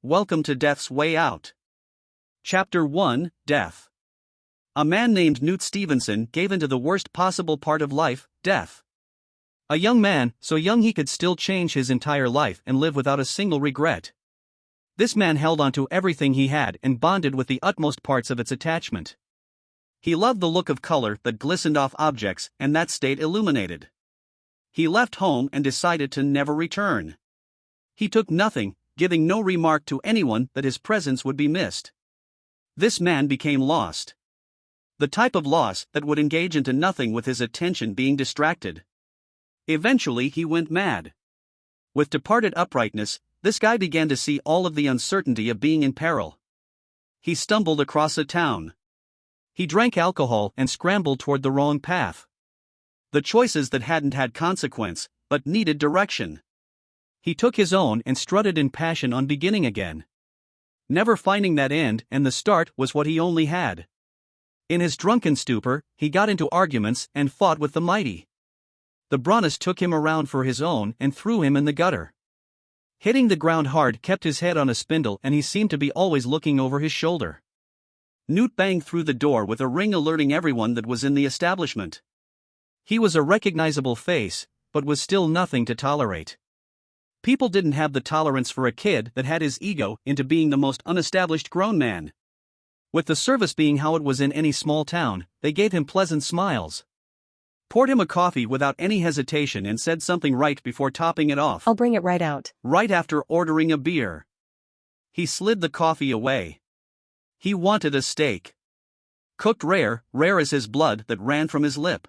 Welcome to Death's Way Out. Chapter 1, Death. A man named Newt Stevenson gave into the worst possible part of life, death. A young man, so young he could still change his entire life and live without a single regret. This man held on to everything he had and bonded with the utmost parts of its attachment. He loved the look of color that glistened off objects and that stayed illuminated. He left home and decided to never return. He took nothing, giving no remark to anyone that his presence would be missed. This man became lost. The type of loss that would engage into nothing with his attention being distracted. Eventually he went mad. With departed uprightness, this guy began to see all of the uncertainty of being in peril. He stumbled across a town. He drank alcohol and scrambled toward the wrong path. The choices that hadn't had consequence, but needed direction. He took his own and strutted in passion on beginning again. Never finding that end, and the start was what he only had. In his drunken stupor, he got into arguments and fought with the mighty. The brawny took him around for his own and threw him in the gutter. Hitting the ground hard kept his head on a spindle and he seemed to be always looking over his shoulder. Newt banged through the door with a ring alerting everyone that was in the establishment. He was a recognizable face, but was still nothing to tolerate. People didn't have the tolerance for a kid that had his ego into being the most unestablished grown man. With the service being how it was in any small town, they gave him pleasant smiles. Poured him a coffee without any hesitation and said something right before topping it off. I'll bring it right out. Right after ordering a beer. He slid the coffee away. He wanted a steak. Cooked rare as his blood that ran from his lip.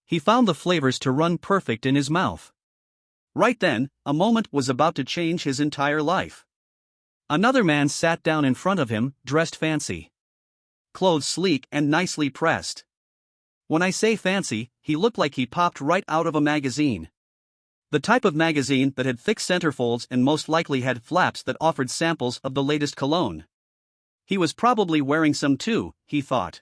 He found the flavors to run perfect in his mouth. Right then, a moment was about to change his entire life. Another man sat down in front of him, dressed fancy. Clothes sleek and nicely pressed. When I say fancy, he looked like he popped right out of a magazine. The type of magazine that had thick centerfolds and most likely had flaps that offered samples of the latest cologne. He was probably wearing some too, he thought.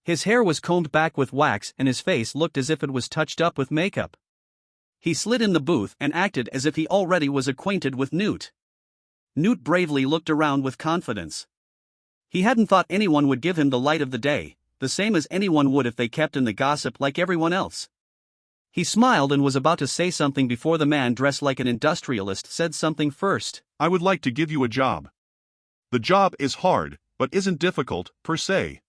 His hair was combed back with wax and his face looked as if it was touched up with makeup. He slid in the booth and acted as if he already was acquainted with Newt. Newt bravely looked around with confidence. He hadn't thought anyone would give him the light of the day, the same as anyone would if they kept in the gossip like everyone else. He smiled and was about to say something before the man dressed like an industrialist said something first. I would like to give you a job. The job is hard, but isn't difficult, per se.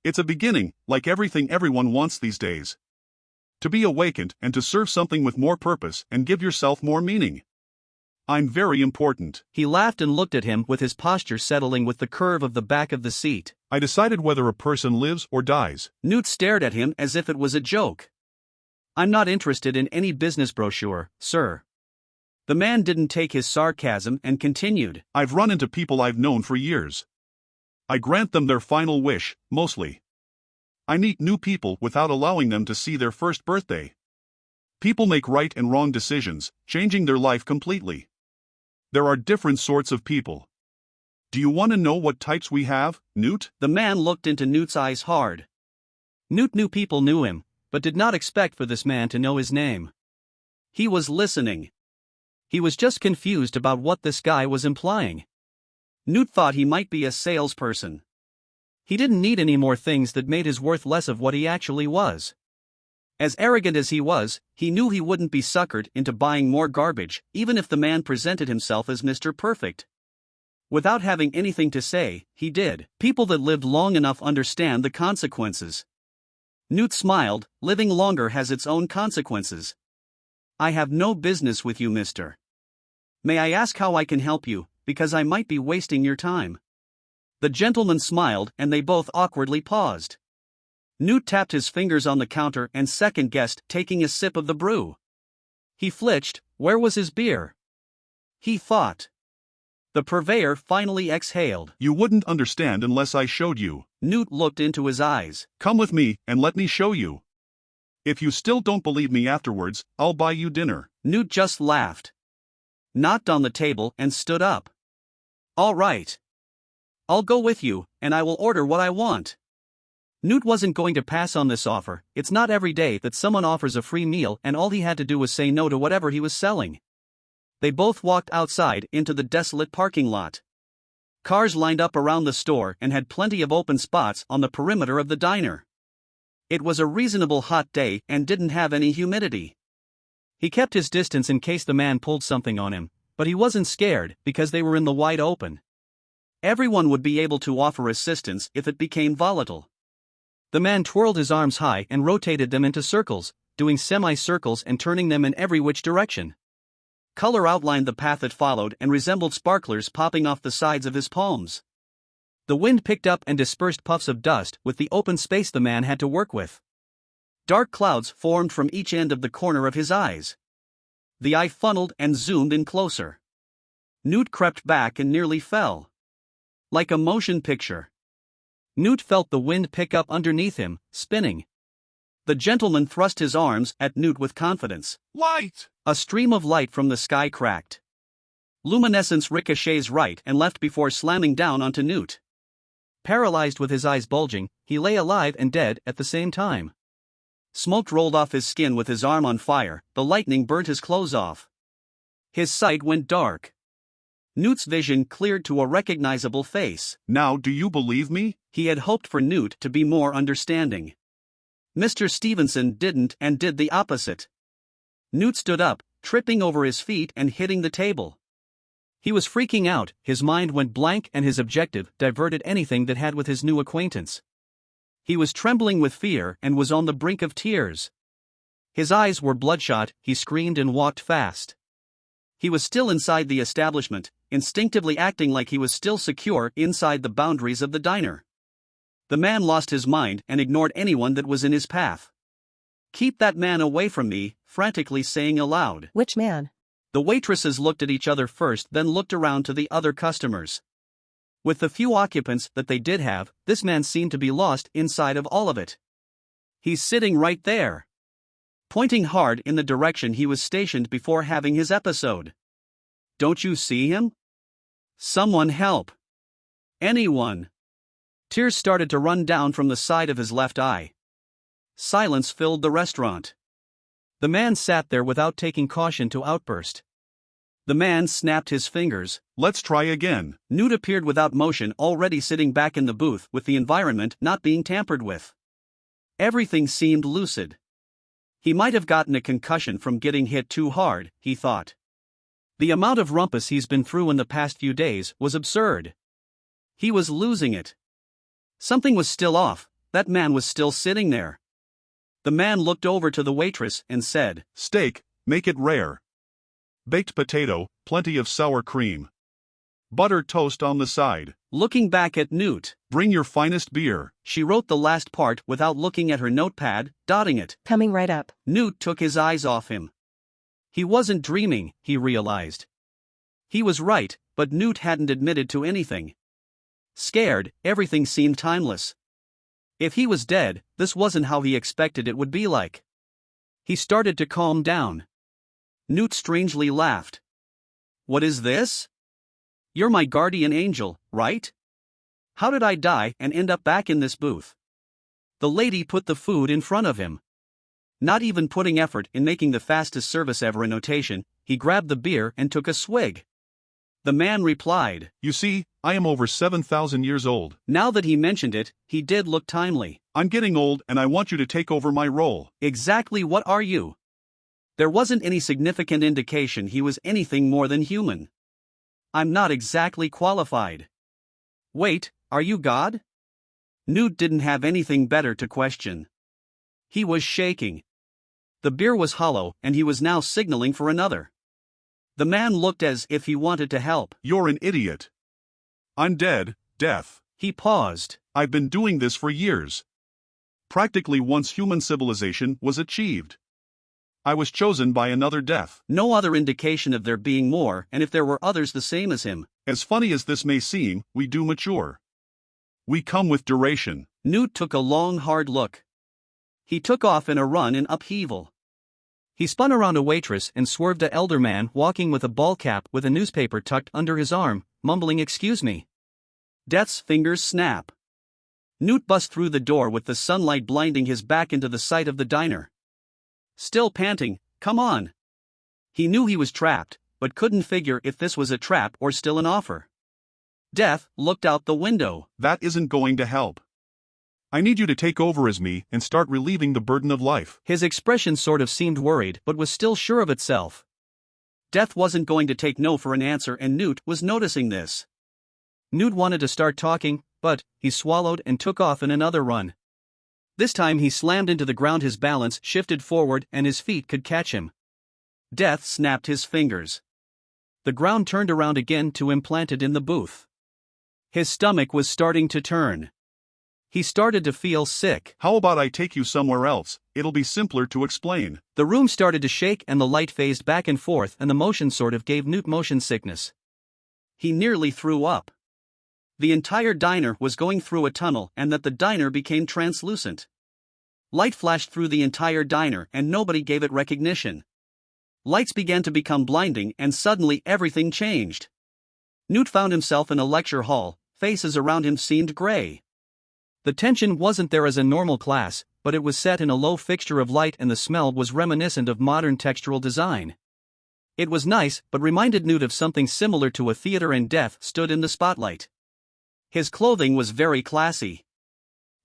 It's a beginning, like everything everyone wants these days. To be awakened and to serve something with more purpose and give yourself more meaning. I'm very important. He laughed and looked at him with his posture settling with the curve of the back of the seat. I decided whether a person lives or dies. Newt stared at him as if it was a joke. I'm not interested in any business brochure, sir. The man didn't take his sarcasm and continued. I've run into people I've known for years. I grant them their final wish, mostly. I meet new people without allowing them to see their first birthday. People make right and wrong decisions, changing their life completely. There are different sorts of people. Do you want to know what types we have, Newt? The man looked into Newt's eyes hard. Newt knew people knew him, but did not expect for this man to know his name. He was listening. He was just confused about what this guy was implying. Newt thought he might be a salesperson. He didn't need any more things that made his worth less of what he actually was. As arrogant as he was, he knew he wouldn't be suckered into buying more garbage, even if the man presented himself as Mr. Perfect. Without having anything to say, he did. People that lived long enough understand the consequences. Newt smiled. Living longer has its own consequences. I have no business with you, mister. May I ask how I can help you, because I might be wasting your time. The gentleman smiled and they both awkwardly paused. Newt tapped his fingers on the counter and second-guessed taking a sip of the brew. He flinched. Where was his beer? He thought. The purveyor finally exhaled. You wouldn't understand unless I showed you. Newt looked into his eyes. Come with me and let me show you. If you still don't believe me afterwards, I'll buy you dinner. Newt just laughed. Knocked on the table and stood up. All right. I'll go with you, and I will order what I want. Newt wasn't going to pass on this offer. It's not every day that someone offers a free meal and all he had to do was say no to whatever he was selling. They both walked outside into the desolate parking lot. Cars lined up around the store and had plenty of open spots on the perimeter of the diner. It was a reasonable hot day and didn't have any humidity. He kept his distance in case the man pulled something on him, but he wasn't scared because they were in the wide open. Everyone would be able to offer assistance if it became volatile. The man twirled his arms high and rotated them into circles, doing semi-circles and turning them in every which direction. Color outlined the path it followed and resembled sparklers popping off the sides of his palms. The wind picked up and dispersed puffs of dust with the open space the man had to work with. Dark clouds formed from each end of the corner of his eyes. The eye funneled and zoomed in closer. Newt crept back and nearly fell. Like a motion picture. Newt felt the wind pick up underneath him, spinning. The gentleman thrust his arms at Newt with confidence. Light! A stream of light from the sky cracked. Luminescence ricochets right and left before slamming down onto Newt. Paralyzed with his eyes bulging, he lay alive and dead at the same time. Smoke rolled off his skin with his arm on fire, the lightning burnt his clothes off. His sight went dark. Newt's vision cleared to a recognizable face. Now do you believe me? He had hoped for Newt to be more understanding. Mr. Stevenson didn't and did the opposite. Newt stood up, tripping over his feet and hitting the table. He was freaking out, his mind went blank and his objective diverted anything that had with his new acquaintance. He was trembling with fear and was on the brink of tears. His eyes were bloodshot, he screamed and walked fast. He was still inside the establishment, instinctively acting like he was still secure inside the boundaries of the diner. The man lost his mind and ignored anyone that was in his path. "Keep that man away from me," frantically saying aloud. "Which man?" The waitresses looked at each other first, then looked around to the other customers. With the few occupants that they did have, this man seemed to be lost inside of all of it. "He's sitting right there," pointing hard in the direction he was stationed before having his episode. "Don't you see him? Someone help. Anyone." Tears started to run down from the side of his left eye. Silence filled the restaurant. The man sat there without taking caution to outburst. The man snapped his fingers. "Let's try again." Newt appeared without motion, already sitting back in the booth with the environment not being tampered with. Everything seemed lucid. He might have gotten a concussion from getting hit too hard, he thought. The amount of rumpus he's been through in the past few days was absurd. He was losing it. Something was still off, that man was still sitting there. The man looked over to the waitress and said, "Steak, make it rare. Baked potato, plenty of sour cream. Butter toast on the side." Looking back at Newt, "Bring your finest beer." She wrote the last part without looking at her notepad, dotting it. "Coming right up." Newt took his eyes off him. He wasn't dreaming, he realized. He was right, but Newt hadn't admitted to anything. Scared, everything seemed timeless. If he was dead, this wasn't how he expected it would be like. He started to calm down. Newt strangely laughed. "What is this? You're my guardian angel, right? How did I die and end up back in this booth?" The lady put the food in front of him. Not even putting effort in making the fastest service ever a notation, he grabbed the beer and took a swig. The man replied, "You see, I am over 7,000 years old." Now that he mentioned it, he did look timely. "I'm getting old and I want you to take over my role." "Exactly what are you?" There wasn't any significant indication he was anything more than human. "I'm not exactly qualified." "Wait, are you God?" Newt didn't have anything better to question. He was shaking. The beer was hollow and he was now signaling for another. The man looked as if he wanted to help. "You're an idiot. I'm dead, death." He paused. "I've been doing this for years. Practically once human civilization was achieved. I was chosen by another death." No other indication of there being more, and if there were others the same as him. As funny as this may seem, we do mature. We come with duration. Newt took a long hard look. He took off in a run in upheaval. He spun around a waitress and swerved an elder man walking with a ball cap with a newspaper tucked under his arm, mumbling "Excuse me." Death's fingers snap. Newt bust through the door with the sunlight blinding his back into the sight of the diner. Still panting, "Come on." He knew he was trapped, but couldn't figure if this was a trap or still an offer. Death looked out the window. That isn't going to help. I need you to take over as me and start relieving the burden of life. His expression sort of seemed worried but was still sure of itself. Death wasn't going to take no for an answer, and Newt was noticing this. Newt wanted to start talking, but he swallowed and took off in another run. This time he slammed into the ground, his balance shifted forward and his feet could catch him. Death snapped his fingers. The ground turned around again to implant it in the booth. His stomach was starting to turn. He started to feel sick. How about I take you somewhere else? It'll be simpler to explain. The room started to shake and the light phased back and forth, and the motion sort of gave Newt motion sickness. He nearly threw up. The entire diner was going through a tunnel, and that the diner became translucent. Light flashed through the entire diner and nobody gave it recognition. Lights began to become blinding and suddenly everything changed. Newt found himself in a lecture hall. Faces around him seemed gray. The tension wasn't there as a normal class, but it was set in a low fixture of light and the smell was reminiscent of modern textural design. It was nice, but reminded Newt of something similar to a theater, and Death stood in the spotlight. His clothing was very classy.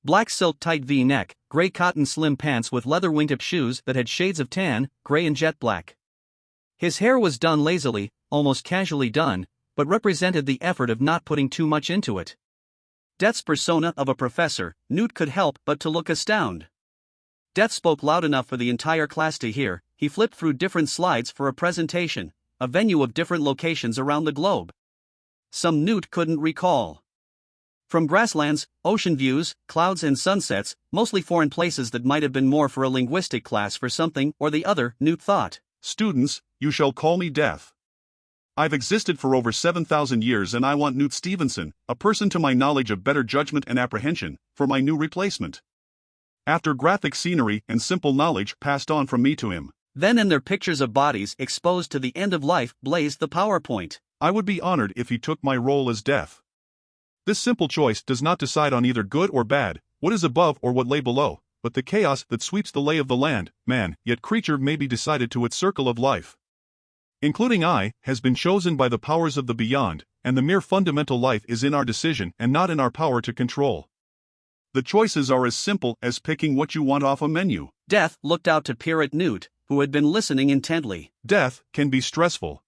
Black silk tight V-neck, gray cotton slim pants with leather wingtip shoes that had shades of tan, gray and jet black. His hair was done lazily, almost casually done, but represented the effort of not putting too much into it. Death's persona of a professor, Newt could help but to look astounded. Death spoke loud enough for the entire class to hear. He flipped through different slides for a presentation, a venue of different locations around the globe. Some Newt couldn't recall. From grasslands, ocean views, clouds and sunsets, mostly foreign places that might have been more for a linguistic class for something or the other, Newt thought. Students, you shall call me Death. I've existed for over 7,000 years and I want Newt Stevenson, a person to my knowledge of better judgment and apprehension, for my new replacement. After graphic scenery and simple knowledge passed on from me to him. Then in their pictures of bodies exposed to the end of life blazed the PowerPoint. I would be honored if he took my role as Death. This simple choice does not decide on either good or bad, what is above or what lay below, but the chaos that sweeps the lay of the land, man, yet creature may be decided to its circle of life. Including I, has been chosen by the powers of the beyond, and the mere fundamental life is in our decision and not in our power to control. The choices are as simple as picking what you want off a menu. Death looked out to peer at Newt, who had been listening intently. Death can be stressful.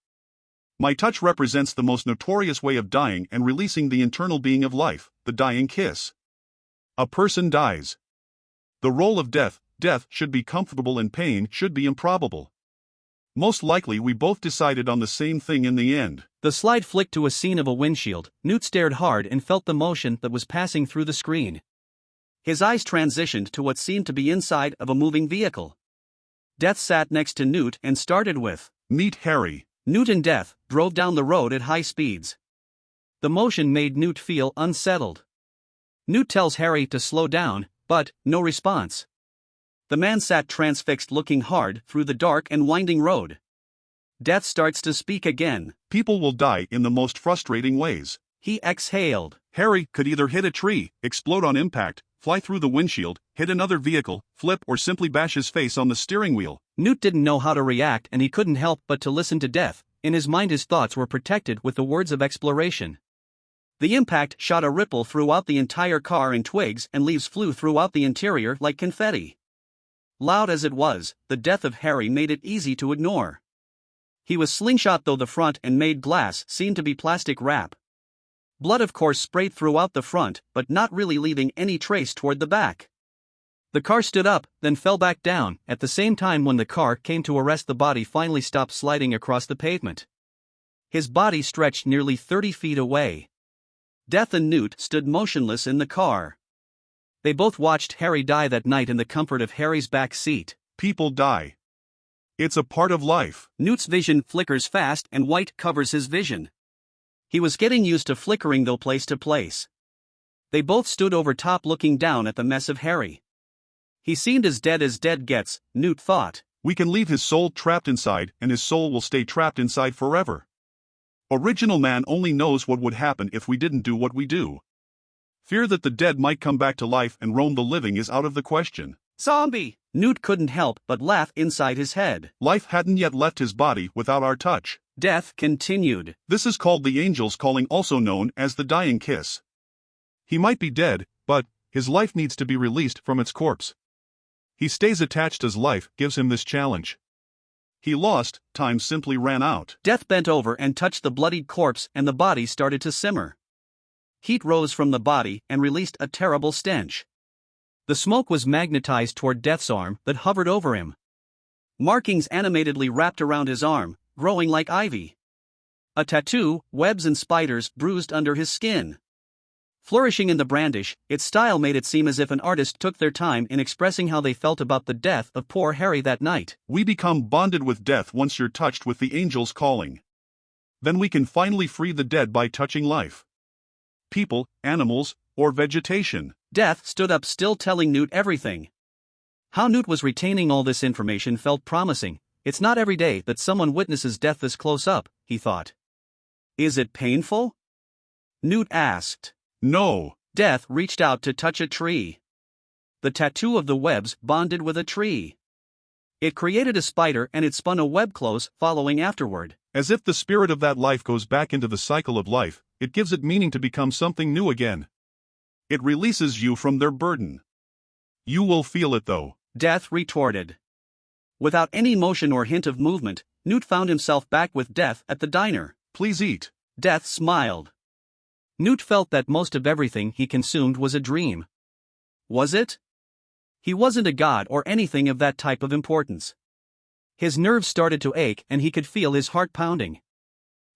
My touch represents the most notorious way of dying and releasing the internal being of life, the dying kiss. A person dies. The role of death should be comfortable and pain should be improbable. Most likely we both decided on the same thing in the end. The slide flicked to a scene of a windshield. Newt stared hard and felt the motion that was passing through the screen. His eyes transitioned to what seemed to be inside of a moving vehicle. Death sat next to Newt and started with, "Meet Harry." Newt and Death drove down the road at high speeds. The motion made Newt feel unsettled. Newt tells Harry to slow down, but no response. The man sat transfixed, looking hard through the dark and winding road. Death starts to speak again. People will die in the most frustrating ways. He exhaled. Harry could either hit a tree, explode on impact, fly through the windshield, hit another vehicle, flip, or simply bash his face on the steering wheel. Newt didn't know how to react, and he couldn't help but to listen to Death. In his mind his thoughts were protected with the words of exploration. The impact shot a ripple throughout the entire car, and twigs and leaves flew throughout the interior like confetti. Loud as it was, the death of Harry made it easy to ignore. He was slingshot, though the front and made glass seemed to be plastic wrap. Blood of course sprayed throughout the front, but not really leaving any trace toward the back. The car stood up, then fell back down. At the same time, when the car came to a rest, the body finally stopped sliding across the pavement. His body stretched nearly 30 feet away. Death and Newt stood motionless in the car. They both watched Harry die that night in the comfort of Harry's back seat. People die. It's a part of life. Newt's vision flickers fast and white covers his vision. He was getting used to flickering though place to place. They both stood over top looking down at the mess of Harry. He seemed as dead gets, Newt thought. We can leave his soul trapped inside and his soul will stay trapped inside forever. Original man only knows what would happen if we didn't do what we do. Fear that the dead might come back to life and roam the living is out of the question. Zombie! Newt couldn't help but laugh inside his head. Life hadn't yet left his body without our touch. Death continued. This is called the angel's calling, also known as the dying kiss. He might be dead, but his life needs to be released from its corpse. He stays attached as life gives him this challenge. He lost, time simply ran out. Death bent over and touched the bloodied corpse, and the body started to simmer. Heat rose from the body and released a terrible stench. The smoke was magnetized toward Death's arm that hovered over him. Markings animatedly wrapped around his arm, growing like ivy. A tattoo, webs and spiders bruised under his skin. Flourishing in the brandish, its style made it seem as if an artist took their time in expressing how they felt about the death of poor Harry that night. We become bonded with death once you're touched with the angel's calling. Then we can finally free the dead by touching life. People, animals, or vegetation. Death stood up, still telling Newt everything. How Newt was retaining all this information felt promising. It's not every day that someone witnesses death this close up, he thought. Is it painful? Newt asked. No. Death reached out to touch a tree. The tattoo of the webs bonded with a tree. It created a spider and it spun a web close, following afterward. As if the spirit of that life goes back into the cycle of life, it gives it meaning to become something new again. It releases you from their burden. You will feel it though. Death retorted. Without any motion or hint of movement, Newt found himself back with Death at the diner. Please eat. Death smiled. Newt felt that most of everything he consumed was a dream. Was it? He wasn't a god or anything of that type of importance. His nerves started to ache and he could feel his heart pounding.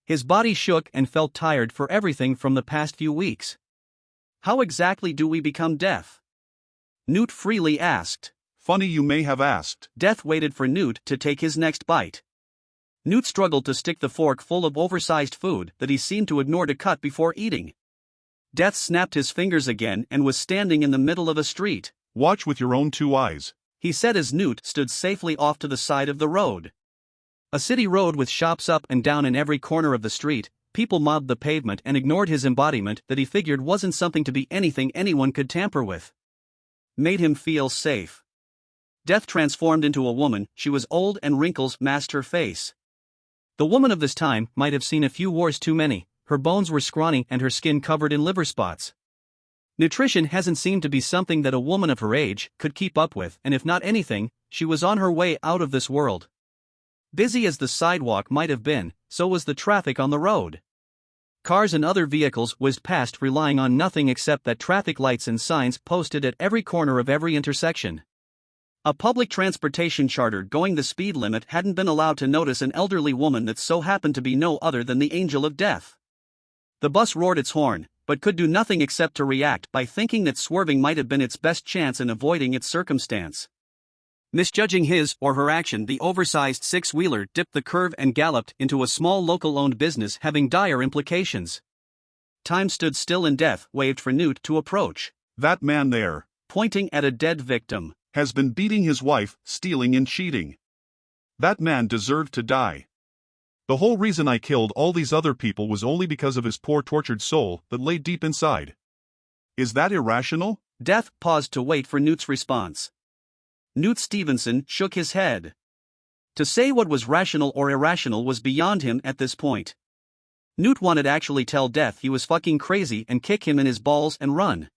His body shook and felt tired for everything from the past few weeks. How exactly do we become deaf? Newt freely asked. Funny you may have asked. Death waited for Newt to take his next bite. Newt struggled to stick the fork full of oversized food that he seemed to ignore to cut before eating. Death snapped his fingers again and was standing in the middle of a street. Watch with your own 2 eyes, he said as Newt stood safely off to the side of the road. A city road with shops up and down in every corner of the street. People mobbed the pavement and ignored his embodiment that he figured wasn't something to be anything anyone could tamper with. Made him feel safe. Death transformed into a woman. She was old and wrinkles masked her face. The woman of this time might have seen a few wars too many. Her bones were scrawny and her skin covered in liver spots. Nutrition hasn't seemed to be something that a woman of her age could keep up with, and if not anything, she was on her way out of this world. Busy as the sidewalk might have been, so was the traffic on the road. Cars and other vehicles whizzed past, relying on nothing except that traffic lights and signs posted at every corner of every intersection. A public transportation charter going the speed limit hadn't been allowed to notice an elderly woman that so happened to be no other than the angel of death. The bus roared its horn, but could do nothing except to react by thinking that swerving might have been its best chance in avoiding its circumstance. Misjudging his or her action, the oversized six-wheeler dipped the curve and galloped into a small local-owned business, having dire implications. Time stood still and Death waved for Newt to approach. That man there, pointing at a dead victim, has been beating his wife, stealing and cheating. That man deserved to die. The whole reason I killed all these other people was only because of his poor tortured soul that lay deep inside. Is that irrational? Death paused to wait for Newt's response. Newt Stevenson shook his head. To say what was rational or irrational was beyond him at this point. Newt wanted to actually tell Death he was fucking crazy and kick him in his balls and run.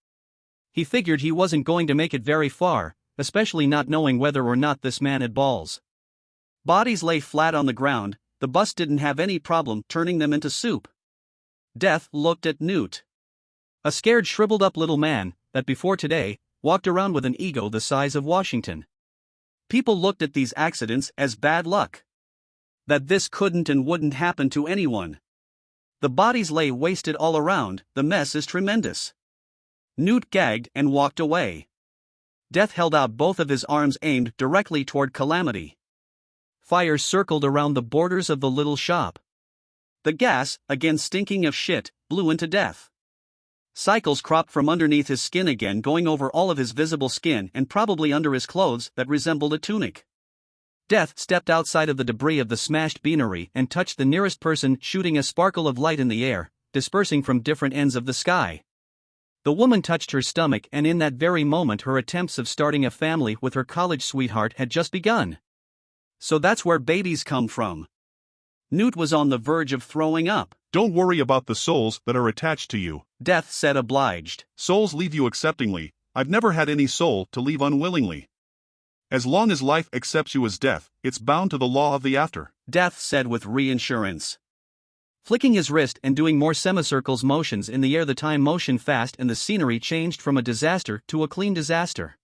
He figured he wasn't going to make it very far, especially not knowing whether or not this man had balls. Bodies lay flat on the ground. The bus didn't have any problem turning them into soup. Death looked at Newt. A scared, shriveled-up little man that before today walked around with an ego the size of Washington. People looked at these accidents as bad luck. That this couldn't and wouldn't happen to anyone. The bodies lay wasted all around. The mess is tremendous. Newt gagged and walked away. Death held out both of his arms aimed directly toward Calamity. Fire circled around the borders of the little shop. The gas, again stinking of shit, blew into Death. Cycles cropped from underneath his skin again, going over all of his visible skin and probably under his clothes that resembled a tunic. Death stepped outside of the debris of the smashed beanery and touched the nearest person, shooting a sparkle of light in the air, dispersing from different ends of the sky. The woman touched her stomach, and in that very moment her attempts of starting a family with her college sweetheart had just begun. So that's where babies come from. Newt was on the verge of throwing up. Don't worry about the souls that are attached to you. Death said, obliged. Souls leave you acceptingly. I've never had any soul to leave unwillingly. As long as life accepts you as death, it's bound to the law of the after. Death said with reassurance. Flicking his wrist and doing more semicircles motions in the air, the time motioned fast and the scenery changed from a disaster to a clean disaster.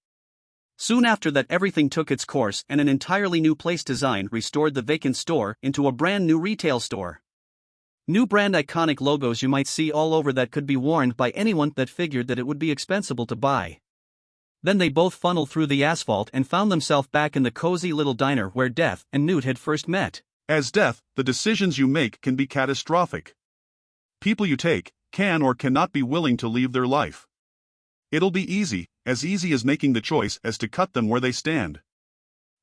Soon after that, everything took its course and an entirely new place design restored the vacant store into a brand new retail store. New brand iconic logos you might see all over that could be worn by anyone that figured that it would be expensible to buy. Then they both funneled through the asphalt and found themselves back in the cozy little diner where Death and Newt had first met. As Death, the decisions you make can be catastrophic. People you take can or cannot be willing to leave their life. It'll be easy as making the choice as to cut them where they stand.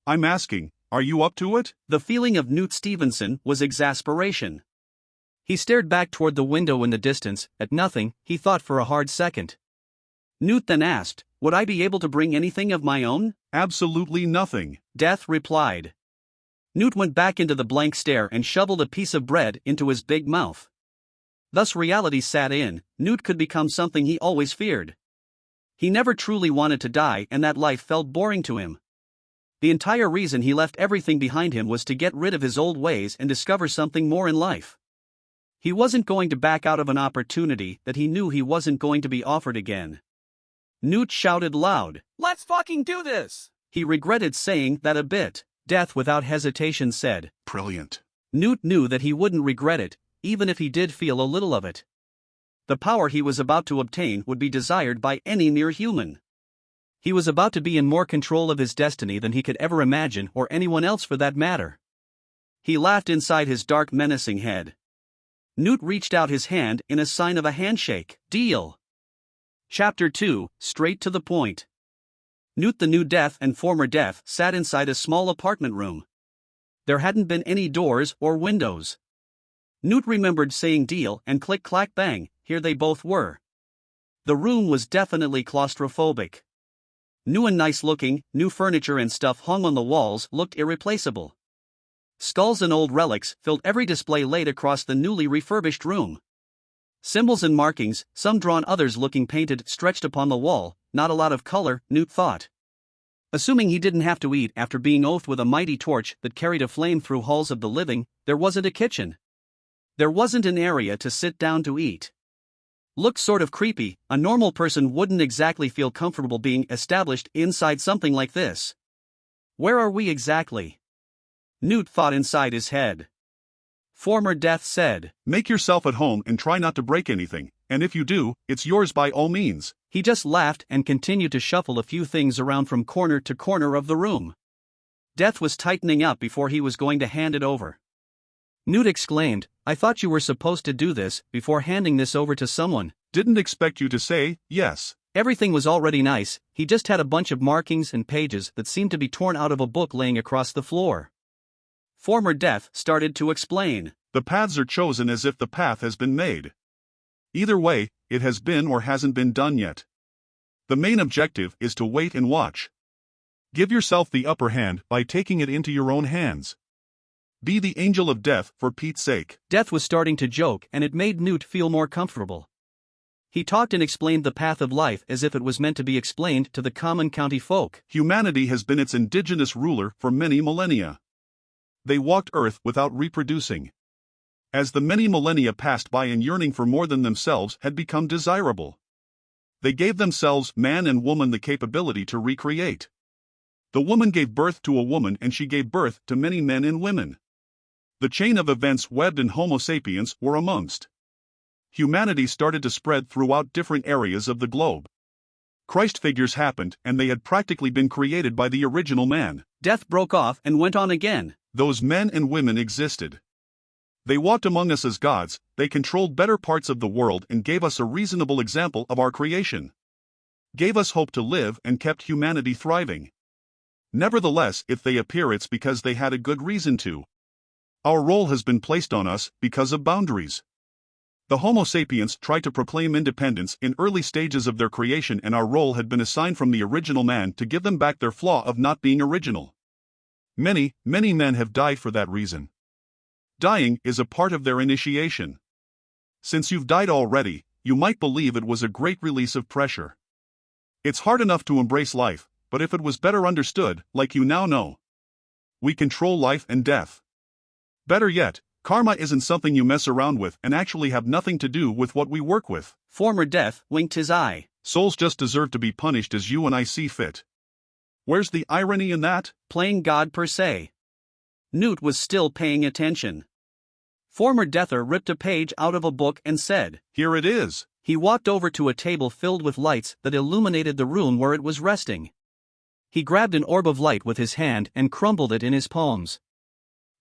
I'm asking, are you up to it? The feeling of Newt Stevenson was exasperation. He stared back toward the window in the distance, at nothing. He thought for a hard second. Newt then asked, would I be able to bring anything of my own? Absolutely nothing. Death replied. Newt went back into the blank stare and shoveled a piece of bread into his big mouth. Thus reality sat in. Newt could become something he always feared. He never truly wanted to die, and that life felt boring to him. The entire reason he left everything behind him was to get rid of his old ways and discover something more in life. He wasn't going to back out of an opportunity that he knew he wasn't going to be offered again. Newt shouted loud, "Let's fucking do this!" He regretted saying that a bit. Death without hesitation said, "Brilliant." Newt knew that he wouldn't regret it, even if he did feel a little of it. The power he was about to obtain would be desired by any mere human. He was about to be in more control of his destiny than he could ever imagine, or anyone else for that matter. He laughed inside his dark, menacing head. Newt reached out his hand in a sign of a handshake. Deal. Chapter 2, straight to the point. Newt, the new Death and former Death, sat inside a small apartment room. There hadn't been any doors or windows. Newt remembered saying deal, and click clack bang, here they both were. The room was definitely claustrophobic. New and nice looking, new furniture and stuff hung on the walls looked irreplaceable. Skulls and old relics filled every display laid across the newly refurbished room. Symbols and markings, some drawn others looking painted, stretched upon the wall. Not a lot of color, Newt thought. Assuming he didn't have to eat after being oathed with a mighty torch that carried a flame through halls of the living, there wasn't a kitchen. There wasn't an area to sit down to eat. Looked sort of creepy. A normal person wouldn't exactly feel comfortable being established inside something like this. Where are we exactly? Newt thought inside his head. Former Death said, "Make yourself at home and try not to break anything, and if you do, it's yours by all means." He just laughed and continued to shuffle a few things around from corner to corner of the room. Death was tightening up before he was going to hand it over. Newt exclaimed, "I thought you were supposed to do this before handing this over to someone." Didn't expect you to say yes. Everything was already nice. He just had a bunch of markings and pages that seemed to be torn out of a book laying across the floor. Former Death started to explain. The paths are chosen as if the path has been made. Either way, it has been or hasn't been done yet. The main objective is to wait and watch. Give yourself the upper hand by taking it into your own hands. Be the angel of death for Pete's sake. Death was starting to joke, and it made Newt feel more comfortable. He talked and explained the path of life as if it was meant to be explained to the common county folk. Humanity has been its indigenous ruler for many millennia. They walked Earth without reproducing. As the many millennia passed by and yearning for more than themselves had become desirable, they gave themselves, man and woman, the capability to recreate. The woman gave birth to a woman and she gave birth to many men and women. The chain of events webbed and Homo sapiens were amongst. Humanity started to spread throughout different areas of the globe. Christ figures happened and they had practically been created by the original man. Death broke off and went on again. Those men and women existed. They walked among us as gods, they controlled better parts of the world and gave us a reasonable example of our creation. Gave us hope to live and kept humanity thriving. Nevertheless, if they appear, it's because they had a good reason to. Our role has been placed on us because of boundaries. The Homo sapiens tried to proclaim independence in early stages of their creation, and our role had been assigned from the original man to give them back their flaw of not being original. Many men have died for that reason. Dying is a part of their initiation. Since you've died already, you might believe it was a great release of pressure. It's hard enough to embrace life, but if it was better understood, like you now know. We control life and death. Better yet, karma isn't something you mess around with and actually have nothing to do with what we work with. Former Death winked his eye. Souls just deserve to be punished as you and I see fit. Where's the irony in that? Playing God per se. Newt was still paying attention. Former Deather ripped a page out of a book and said, "Here it is." He walked over to a table filled with lights that illuminated the room where it was resting. He grabbed an orb of light with his hand and crumbled it in his palms.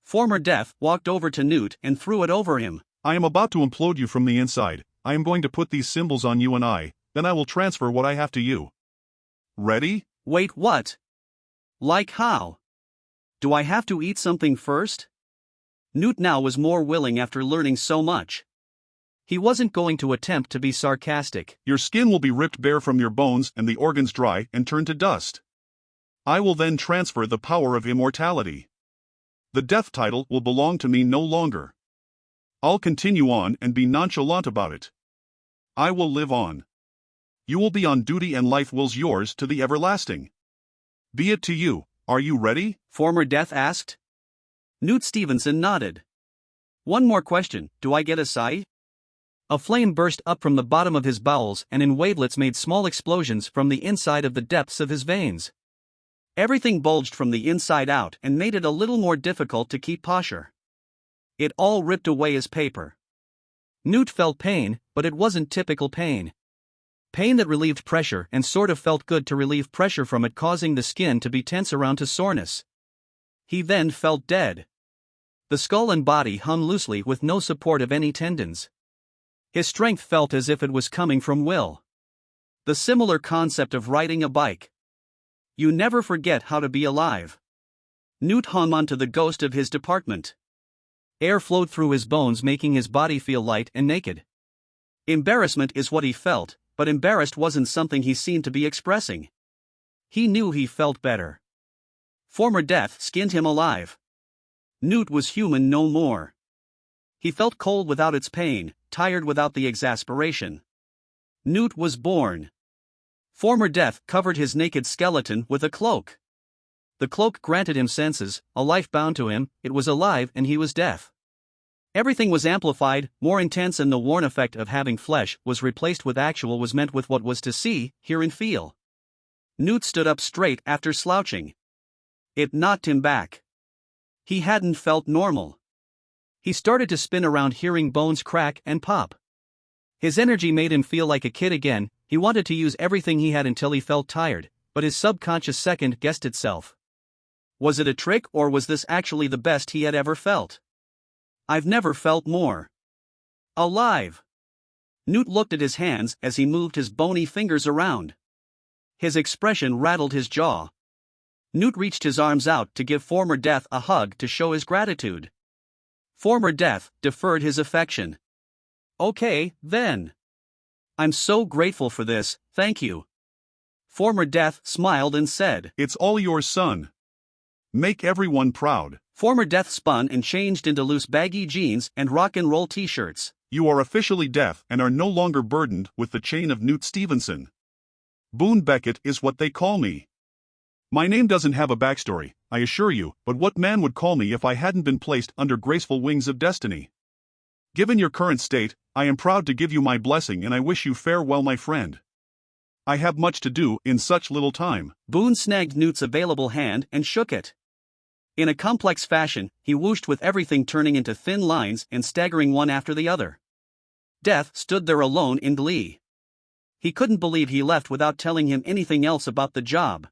Former Death walked over to Newt and threw it over him. "I am about to implode you from the inside. I am going to put these symbols on you and then I will transfer what I have to you. Ready?" Wait, what? Like how? Do I have to eat something first? Newt now was more willing after learning so much. He wasn't going to attempt to be sarcastic. "Your skin will be ripped bare from your bones and the organs dry and turn to dust. I will then transfer the power of immortality. The death title will belong to me no longer. I'll continue on and be nonchalant about it. I will live on. You will be on duty and life will's yours to the everlasting. Be it to you. Are you ready?" Former Death asked. Newt Stevenson nodded. "One more question, do I get a sigh?" A flame burst up from the bottom of his bowels and in wavelets made small explosions from the inside of the depths of his veins. Everything bulged from the inside out and made it a little more difficult to keep posture. It all ripped away as paper. Newt felt pain, but it wasn't typical pain. Pain that relieved pressure and sort of felt good to relieve pressure from it, causing the skin to be tense around to soreness. He then felt dead. The skull and body hung loosely with no support of any tendons. His strength felt as if it was coming from will. The similar concept of riding a bike. You never forget how to be alive. Newt hung onto the ghost of his department. Air flowed through his bones, making his body feel light and naked. Embarrassment is what he felt, but embarrassed wasn't something he seemed to be expressing. He knew he felt better. Former Death skinned him alive. Newt was human no more. He felt cold without its pain, tired without the exasperation. Newt was born. Former Death covered his naked skeleton with a cloak. The cloak granted him senses, a life bound to him. It was alive and he was deaf. Everything was amplified, more intense, and the worn effect of having flesh was replaced with actual, was met with what was to see, hear and feel. Newt stood up straight after slouching. It knocked him back. He hadn't felt normal. He started to spin around, hearing bones crack and pop. His energy made him feel like a kid again. He wanted to use everything he had until he felt tired, but his subconscious second guessed itself. Was it a trick, or was this actually the best he had ever felt? I've never felt more alive. Newt looked at his hands as he moved his bony fingers around. His expression rattled his jaw. Newt reached his arms out to give Former Death a hug to show his gratitude. Former Death deferred his affection. "Okay, then. I'm so grateful for this, thank you." Former Death smiled and said, "It's all yours, son. Make everyone proud." Former Death spun and changed into loose baggy jeans and rock and roll t-shirts. "You are officially deaf and are no longer burdened with the chain of Newt Stevenson. Boone Beckett is what they call me. My name doesn't have a backstory, I assure you, but what man would call me if I hadn't been placed under graceful wings of destiny? Given your current state, I am proud to give you my blessing and I wish you farewell, my friend. I have much to do in such little time." Boone snagged Newt's available hand and shook it. In a complex fashion, he whooshed with everything turning into thin lines and staggering one after the other. Death stood there alone in glee. He couldn't believe he left without telling him anything else about the job.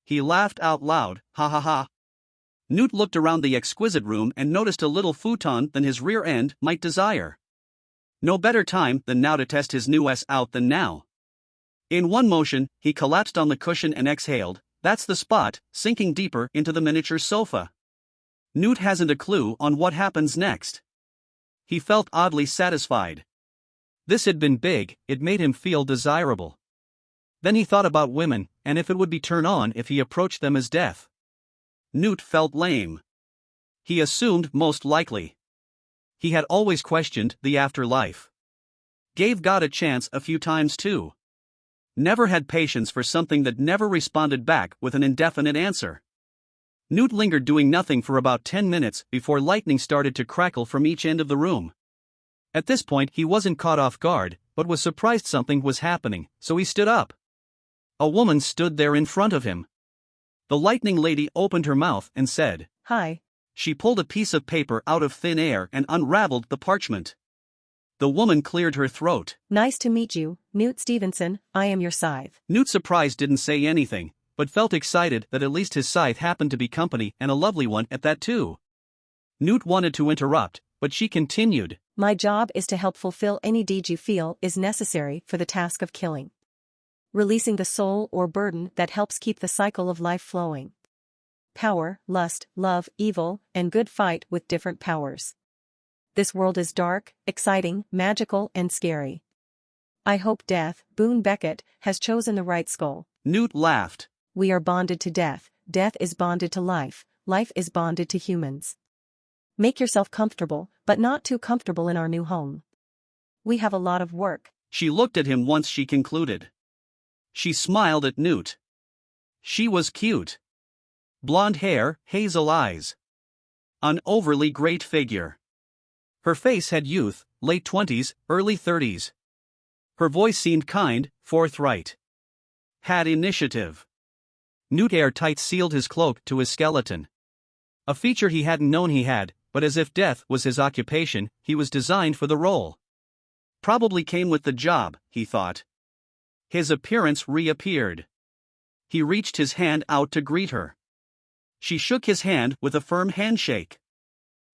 He laughed out loud, ha ha ha. Newt looked around the exquisite room and noticed a little futon than his rear end might desire. No better time than now to test his new S out than now. In one motion, he collapsed on the cushion and exhaled. That's the spot, sinking deeper into the miniature sofa. Newt hasn't a clue on what happens next. He felt oddly satisfied. This had been big, it made him feel desirable. Then he thought about women, and if it would be turn on if he approached them as Death. Newt felt lame. He assumed most likely. He had always questioned the afterlife. Gave God a chance a few times too. Never had patience for something that never responded back with an indefinite answer. Newt lingered doing nothing for about 10 minutes before lightning started to crackle from each end of the room. At this point he wasn't caught off guard, but was surprised something was happening, so he stood up. A woman stood there in front of him. The lightning lady opened her mouth and said, "Hi." She pulled a piece of paper out of thin air and unraveled the parchment. The woman cleared her throat. "Nice to meet you, Newt Stevenson, I am your scythe." Newt, surprised, didn't say anything, but felt excited that at least his scythe happened to be company, and a lovely one at that too. Newt wanted to interrupt, but she continued. "My job is to help fulfill any deed you feel is necessary for the task of killing. Releasing the soul or burden that helps keep the cycle of life flowing. Power, lust, love, evil, and good fight with different powers. This world is dark, exciting, magical, and scary. I hope Death, Boone Beckett, has chosen the right skull." Newt laughed. "We are bonded to death, death is bonded to life, life is bonded to humans. Make yourself comfortable, but not too comfortable in our new home. We have a lot of work." She looked at him once she concluded. She smiled at Newt. She was cute. Blonde hair, hazel eyes. An overly great figure. Her face had youth, late 20s, early 30s. Her voice seemed kind, forthright. Had initiative. Newt airtight sealed his cloak to his skeleton. A feature he hadn't known he had, but as if death was his occupation, he was designed for the role. Probably came with the job, he thought. His appearance reappeared. He reached his hand out to greet her. She shook his hand with a firm handshake.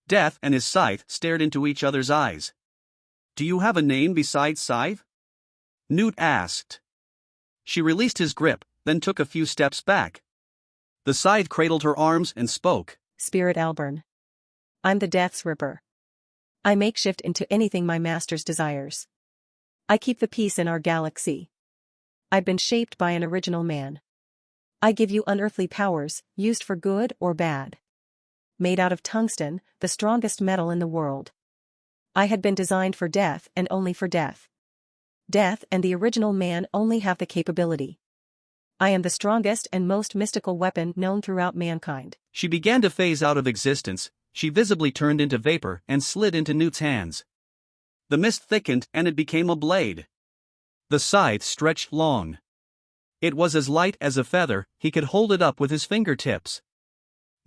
Death and his scythe stared into each other's eyes. "Do you have a name besides Scythe?" Newt asked. She released his grip, then took a few steps back. The scythe cradled her arms and spoke. "Spirit Alburn. I'm the Death's Ripper. I make shift into anything my master's desires. I keep the peace in our galaxy. I've been shaped by an original man. I give you unearthly powers, used for good or bad. Made out of tungsten, the strongest metal in the world. I had been designed for death and only for death. Death and the original man only have the capability. I am the strongest and most mystical weapon known throughout mankind." She began to phase out of existence. She visibly turned into vapor and slid into Newt's hands. The mist thickened and it became a blade. The scythe stretched long. It was as light as a feather, he could hold it up with his fingertips.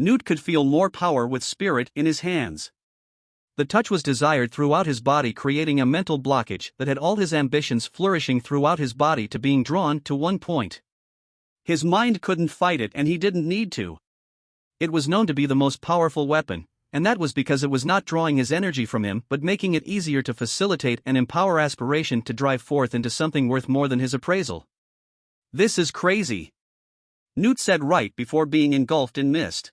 Newt could feel more power with spirit in his hands. The touch was desired throughout his body, creating a mental blockage that had all his ambitions flourishing throughout his body to being drawn to one point. His mind couldn't fight it and he didn't need to. It was known to be the most powerful weapon, and that was because it was not drawing his energy from him but making it easier to facilitate and empower aspiration to drive forth into something worth more than his appraisal. "This is crazy," Newt said right before being engulfed in mist.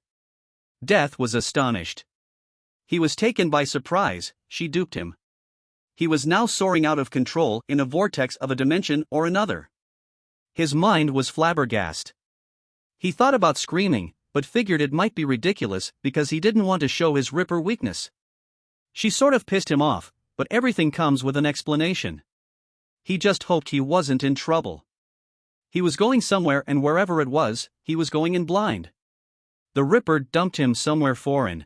Death was astonished. He was taken by surprise. She duped him. He was now soaring out of control in a vortex of a dimension or another. His mind was flabbergasted. He thought about screaming, but figured it might be ridiculous because he didn't want to show his Ripper weakness. She sort of pissed him off, but everything comes with an explanation. He just hoped he wasn't in trouble. He was going somewhere, and wherever it was, he was going in blind. The Ripper dumped him somewhere foreign.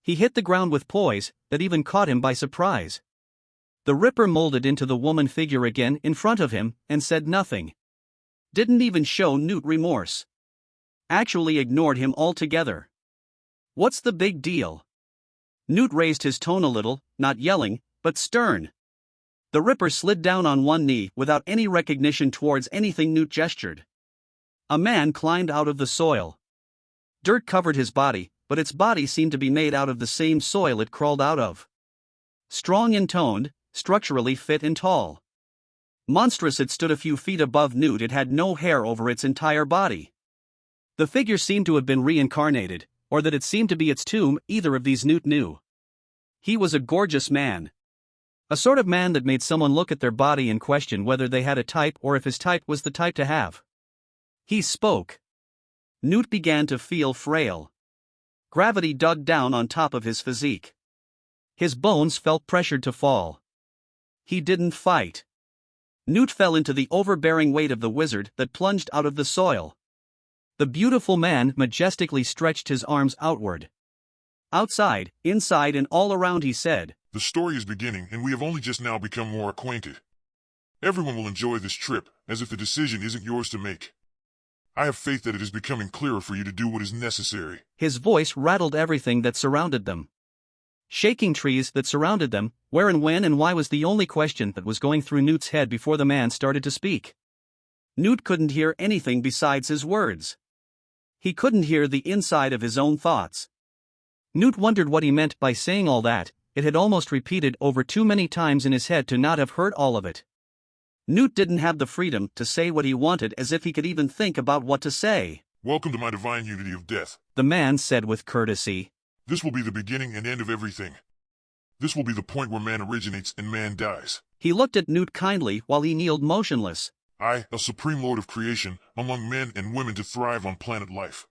He hit the ground with poise that even caught him by surprise. The Ripper molded into the woman figure again in front of him and said nothing. Didn't even show Newt remorse. Actually ignored him altogether. What's the big deal? Newt raised his tone a little, not yelling, but stern. The Ripper slid down on one knee without any recognition towards anything Newt gestured. A man climbed out of the soil. Dirt covered his body, but its body seemed to be made out of the same soil it crawled out of. Strong and toned, structurally fit and tall. Monstrous, it stood a few feet above Newt. It had no hair over its entire body. The figure seemed to have been reincarnated, or that it seemed to be its tomb, either of these Newt knew. He was a gorgeous man. A sort of man that made someone look at their body and question whether they had a type or if his type was the type to have. He spoke. Newt began to feel frail. Gravity dug down on top of his physique. His bones felt pressured to fall. He didn't fight. Newt fell into the overbearing weight of the wizard that plunged out of the soil. The beautiful man majestically stretched his arms outward. Outside, inside and all around he said, "The story is beginning and we have only just now become more acquainted. Everyone will enjoy this trip, as if the decision isn't yours to make. I have faith that it is becoming clearer for you to do what is necessary." His voice rattled everything that surrounded them. Shaking trees that surrounded them, where and when and why was the only question that was going through Newt's head before the man started to speak. Newt couldn't hear anything besides his words. He couldn't hear the inside of his own thoughts. Newt wondered what he meant by saying all that. It had almost repeated over too many times in his head to not have heard all of it. Newt didn't have the freedom to say what he wanted, as if he could even think about what to say. "Welcome to my divine unity of death," the man said with courtesy. "This will be the beginning and end of everything. This will be the point where man originates and man dies. He looked at Newt kindly while he kneeled motionless. I, a supreme lord of creation, among men and women to thrive on planet life.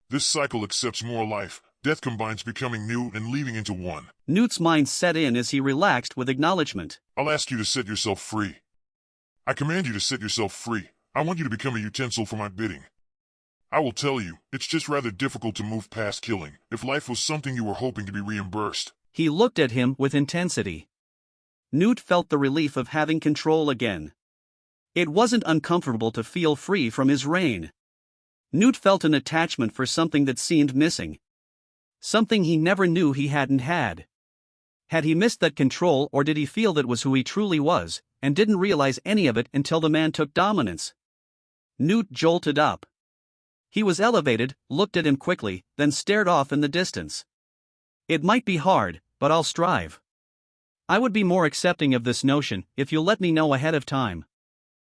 This cycle accepts more life, death combines becoming new and leaving into one." Newt's mind set in as he relaxed with acknowledgement. "I'll ask you to set yourself free. I command you to set yourself free. I want you to become a utensil for my bidding. I will tell you, it's just rather difficult to move past killing, if life was something you were hoping to be reimbursed." He looked at him with intensity. Newt felt the relief of having control again. It wasn't uncomfortable to feel free from his reign. Newt felt an attachment for something that seemed missing. Something he never knew he hadn't had. Had he missed that control, or did he feel that was who he truly was, and didn't realize any of it until the man took dominance? Newt jolted up. He was elevated, looked at him quickly, then stared off in the distance. "It might be hard, but I'll strive. I would be more accepting of this notion if you'll let me know ahead of time.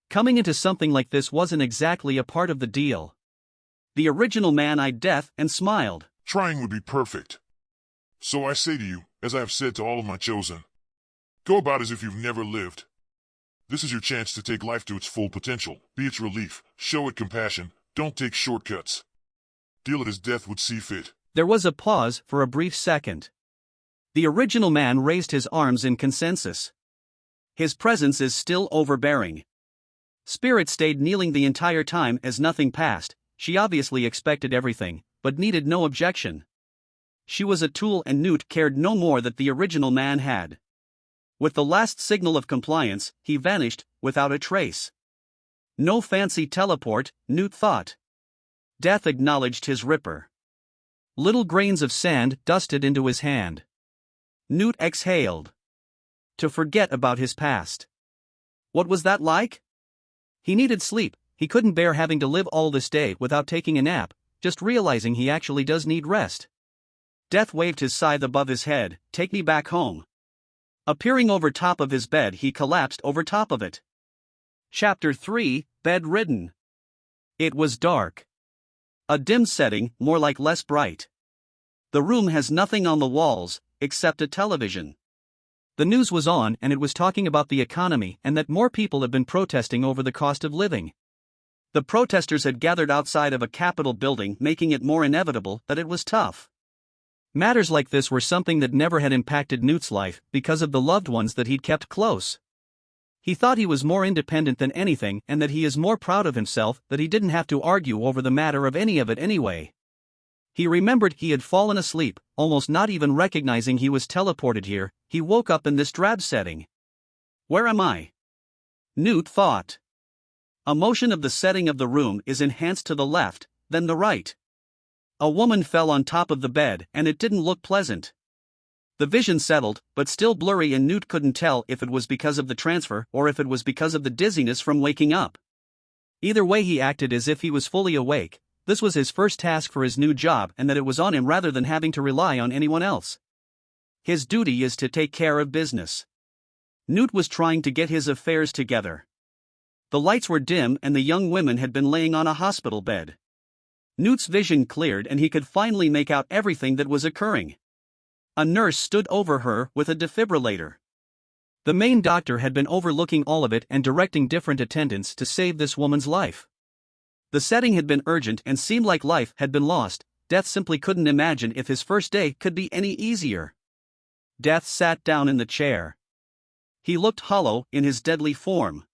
Coming into something like this wasn't exactly a part of the deal." The original man eyed death and smiled. "Trying would be perfect. So I say to you, as I have said to all of my chosen, go about as if you've never lived. This is your chance to take life to its full potential, be its relief, show it compassion, don't take shortcuts. Deal it as death would see fit." There was a pause for a brief second. The original man raised his arms in consensus. His presence is still overbearing. Spirit stayed kneeling the entire time as nothing passed. She obviously expected everything, but needed no objection. She was a tool and Newt cared no more that the original man had. With the last signal of compliance, he vanished, without a trace. No fancy teleport, Newt thought. Death acknowledged his ripper. Little grains of sand dusted into his hand. Newt exhaled. To forget about his past. What was that like? He needed sleep. He couldn't bear having to live all this day without taking a nap, just realizing he actually does need rest. Death waved his scythe above his head. "Take me back home." Appearing over top of his bed, he collapsed over top of it. Chapter 3, Bedridden. It was dark. A dim setting, more like less bright. The room has nothing on the walls, except a television. The news was on and it was talking about the economy and that more people have been protesting over the cost of living. The protesters had gathered outside of a Capitol building, making it more inevitable that it was tough. Matters like this were something that never had impacted Newt's life because of the loved ones that he'd kept close. He thought he was more independent than anything and that he is more proud of himself that he didn't have to argue over the matter of any of it anyway. He remembered he had fallen asleep, almost not even recognizing he was teleported here. He woke up in this drab setting. Where am I? Newt thought. A motion of the setting of the room is enhanced to the left, then the right. A woman fell on top of the bed and it didn't look pleasant. The vision settled, but still blurry, and Newt couldn't tell if it was because of the transfer or if it was because of the dizziness from waking up. Either way, he acted as if he was fully awake. This was his first task for his new job and that it was on him rather than having to rely on anyone else. His duty is to take care of business. Newt was trying to get his affairs together. The lights were dim and the young women had been laying on a hospital bed. Newt's vision cleared and he could finally make out everything that was occurring. A nurse stood over her with a defibrillator. The main doctor had been overlooking all of it and directing different attendants to save this woman's life. The setting had been urgent and seemed like life had been lost. Death simply couldn't imagine if his first day could be any easier. Death sat down in the chair. He looked hollow in his deadly form.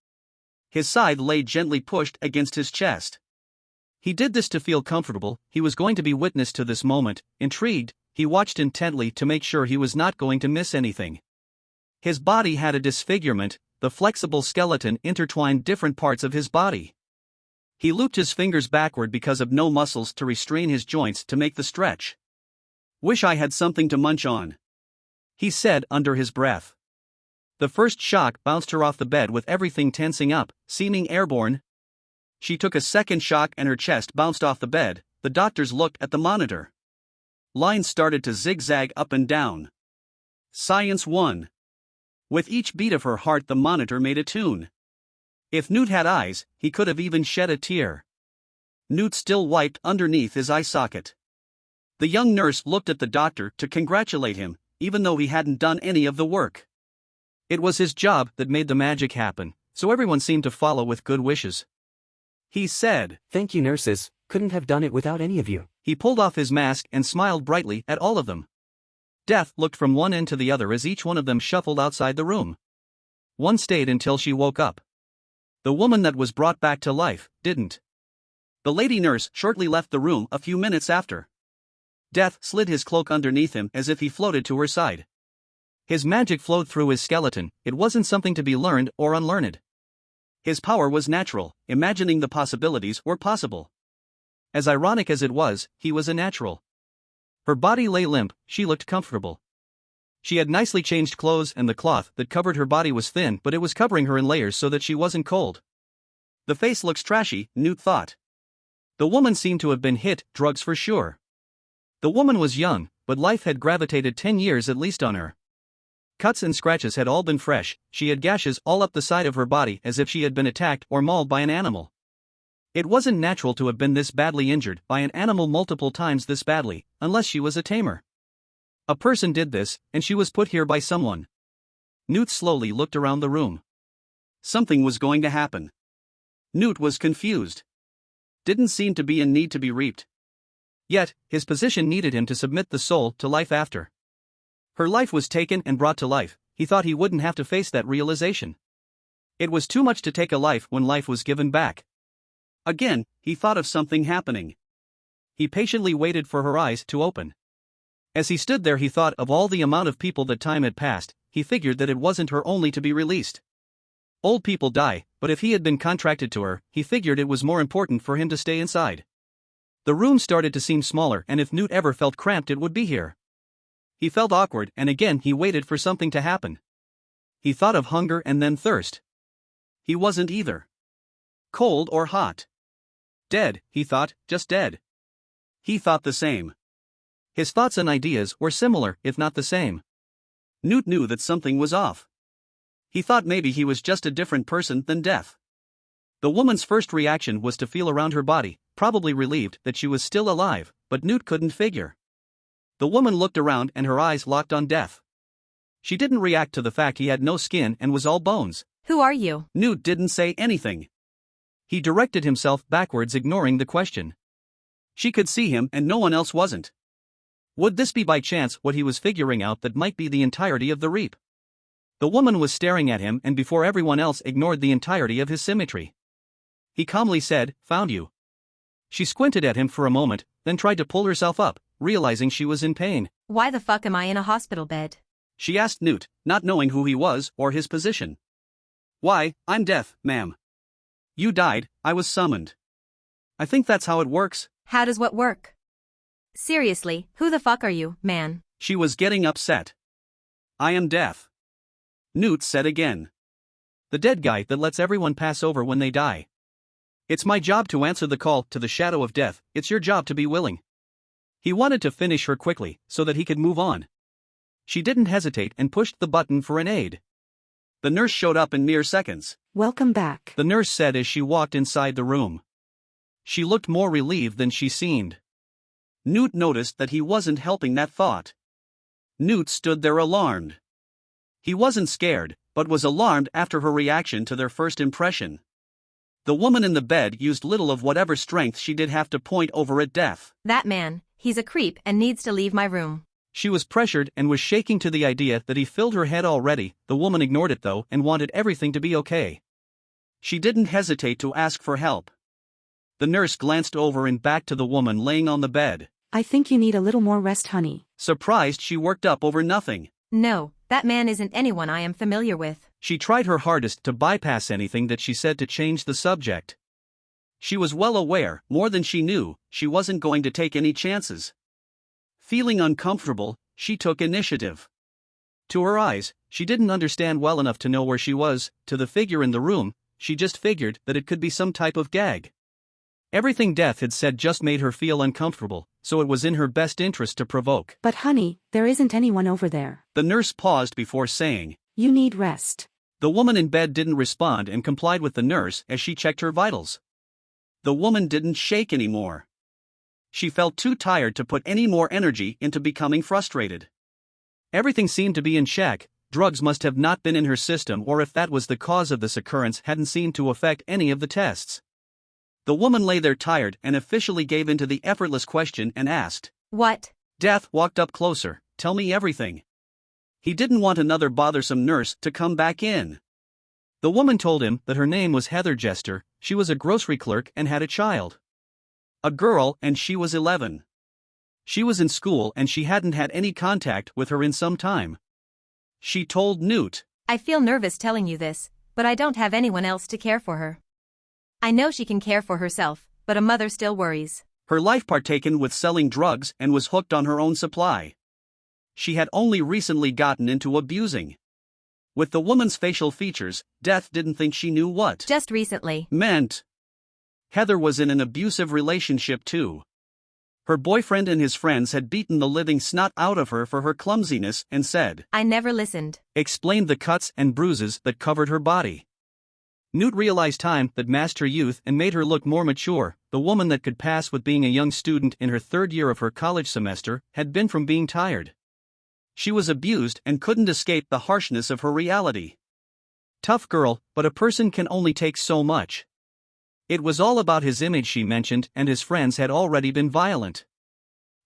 His side lay gently pushed against his chest. He did this to feel comfortable. He was going to be witness to this moment. Intrigued, he watched intently to make sure he was not going to miss anything. His body had a disfigurement. The flexible skeleton intertwined different parts of his body. He looped his fingers backward because of no muscles to restrain his joints to make the stretch. "Wish I had something to munch on," he said under his breath. The first shock bounced her off the bed with everything tensing up, seeming airborne. She took a second shock and her chest bounced off the bed. The doctors looked at the monitor. Lines started to zigzag up and down. Science won. With each beat of her heart, the monitor made a tune. If Newt had eyes, he could have even shed a tear. Newt still wiped underneath his eye socket. The young nurse looked at the doctor to congratulate him, even though he hadn't done any of the work. It was his job that made the magic happen, so everyone seemed to follow with good wishes. He said, "Thank you, nurses, couldn't have done it without any of you." He pulled off his mask and smiled brightly at all of them. Death looked from one end to the other as each one of them shuffled outside the room. One stayed until she woke up. The woman that was brought back to life didn't. The lady nurse shortly left the room a few minutes after. Death slid his cloak underneath him as if he floated to her side. His magic flowed through his skeleton. It wasn't something to be learned or unlearned. His power was natural. Imagining the possibilities were possible. As ironic as it was, he was a natural. Her body lay limp. She looked comfortable. She had nicely changed clothes and the cloth that covered her body was thin, but it was covering her in layers so that she wasn't cold. The face looks trashy, Newt thought. The woman seemed to have been hit, drugs for sure. The woman was young, but life had gravitated 10 years at least on her. Cuts and scratches had all been fresh. She had gashes all up the side of her body as if she had been attacked or mauled by an animal. It wasn't natural to have been this badly injured by an animal multiple times this badly, unless she was a tamer. A person did this, and she was put here by someone. Newt slowly looked around the room. Something was going to happen. Newt was confused. Didn't seem to be in need to be reaped. Yet, his position needed him to submit the soul to life after. Her life was taken and brought to life. He thought he wouldn't have to face that realization. It was too much to take a life when life was given back. Again, he thought of something happening. He patiently waited for her eyes to open. As he stood there, he thought of all the amount of people that time had passed. He figured that it wasn't her only to be released. Old people die, but if he had been contracted to her, he figured it was more important for him to stay inside. The room started to seem smaller, and if Newt ever felt cramped, it would be here. He felt awkward, and again he waited for something to happen. He thought of hunger and then thirst. He wasn't either. Cold or hot. Dead, he thought, just dead. He thought the same. His thoughts and ideas were similar, if not the same. Newt knew that something was off. He thought maybe he was just a different person than Death. The woman's first reaction was to feel around her body, probably relieved that she was still alive, but Newt couldn't figure. The woman looked around and her eyes locked on Death. She didn't react to the fact he had no skin and was all bones. "Who are you?" Newt didn't say anything. He directed himself backwards, ignoring the question. She could see him and no one else wasn't. Would this be by chance what he was figuring out that might be the entirety of the reap? The woman was staring at him and before everyone else ignored the entirety of his symmetry. He calmly said, "Found you." She squinted at him for a moment, then tried to pull herself up, realizing she was in pain. "Why the fuck am I in a hospital bed?" She asked Newt, not knowing who he was or his position. "Why, I'm Death, ma'am. You died, I was summoned. I think that's how it works." "How does what work? Seriously, who the fuck are you, man?" She was getting upset. "I am Death." Newt said again. "The dead guy that lets everyone pass over when they die. It's my job to answer the call to the shadow of death, it's your job to be willing." He wanted to finish her quickly, so that he could move on. She didn't hesitate and pushed the button for an aide. The nurse showed up in mere seconds. Welcome back. The nurse said as she walked inside the room. She looked more relieved than she seemed. Newt noticed that he wasn't helping that thought. Newt stood there alarmed. He wasn't scared, but was alarmed after her reaction to their first impression. The woman in the bed used little of whatever strength she did have to point over at Death. That man, he's a creep and needs to leave my room. She was pressured and was shaking to the idea that he filled her head already. The woman ignored it though and wanted everything to be okay. She didn't hesitate to ask for help. The nurse glanced over and back to the woman laying on the bed. I think you need a little more rest, honey. Surprised, she worked up over nothing. No, that man isn't anyone I am familiar with. She tried her hardest to bypass anything that she said to change the subject. She was well aware, more than she knew, she wasn't going to take any chances. Feeling uncomfortable, she took initiative. To her eyes, she didn't understand well enough to know where she was. To the figure in the room, she just figured that it could be some type of gag. Everything Death had said just made her feel uncomfortable, so it was in her best interest to provoke. But honey, there isn't anyone over there. The nurse paused before saying, You need rest. The woman in bed didn't respond and complied with the nurse as she checked her vitals. The woman didn't shake anymore. She felt too tired to put any more energy into becoming frustrated. Everything seemed to be in check. Drugs must have not been in her system, or if that was the cause of this occurrence, hadn't seemed to affect any of the tests. The woman lay there tired and officially gave in to the effortless question and asked, What? Death walked up closer. Tell me everything. He didn't want another bothersome nurse to come back in. The woman told him that her name was Heather Jester, she was a grocery clerk and had a child. A girl, and she was 11. She was in school and she hadn't had any contact with her in some time. She told Newt, I feel nervous telling you this, but I don't have anyone else to care for her. I know she can care for herself, but a mother still worries. Her life partaken with selling drugs and was hooked on her own supply. She had only recently gotten into abusing. With the woman's facial features, Death didn't think she knew what Just recently meant. Heather was in an abusive relationship too. Her boyfriend and his friends had beaten the living snot out of her for her clumsiness and said, I never listened. Explained the cuts and bruises that covered her body. Newt realized time that masked her youth and made her look more mature. The woman that could pass with being a young student in her third year of her college semester had been from being tired. She was abused and couldn't escape the harshness of her reality. Tough girl, but a person can only take so much. It was all about his image, she mentioned, and his friends had already been violent.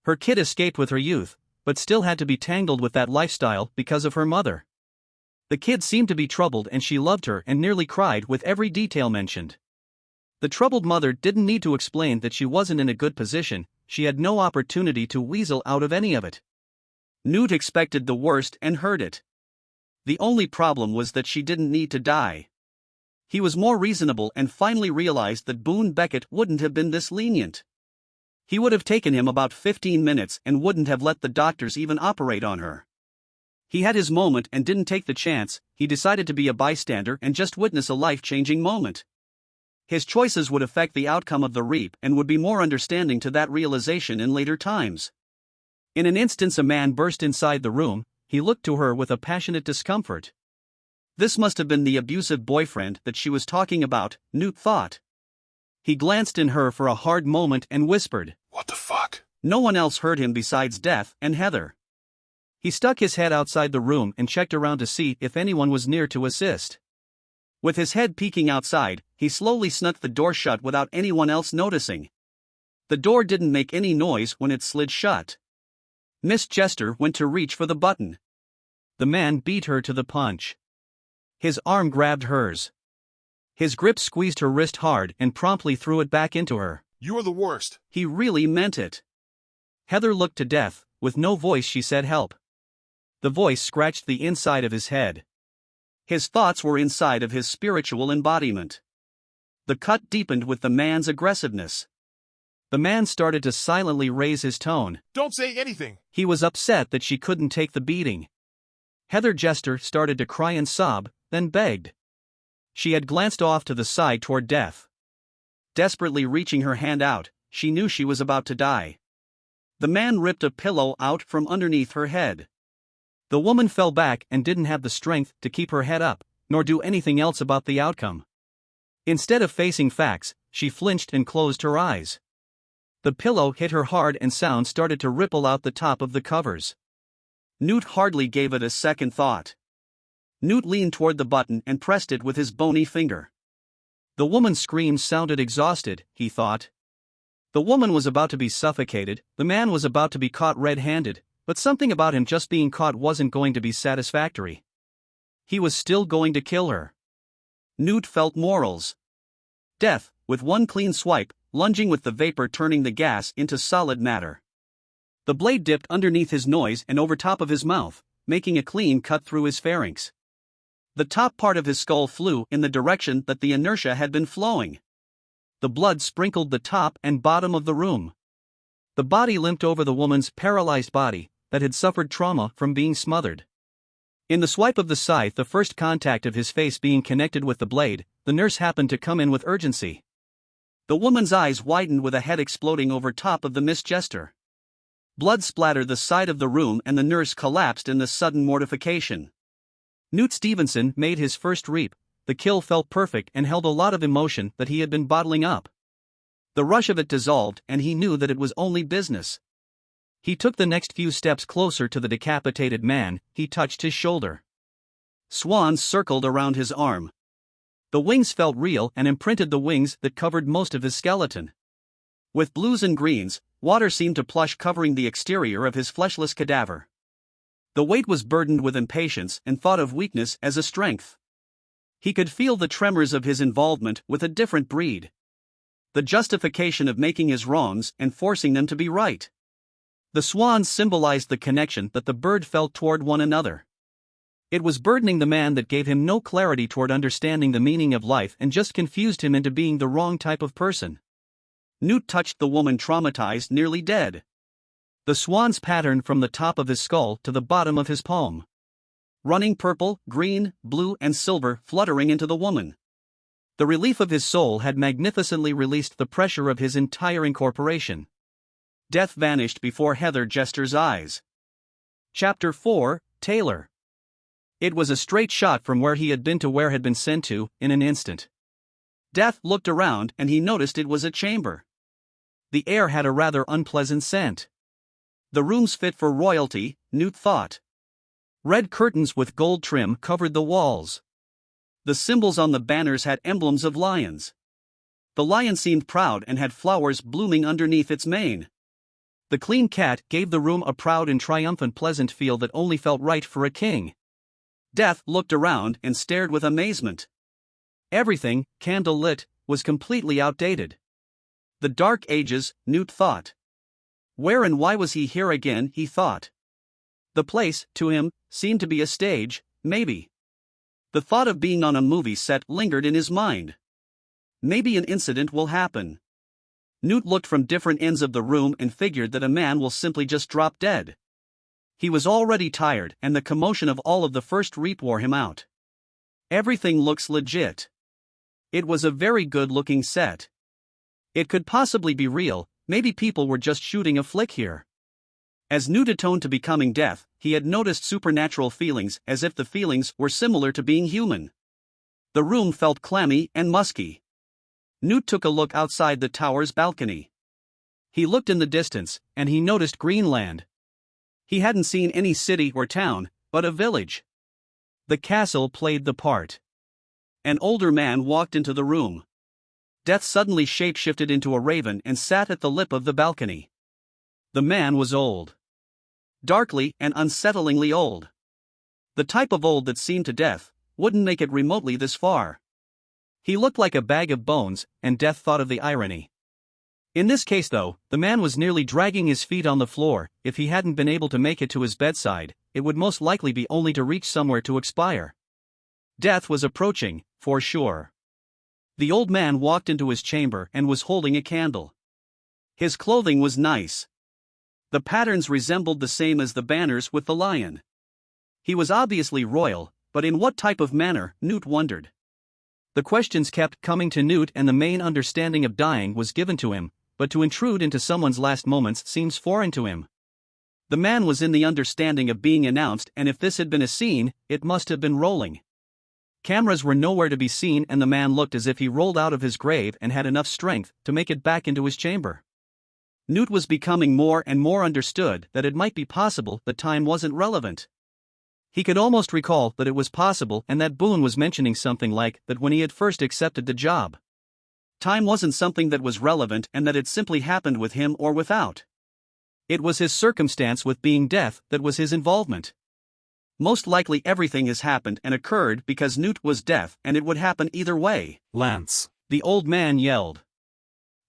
Her kid escaped with her youth, but still had to be tangled with that lifestyle because of her mother. The kid seemed to be troubled and she loved her and nearly cried with every detail mentioned. The troubled mother didn't need to explain that she wasn't in a good position, she had no opportunity to weasel out of any of it. Newt expected the worst and heard it. The only problem was that she didn't need to die. He was more reasonable and finally realized that Boone Beckett wouldn't have been this lenient. He would have taken him about 15 minutes and wouldn't have let the doctors even operate on her. He had his moment and didn't take the chance. He decided to be a bystander and just witness a life-changing moment. His choices would affect the outcome of the reap and would be more understanding to that realization in later times. In an instant a man burst inside the room. He looked to her with a passionate discomfort. This must have been the abusive boyfriend that she was talking about, Newt thought. He glanced in her for a hard moment and whispered, What the fuck? No one else heard him besides Death and Heather. He stuck his head outside the room and checked around to see if anyone was near to assist. With his head peeking outside, he slowly snuck the door shut without anyone else noticing. The door didn't make any noise when it slid shut. Miss Jester went to reach for the button. The man beat her to the punch. His arm grabbed hers. His grip squeezed her wrist hard and promptly threw it back into her. You are the worst. He really meant it. Heather looked to Death. With no voice she said help. The voice scratched the inside of his head. His thoughts were inside of his spiritual embodiment. The cut deepened with the man's aggressiveness. The man started to silently raise his tone. Don't say anything. He was upset that she couldn't take the beating. Heather Jester started to cry and sob, then begged. She had glanced off to the side toward Death. Desperately reaching her hand out, she knew she was about to die. The man ripped a pillow out from underneath her head. The woman fell back and didn't have the strength to keep her head up, nor do anything else about the outcome. Instead of facing facts, she flinched and closed her eyes. The pillow hit her hard and sound started to ripple out the top of the covers. Newt hardly gave it a second thought. Newt leaned toward the button and pressed it with his bony finger. The woman's screams sounded exhausted, he thought. The woman was about to be suffocated, the man was about to be caught red-handed, but something about him just being caught wasn't going to be satisfactory. He was still going to kill her. Newt felt morals. Death, with one clean swipe, lunging with the vapor turning the gas into solid matter. The blade dipped underneath his nose and over top of his mouth, making a clean cut through his pharynx. The top part of his skull flew in the direction that the inertia had been flowing. The blood sprinkled the top and bottom of the room. The body limped over the woman's paralyzed body, that had suffered trauma from being smothered. In the swipe of the scythe, the first contact of his face being connected with the blade, the nurse happened to come in with urgency. The woman's eyes widened with a head exploding over top of the Miss Jester. Blood splattered the side of the room and the nurse collapsed in the sudden mortification. Newt Stevenson made his first reap. The kill felt perfect and held a lot of emotion that he had been bottling up. The rush of it dissolved and he knew that it was only business. He took the next few steps closer to the decapitated man, he touched his shoulder. Swans circled around his arm. The wings felt real and imprinted the wings that covered most of his skeleton. With blues and greens, water seemed to plush covering the exterior of his fleshless cadaver. The weight was burdened with impatience and thought of weakness as a strength. He could feel the tremors of his involvement with a different breed. The justification of making his wrongs and forcing them to be right. The swans symbolized the connection that the bird felt toward one another. It was burdening the man that gave him no clarity toward understanding the meaning of life and just confused him into being the wrong type of person. Newt touched the woman traumatized, nearly dead. The swans patterned from the top of his skull to the bottom of his palm. Running purple, green, blue and silver fluttering into the woman. The relief of his soul had magnificently released the pressure of his entire incorporation. Death vanished before Heather Jester's eyes. Chapter 4, Taylor. It was a straight shot from where he had been to where had been sent to, in an instant. Death looked around and he noticed it was a chamber. The air had a rather unpleasant scent. The room's fit for royalty, Newt thought. Red curtains with gold trim covered the walls. The symbols on the banners had emblems of lions. The lion seemed proud and had flowers blooming underneath its mane. The clean cat gave the room a proud and triumphant pleasant feel that only felt right for a king. Death looked around and stared with amazement. Everything, candle lit, was completely outdated. The Dark Ages, Newt thought. Where and why was he here again, he thought. The place, to him, seemed to be a stage, maybe. The thought of being on a movie set lingered in his mind. Maybe an incident will happen. Newt looked from different ends of the room and figured that a man will simply just drop dead. He was already tired and the commotion of all of the first reap wore him out. Everything looks legit. It was a very good-looking set. It could possibly be real, maybe people were just shooting a flick here. As Newt atoned to becoming death, he had noticed supernatural feelings as if the feelings were similar to being human. The room felt clammy and musky. Newt took a look outside the tower's balcony. He looked in the distance, and he noticed Greenland. He hadn't seen any city or town, but a village. The castle played the part. An older man walked into the room. Death suddenly shape-shifted into a raven and sat at the lip of the balcony. The man was old. Darkly and unsettlingly old. The type of old that seemed to Death wouldn't make it remotely this far. He looked like a bag of bones, and Death thought of the irony. In this case though, the man was nearly dragging his feet on the floor. If he hadn't been able to make it to his bedside, it would most likely be only to reach somewhere to expire. Death was approaching, for sure. The old man walked into his chamber and was holding a candle. His clothing was nice. The patterns resembled the same as the banners with the lion. He was obviously royal, but in what type of manner, Newt wondered. The questions kept coming to Newt and the main understanding of dying was given to him, but to intrude into someone's last moments seems foreign to him. The man was in the understanding of being announced, and if this had been a scene, it must have been rolling. Cameras were nowhere to be seen and the man looked as if he rolled out of his grave and had enough strength to make it back into his chamber. Newt was becoming more and more understood that it might be possible that time wasn't relevant. He could almost recall that it was possible and that Boone was mentioning something like that when he had first accepted the job. Time wasn't something that was relevant and that it simply happened with him or without. It was his circumstance with being deaf that was his involvement. Most likely everything has happened and occurred because Newt was deaf and it would happen either way. Lance. The old man yelled.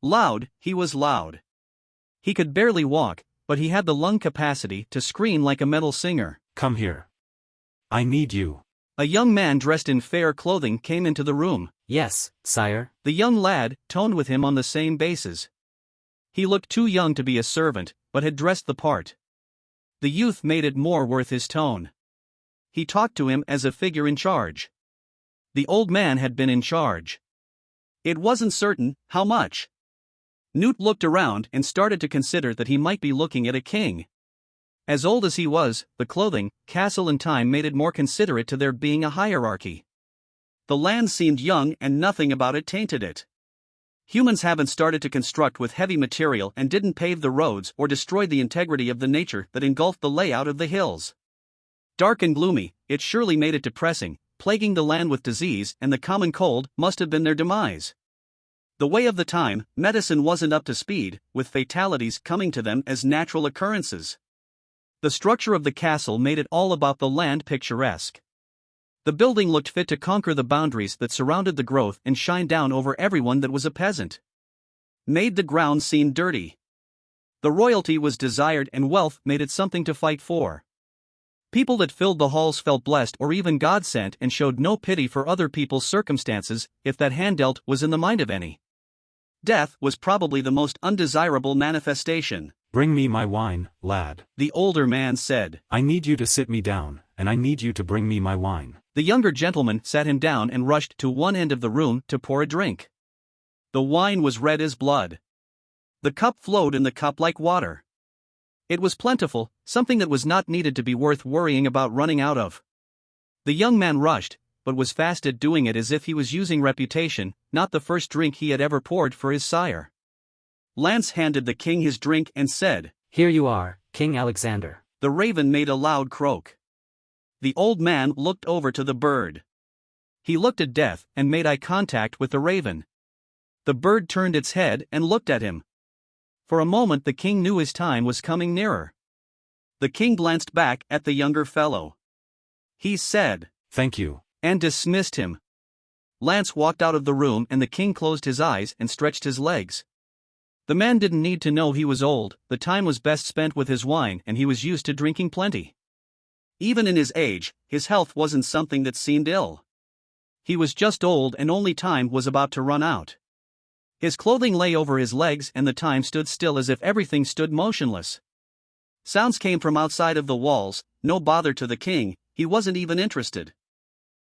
Loud, he was loud. He could barely walk, but he had the lung capacity to scream like a metal singer. Come here. I need you. A young man dressed in fair clothing came into the room. Yes, sire. The young lad toned with him on the same basis. He looked too young to be a servant, but had dressed the part. The youth made it more worth his tone. He talked to him as a figure in charge. The old man had been in charge. It wasn't certain how much. Newt looked around and started to consider that he might be looking at a king. As old as he was, the clothing, castle and time made it more considerate to there being a hierarchy. The land seemed young and nothing about it tainted it. Humans haven't started to construct with heavy material and didn't pave the roads or destroy the integrity of the nature that engulfed the layout of the hills. Dark and gloomy, it surely made it depressing, plaguing the land with disease, and the common cold must have been their demise. The way of the time, medicine wasn't up to speed, with fatalities coming to them as natural occurrences. The structure of the castle made it all about the land picturesque. The building looked fit to conquer the boundaries that surrounded the growth and shine down over everyone that was a peasant. Made the ground seem dirty. The royalty was desired and wealth made it something to fight for. People that filled the halls felt blessed or even God-sent and showed no pity for other people's circumstances, if that hand dealt was in the mind of any. Death was probably the most undesirable manifestation. Bring me my wine, lad. The older man said. I need you to sit me down, and I need you to bring me my wine. The younger gentleman sat him down and rushed to one end of the room to pour a drink. The wine was red as blood. The cup flowed in the cup like water. It was plentiful, something that was not needed to be worth worrying about running out of. The young man rushed, but was fast at doing it as if he was using reputation, not the first drink he had ever poured for his sire. Lance handed the king his drink and said, Here you are, King Alexander. The raven made a loud croak. The old man looked over to the bird. He looked at Death and made eye contact with the raven. The bird turned its head and looked at him. For a moment the king knew his time was coming nearer. The king glanced back at the younger fellow. He said, Thank you. And dismissed him. Lance walked out of the room and the king closed his eyes and stretched his legs. The man didn't need to know he was old, the time was best spent with his wine and he was used to drinking plenty. Even in his age, his health wasn't something that seemed ill. He was just old and only time was about to run out. His clothing lay over his legs and the time stood still as if everything stood motionless. Sounds came from outside of the walls, no bother to the king, he wasn't even interested.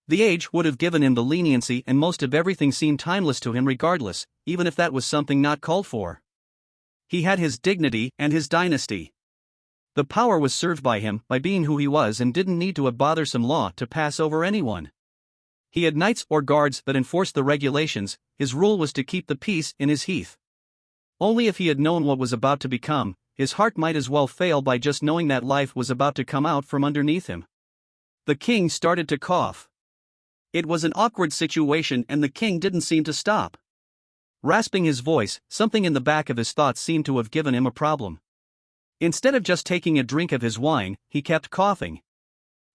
The age would have given him the leniency and most of everything seemed timeless to him regardless, even if that was something not called for. He had his dignity and his dynasty. The power was served by him by being who he was and didn't need to a bothersome law to pass over anyone. He had knights or guards that enforced the regulations, his rule was to keep the peace in his heath. Only if he had known what was about to become, his heart might as well fail by just knowing that life was about to come out from underneath him. The king started to cough. It was an awkward situation and the king didn't seem to stop. Rasping his voice, something in the back of his thoughts seemed to have given him a problem. Instead of just taking a drink of his wine, he kept coughing.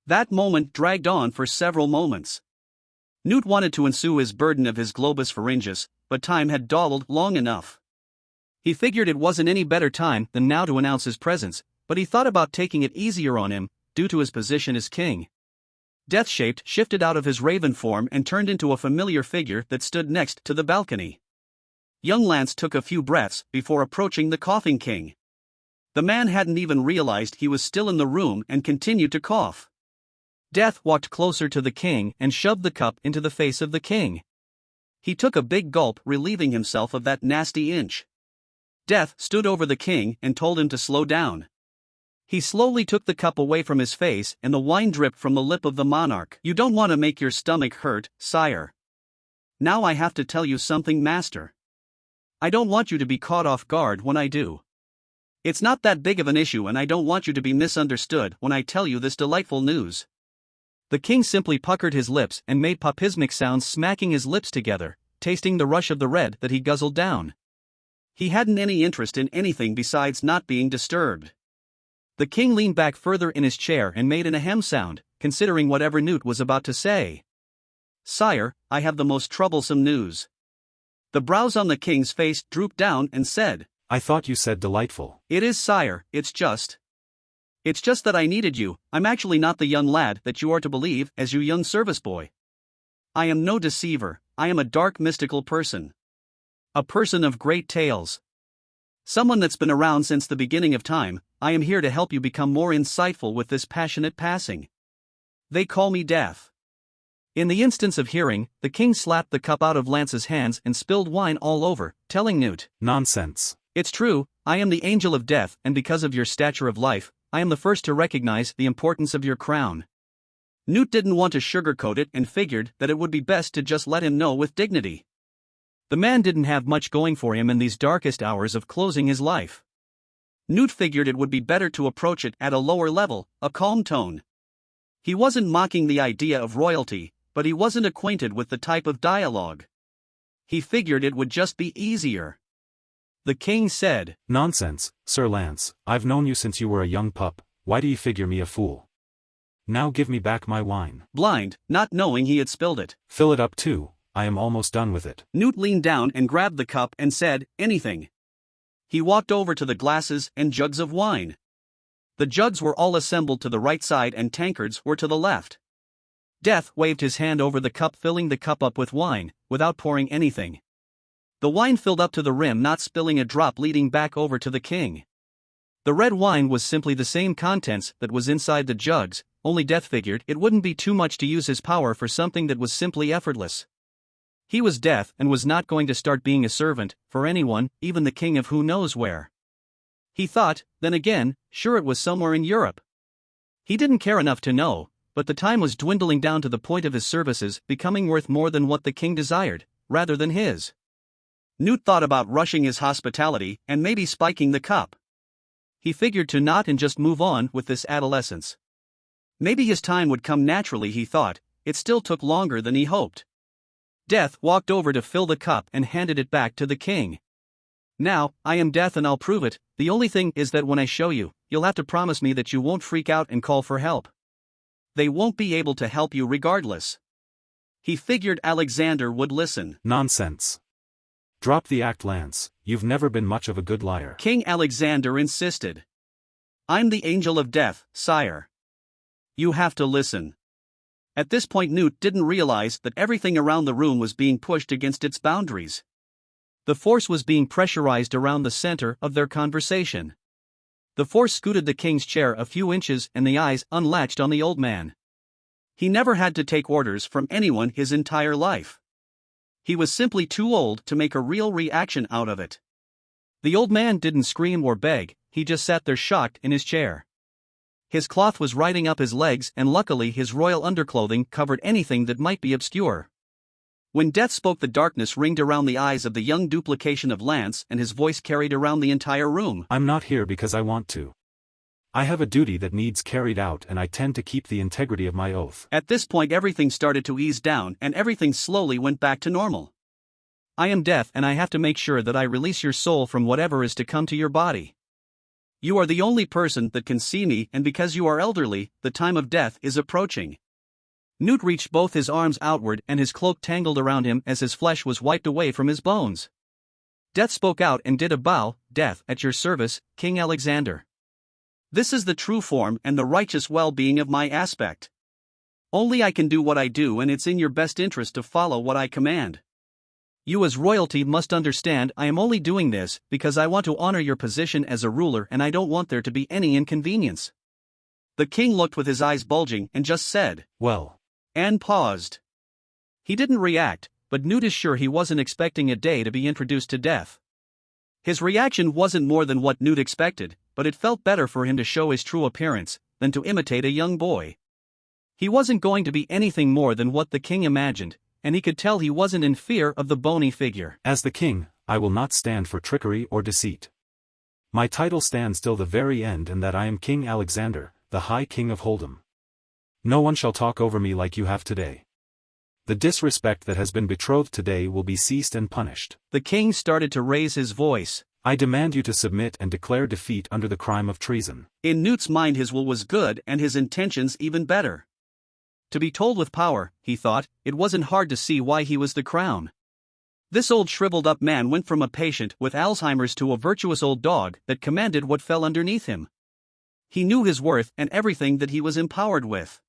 That moment dragged on for several moments. Newt wanted to ensue his burden of his globus pharyngeus, but time had dawdled long enough. He figured it wasn't any better time than now to announce his presence, but he thought about taking it easier on him, due to his position as king. Death-shaped shifted out of his raven form and turned into a familiar figure that stood next to the balcony. Young Lance took a few breaths before approaching the coughing king. The man hadn't even realized he was still in the room and continued to cough. Death walked closer to the king and shoved the cup into the face of the king. He took a big gulp, relieving himself of that nasty inch. Death stood over the king and told him to slow down. He slowly took the cup away from his face and the wine dripped from the lip of the monarch. You don't want to make your stomach hurt, sire. Now I have to tell you something, master. I don't want you to be caught off guard when I do. It's not that big of an issue and I don't want you to be misunderstood when I tell you this delightful news. The king simply puckered his lips and made papismic sounds, smacking his lips together, tasting the rush of the red that he guzzled down. He hadn't any interest in anything besides not being disturbed. The king leaned back further in his chair and made an ahem sound, considering whatever Newt was about to say. "Sire, I have the most troublesome news." The brows on the king's face drooped down and said, I thought you said delightful. "It is, sire, it's just that I needed you. I'm actually not the young lad that you are to believe as your young service boy. I am no deceiver, I am a dark mystical person. A person of great tales. Someone that's been around since the beginning of time. I am here to help you become more insightful with this passionate passing. They call me Death." In the instance of hearing, the king slapped the cup out of Lance's hands and spilled wine all over, telling Newt, Nonsense. "It's true, I am the angel of death, and because of your stature of life, I am the first to recognize the importance of your crown." Newt didn't want to sugarcoat it and figured that it would be best to just let him know with dignity. The man didn't have much going for him in these darkest hours of closing his life. Newt figured it would be better to approach it at a lower level, a calm tone. He wasn't mocking the idea of royalty, but he wasn't acquainted with the type of dialogue. He figured it would just be easier. The king said, Nonsense, Sir Lance, I've known you since you were a young pup, why do you figure me a fool? Now give me back my wine. Blind, not knowing he had spilled it. Fill it up too, I am almost done with it. Newt leaned down and grabbed the cup and said, "Anything." He walked over to the glasses and jugs of wine. The jugs were all assembled to the right side and tankards were to the left. Death waved his hand over the cup, filling the cup up with wine, without pouring anything. The wine filled up to the rim, not spilling a drop, leading back over to the king. The red wine was simply the same contents that was inside the jugs, only Death figured it wouldn't be too much to use his power for something that was simply effortless. He was Death and was not going to start being a servant for anyone, even the king of who knows where. He thought, then again, sure it was somewhere in Europe. He didn't care enough to know, but the time was dwindling down to the point of his services becoming worth more than what the king desired, rather than his. Newt thought about rushing his hospitality and maybe spiking the cup. He figured to not and just move on with this adolescence. Maybe his time would come naturally, he thought. It still took longer than he hoped. Death walked over to fill the cup and handed it back to the king. "Now, I am Death and I'll prove it. The only thing is that when I show you, you'll have to promise me that you won't freak out and call for help. They won't be able to help you regardless." He figured Alexander would listen. Nonsense. Drop the act, Lance, you've never been much of a good liar. King Alexander insisted. "I'm the angel of death, sire. You have to listen." At this point Newt didn't realize that everything around the room was being pushed against its boundaries. The force was being pressurized around the center of their conversation. The force scooted the king's chair a few inches and the eyes unlatched on the old man. He never had to take orders from anyone his entire life. He was simply too old to make a real reaction out of it. The old man didn't scream or beg, he just sat there shocked in his chair. His cloth was riding up his legs and luckily his royal underclothing covered anything that might be obscure. When Death spoke, the darkness ringed around the eyes of the young duplication of Lance and his voice carried around the entire room. I'm not here because I want to. I have a duty that needs carried out and I tend to keep the integrity of my oath. At this point everything started to ease down and everything slowly went back to normal. "I am Death and I have to make sure that I release your soul from whatever is to come to your body. You are the only person that can see me, and because you are elderly, the time of death is approaching." Newt reached both his arms outward and his cloak tangled around him as his flesh was wiped away from his bones. Death spoke out and did a bow. "Death, at your service, King Alexander. This is the true form and the righteous well-being of my aspect. Only I can do what I do and it's in your best interest to follow what I command. You as royalty must understand I am only doing this because I want to honor your position as a ruler and I don't want there to be any inconvenience." The king looked with his eyes bulging and just said, "Well." And paused. He didn't react, but Newt is sure he wasn't expecting a day to be introduced to Death. His reaction wasn't more than what Newt expected, but it felt better for him to show his true appearance than to imitate a young boy. He wasn't going to be anything more than what the king imagined, and he could tell he wasn't in fear of the bony figure. As the king, I will not stand for trickery or deceit. My title stands till the very end and that I am King Alexander, the High King of Hold'em. No one shall talk over me like you have today. The disrespect that has been betrothed today will be seized and punished. The king started to raise his voice. I demand you to submit and declare defeat under the crime of treason. In Newt's mind his will was good and his intentions even better. To be told with power, he thought, it wasn't hard to see why he was the crown. This old shriveled-up man went from a patient with Alzheimer's to a virtuous old dog that commanded what fell underneath him. He knew his worth and everything that he was empowered with.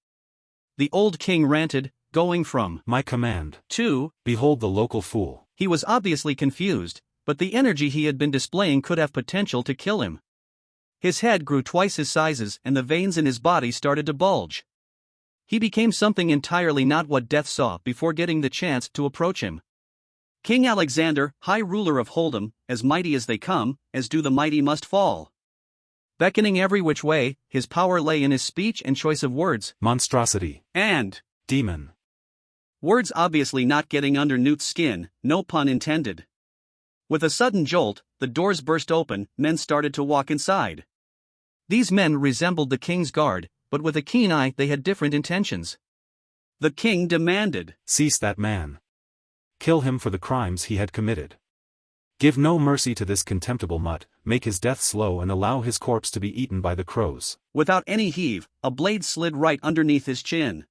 The old king ranted, going from my command to behold the local fool. He was obviously confused, but the energy he had been displaying could have potential to kill him. His head grew twice his sizes and the veins in his body started to bulge. He became something entirely not what Death saw before getting the chance to approach him. King Alexander, high ruler of Hold'em, as mighty as they come, as do the mighty must fall. Beckoning every which way, his power lay in his speech and choice of words. Monstrosity. And demon. Words obviously not getting under Newt's skin, no pun intended. With a sudden jolt, the doors burst open, men started to walk inside. These men resembled the king's guard, but with a keen eye they had different intentions. The king demanded, "Seize that man. Kill him for the crimes he had committed. Give no mercy to this contemptible mutt, make his death slow and allow his corpse to be eaten by the crows." Without any heave, a blade slid right underneath his chin.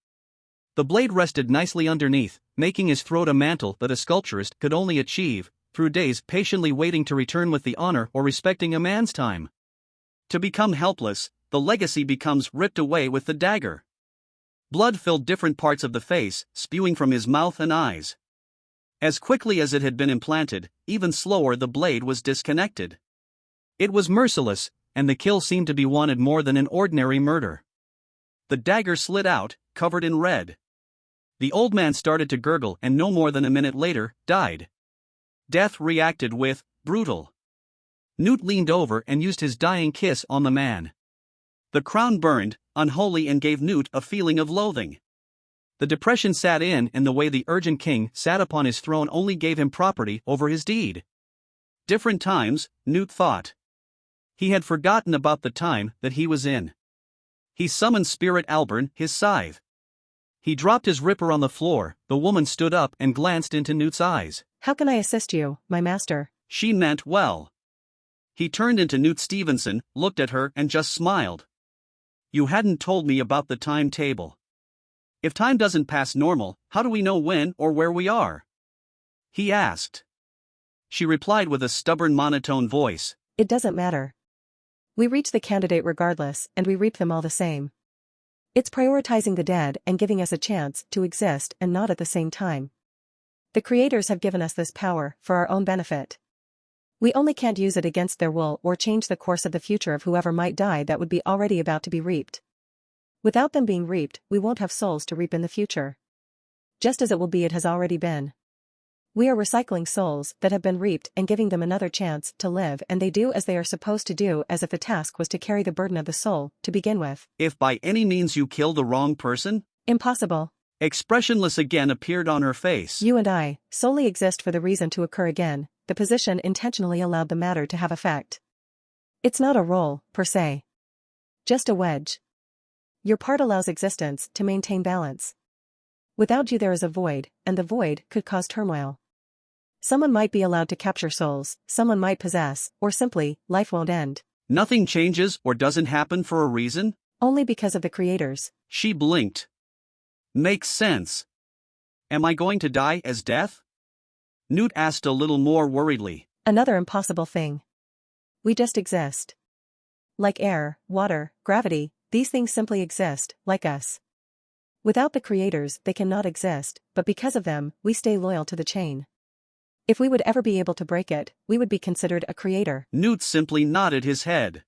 The blade rested nicely underneath, making his throat a mantle that a sculpturist could only achieve, through days patiently waiting to return with the honor or respecting a man's time. To become helpless, the legacy becomes ripped away with the dagger. Blood filled different parts of the face, spewing from his mouth and eyes. As quickly as it had been implanted, even slower the blade was disconnected. It was merciless, and the kill seemed to be wanted more than an ordinary murder. The dagger slid out, covered in red. The old man started to gurgle and no more than a minute later, died. Death reacted with, brutal. Newt leaned over and used his dying kiss on the man. The crown burned, unholy, and gave Newt a feeling of loathing. The depression sat in, and the way the urgent king sat upon his throne only gave him property over his deed. Different times, Newt thought. He had forgotten about the time that he was in. He summoned Spirit Alburn, his scythe. He dropped his ripper on the floor. The woman stood up and glanced into Newt's eyes. How can I assist you, my master? She meant well. He turned into Newt Stevenson, looked at her and just smiled. You hadn't told me about the timetable. If time doesn't pass normal, how do we know when or where we are? He asked. She replied with a stubborn monotone voice. It doesn't matter. We reach the candidate regardless, and we reap them all the same. It's prioritizing the dead and giving us a chance to exist and not at the same time. The creators have given us this power for our own benefit. We only can't use it against their will or change the course of the future of whoever might die that would be already about to be reaped. Without them being reaped, we won't have souls to reap in the future. Just as it will be, it has already been. We are recycling souls that have been reaped and giving them another chance to live, and they do as they are supposed to do, as if the task was to carry the burden of the soul, to begin with. If by any means you kill the wrong person? Impossible. Expressionless again appeared on her face. You and I solely exist for the reason to occur again. The position intentionally allowed the matter to have effect. It's not a role, per se. Just a wedge. Your part allows existence to maintain balance. Without you there is a void, and the void could cause turmoil. Someone might be allowed to capture souls, someone might possess, or simply, life won't end. Nothing changes or doesn't happen for a reason? Only because of the creators. She blinked. Makes sense. Am I going to die as Death? Newt asked a little more worriedly. Another impossible thing. We just exist. Like air, water, gravity, these things simply exist, like us. Without the creators, they cannot exist, but because of them, we stay loyal to the chain. If we would ever be able to break it, we would be considered a creator. Newt simply nodded his head.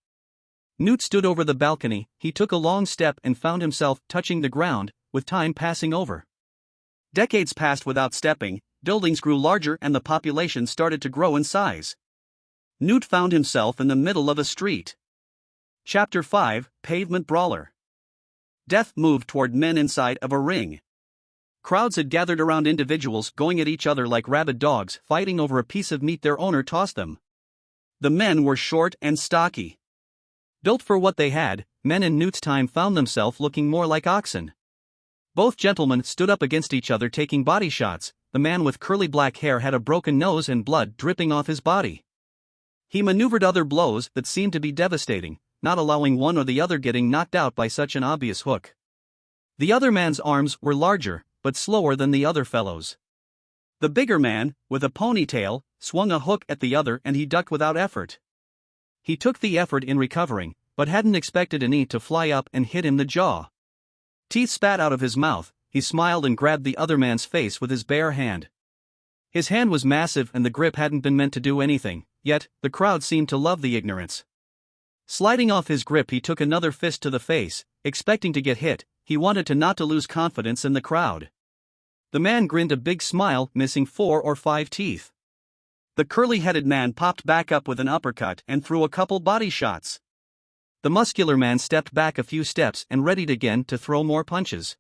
Newt stood over the balcony. He took a long step and found himself touching the ground, with time passing over. Decades passed without stepping, buildings grew larger and the population started to grow in size. Newt found himself in the middle of a street. Chapter 5, Pavement Brawler. Death moved toward men inside of a ring. Crowds had gathered around individuals going at each other like rabid dogs fighting over a piece of meat their owner tossed them. The men were short and stocky. Built for what they had, men in Newt's time found themselves looking more like oxen. Both gentlemen stood up against each other taking body shots. The man with curly black hair had a broken nose and blood dripping off his body. He maneuvered other blows that seemed to be devastating, not allowing one or the other getting knocked out by such an obvious hook. The other man's arms were larger, but slower than the other fellow's. The bigger man, with a ponytail, swung a hook at the other and he ducked without effort. He took the effort in recovering, but hadn't expected a knee to fly up and hit him the jaw. Teeth spat out of his mouth. He smiled and grabbed the other man's face with his bare hand. His hand was massive and the grip hadn't been meant to do anything, yet, the crowd seemed to love the ignorance. Sliding off his grip, he took another fist to the face, expecting to get hit. He wanted to not to lose confidence in the crowd. The man grinned a big smile, missing 4 or 5 teeth. The curly-headed man popped back up with an uppercut and threw a couple body shots. The muscular man stepped back a few steps and readied again to throw more punches.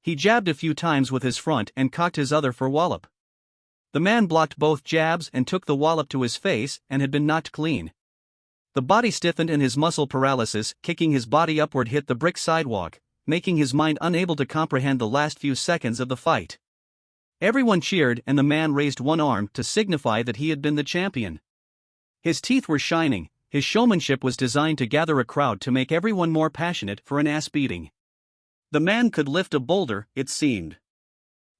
He jabbed a few times with his front and cocked his other for wallop. The man blocked both jabs and took the wallop to his face and had been knocked clean. The body stiffened and his muscle paralysis, kicking his body upward, hit the brick sidewalk, making his mind unable to comprehend the last few seconds of the fight. Everyone cheered and the man raised one arm to signify that he had been the champion. His teeth were shining. His showmanship was designed to gather a crowd to make everyone more passionate for an ass beating. The man could lift a boulder, it seemed.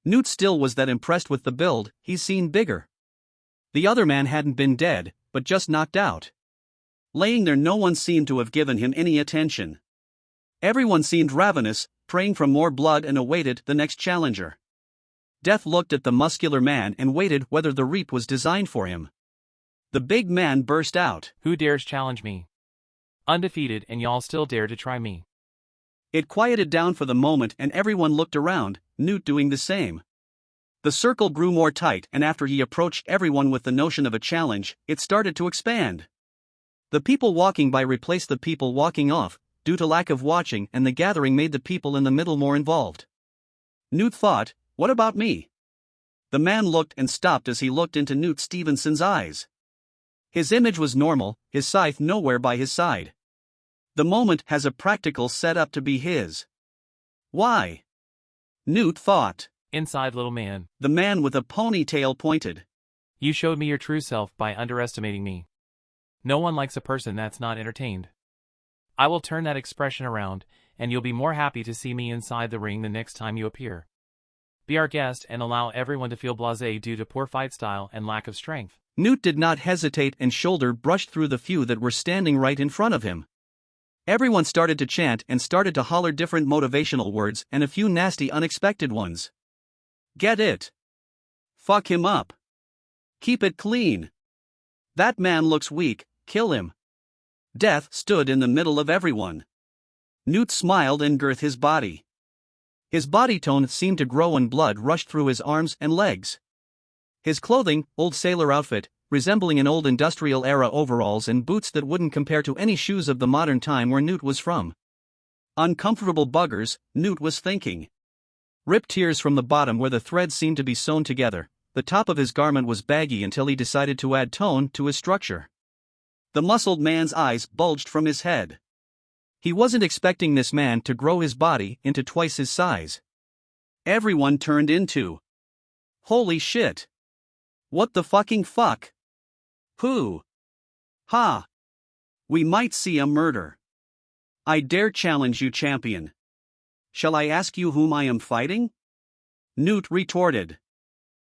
Newt still was that impressed with the build. He's seen bigger. The other man hadn't been dead, but just knocked out. Laying there, no one seemed to have given him any attention. Everyone seemed ravenous, praying for more blood and awaited the next challenger. Death looked at the muscular man and waited whether the reap was designed for him. The big man burst out. Who dares challenge me? Undefeated, and y'all still dare to try me. It quieted down for the moment and everyone looked around, Newt doing the same. The circle grew more tight and after he approached everyone with the notion of a challenge, it started to expand. The people walking by replaced the people walking off, due to lack of watching, and the gathering made the people in the middle more involved. Newt thought, what about me? The man looked and stopped as he looked into Newt Stevenson's eyes. His image was normal, his scythe nowhere by his side. The moment has a practical setup to be his. Why? Newt thought. Inside, little man. The man with a ponytail pointed. You showed me your true self by underestimating me. No one likes a person that's not entertained. I will turn that expression around, and you'll be more happy to see me inside the ring the next time you appear. Be our guest and allow everyone to feel blasé due to poor fight style and lack of strength. Newt did not hesitate and shoulder brushed through the few that were standing right in front of him. Everyone started to chant and started to holler different motivational words and a few nasty unexpected ones. Get it. Fuck him up. Keep it clean. That man looks weak, kill him. Death stood in the middle of everyone. Newt smiled and girthed his body. His body tone seemed to grow and blood rushed through his arms and legs. His clothing, old sailor outfit, resembling an old industrial-era overalls and boots that wouldn't compare to any shoes of the modern time where Newt was from. Uncomfortable buggers, Newt was thinking. Ripped tears from the bottom where the threads seemed to be sewn together. The top of his garment was baggy until he decided to add tone to his structure. The muscled man's eyes bulged from his head. He wasn't expecting this man to grow his body into twice his size. Everyone turned into. Holy shit. What the fucking fuck? Who? Ha. We might see a murder. I dare challenge you, champion. Shall I ask you whom I am fighting? Newt retorted.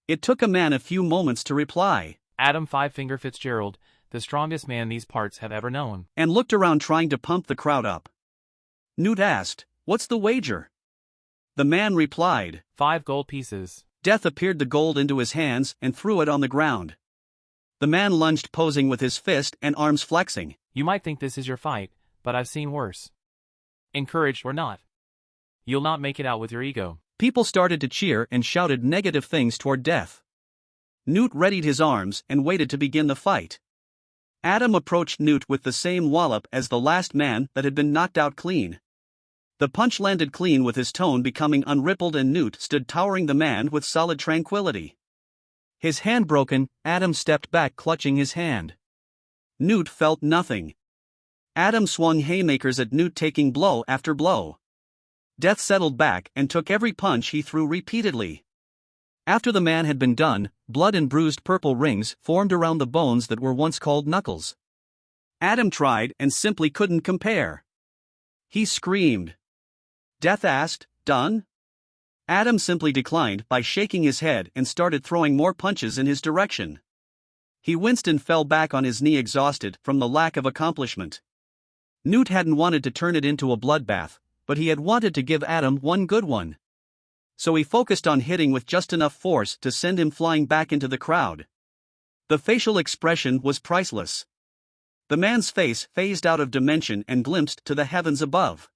It took a man a few moments to reply. Adam Five Finger Fitzgerald, the strongest man these parts have ever known. And looked around trying to pump the crowd up. Newt asked, what's the wager? The man replied, 5 gold pieces. Death appeared the gold into his hands and threw it on the ground. The man lunged, posing with his fist and arms flexing. You might think this is your fight, but I've seen worse. Encouraged or not, you'll not make it out with your ego. People started to cheer and shouted negative things toward Death. Newt readied his arms and waited to begin the fight. Adam approached Newt with the same wallop as the last man that had been knocked out clean. The punch landed clean with his tone becoming unrippled and Newt stood towering the man with solid tranquility. His hand broken, Adam stepped back clutching his hand. Newt felt nothing. Adam swung haymakers at Newt taking blow after blow. Death settled back and took every punch he threw repeatedly. After the man had been done, blood and bruised purple rings formed around the bones that were once called knuckles. Adam tried and simply couldn't compare. He screamed. Death asked, "Done?" Adam simply declined by shaking his head and started throwing more punches in his direction. He winced and fell back on his knee exhausted from the lack of accomplishment. Newt hadn't wanted to turn it into a bloodbath, but he had wanted to give Adam one good one. So he focused on hitting with just enough force to send him flying back into the crowd. The facial expression was priceless. The man's face phased out of dimension and glimpsed to the heavens above.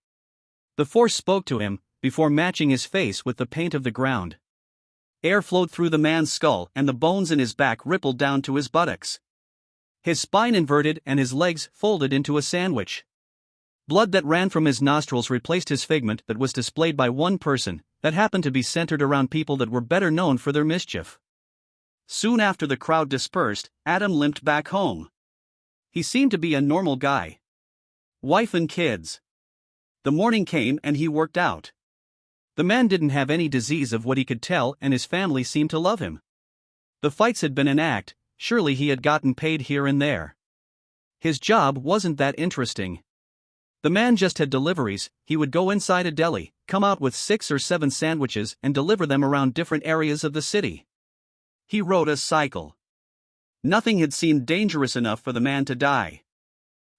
The force spoke to him, before matching his face with the paint of the ground. Air flowed through the man's skull and the bones in his back rippled down to his buttocks. His spine inverted and his legs folded into a sandwich. Blood that ran from his nostrils replaced his figment that was displayed by one person, that happened to be centered around people that were better known for their mischief. Soon after the crowd dispersed, Adam limped back home. He seemed to be a normal guy. Wife and kids. The morning came and he worked out. The man didn't have any disease of what he could tell and his family seemed to love him. The fights had been an act, surely he had gotten paid here and there. His job wasn't that interesting. The man just had deliveries. He would go inside a deli, come out with 6 or 7 sandwiches and deliver them around different areas of the city. He rode a cycle. Nothing had seemed dangerous enough for the man to die.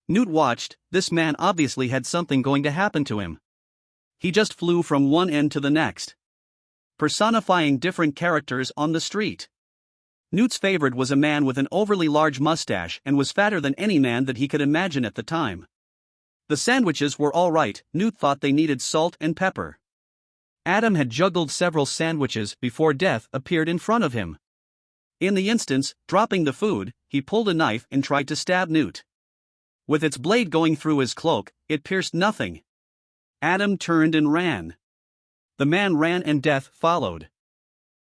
Newt watched. This man obviously had something going to happen to him. He just flew from one end to the next, personifying different characters on the street. Newt's favorite was a man with an overly large mustache and was fatter than any man that he could imagine at the time. The sandwiches were all right. Newt thought they needed salt and pepper. Adam had juggled several sandwiches before Death appeared in front of him. In the instance, dropping the food, he pulled a knife and tried to stab Newt. With its blade going through his cloak, it pierced nothing. Adam turned and ran. The man ran and Death followed.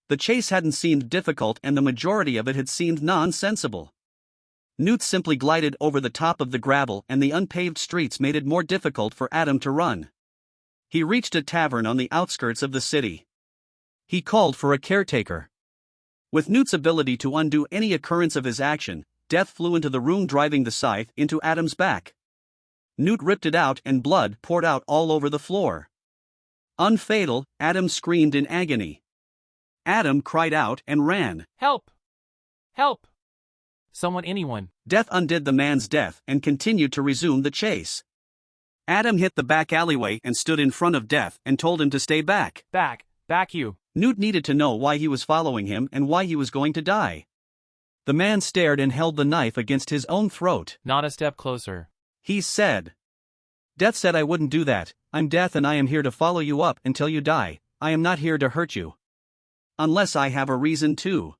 The chase hadn't seemed difficult and the majority of it had seemed nonsensical. Newt simply glided over the top of the gravel and the unpaved streets made it more difficult for Adam to run. He reached a tavern on the outskirts of the city. He called for a caretaker. With Newt's ability to undo any occurrence of his action, Death flew into the room driving the scythe into Adam's back. Newt ripped it out and blood poured out all over the floor. Unfatal, Adam screamed in agony. Adam cried out and ran. Help! Help! Someone, anyone. Death undid the man's death and continued to resume the chase. Adam hit the back alleyway and stood in front of Death and told him to stay back. Back you. Newt needed to know why he was following him and why he was going to die. The man stared and held the knife against his own throat. Not a step closer. He said. Death said, "I wouldn't do that. I'm Death and I am here to follow you up until you die. I am not here to hurt you. Unless I have a reason to."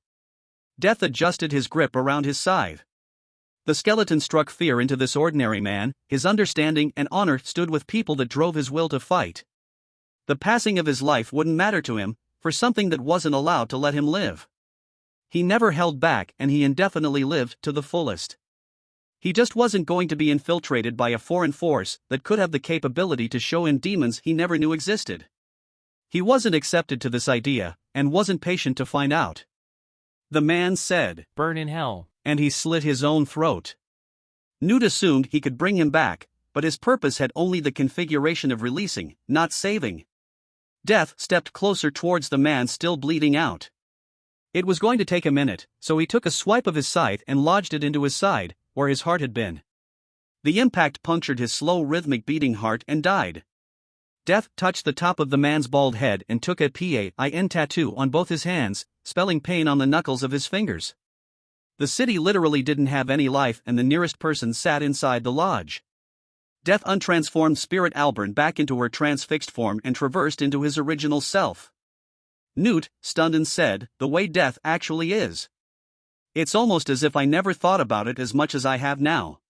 Death adjusted his grip around his scythe. The skeleton struck fear into this ordinary man. His understanding and honor stood with people that drove his will to fight. The passing of his life wouldn't matter to him, for something that wasn't allowed to let him live. He never held back and he indefinitely lived to the fullest. He just wasn't going to be infiltrated by a foreign force that could have the capability to show him demons he never knew existed. He wasn't accepted to this idea, and wasn't patient to find out. The man said, "Burn in hell." And he slit his own throat. Newt assumed he could bring him back, but his purpose had only the configuration of releasing, not saving. Death stepped closer towards the man still bleeding out. It was going to take a minute, so he took a swipe of his scythe and lodged it into his side, where his heart had been. The impact punctured his slow rhythmic beating heart and died. Death touched the top of the man's bald head and took a PAIN tattoo on both his hands, spelling pain on the knuckles of his fingers. The city literally didn't have any life and the nearest person sat inside the lodge. Death untransformed Spirit Alburn back into her transfixed form and traversed into his original self. Newt, stunned and said, "The way Death actually is. It's almost as if I never thought about it as much as I have now.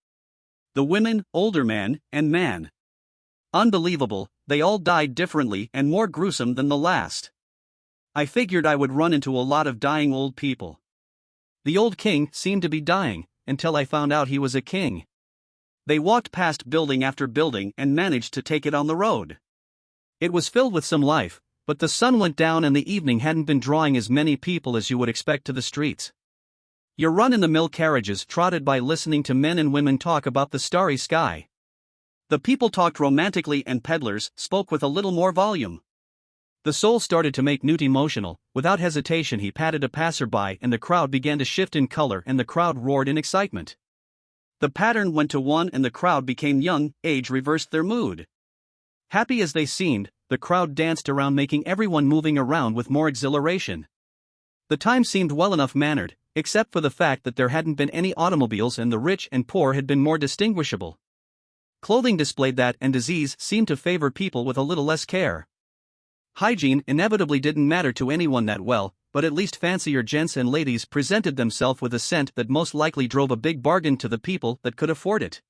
The women, older man, and man. Unbelievable, they all died differently and more gruesome than the last. I figured I would run into a lot of dying old people. The old king seemed to be dying, until I found out he was a king. They walked past building after building and managed to take it on the road. It was filled with some life, but the sun went down and the evening hadn't been drawing as many people as you would expect to the streets. Your run-in-the-mill carriages trotted by listening to men and women talk about the starry sky. The people talked romantically and peddlers spoke with a little more volume. The soul started to make Newt emotional. Without hesitation he patted a passerby and the crowd began to shift in color and the crowd roared in excitement. The pattern went to one and the crowd became young, age reversed their mood. Happy as they seemed, the crowd danced around making everyone moving around with more exhilaration. The time seemed well enough mannered, except for the fact that there hadn't been any automobiles and the rich and poor had been more distinguishable. Clothing displayed that and disease seemed to favor people with a little less care. Hygiene inevitably didn't matter to anyone that well, but at least fancier gents and ladies presented themselves with a scent that most likely drove a big bargain to the people that could afford it.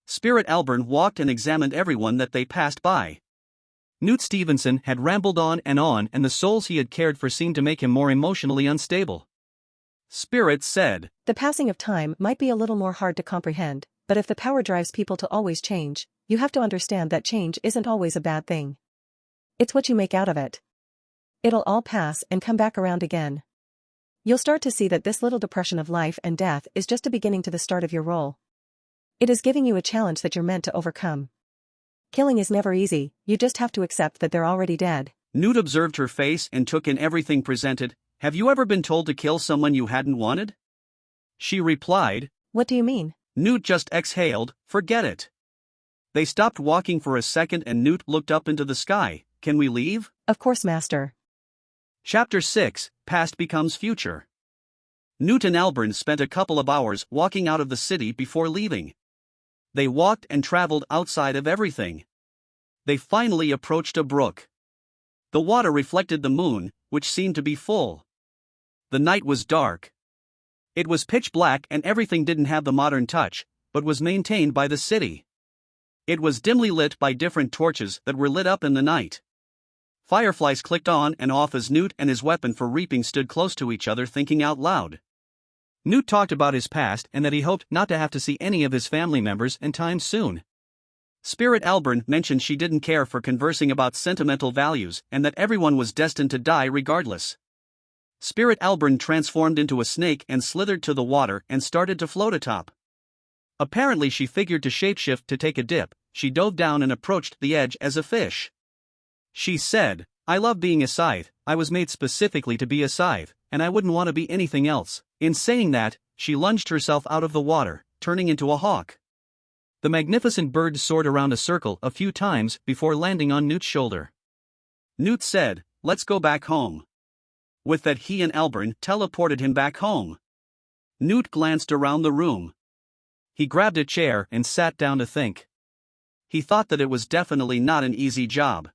Spirit Alburn walked and examined everyone that they passed by. Newt Stevenson had rambled on and the souls he had cared for seemed to make him more emotionally unstable. Spirit said, The passing of time might be a little more hard to comprehend, but if the power drives people to always change, you have to understand that change isn't always a bad thing. It's what you make out of it. It'll all pass and come back around again. You'll start to see that this little depression of life and death is just a beginning to the start of your role. It is giving you a challenge that you're meant to overcome. Killing is never easy, you just have to accept that they're already dead. Newt observed her face and took in everything presented. Have you ever been told to kill someone you hadn't wanted? She replied. What do you mean? Newt just exhaled, forget it. They stopped walking for a second and Newt looked up into the sky. Can we leave? Of course, Master. Chapter 6, Past Becomes Future. Newt and Alburn spent a couple of hours walking out of the city before leaving. They walked and traveled outside of everything. They finally approached a brook. The water reflected the moon, which seemed to be full. The night was dark. It was pitch black and everything didn't have the modern touch, but was maintained by the city. It was dimly lit by different torches that were lit up in the night. Fireflies clicked on and off as Newt and his weapon for reaping stood close to each other thinking out loud. Newt talked about his past and that he hoped not to have to see any of his family members anytime soon. Spirit Alburn mentioned she didn't care for conversing about sentimental values and that everyone was destined to die regardless. Spirit Alburn transformed into a snake and slithered to the water and started to float atop. Apparently she figured to shapeshift to take a dip. She dove down and approached the edge as a fish. She said, I love being a scythe, I was made specifically to be a scythe, and I wouldn't want to be anything else. In saying that, she lunged herself out of the water, turning into a hawk. The magnificent bird soared around a circle a few times before landing on Newt's shoulder. Newt said, let's go back home. With that he and Alburn teleported him back home. Newt glanced around the room. He grabbed a chair and sat down to think. He thought that it was definitely not an easy job.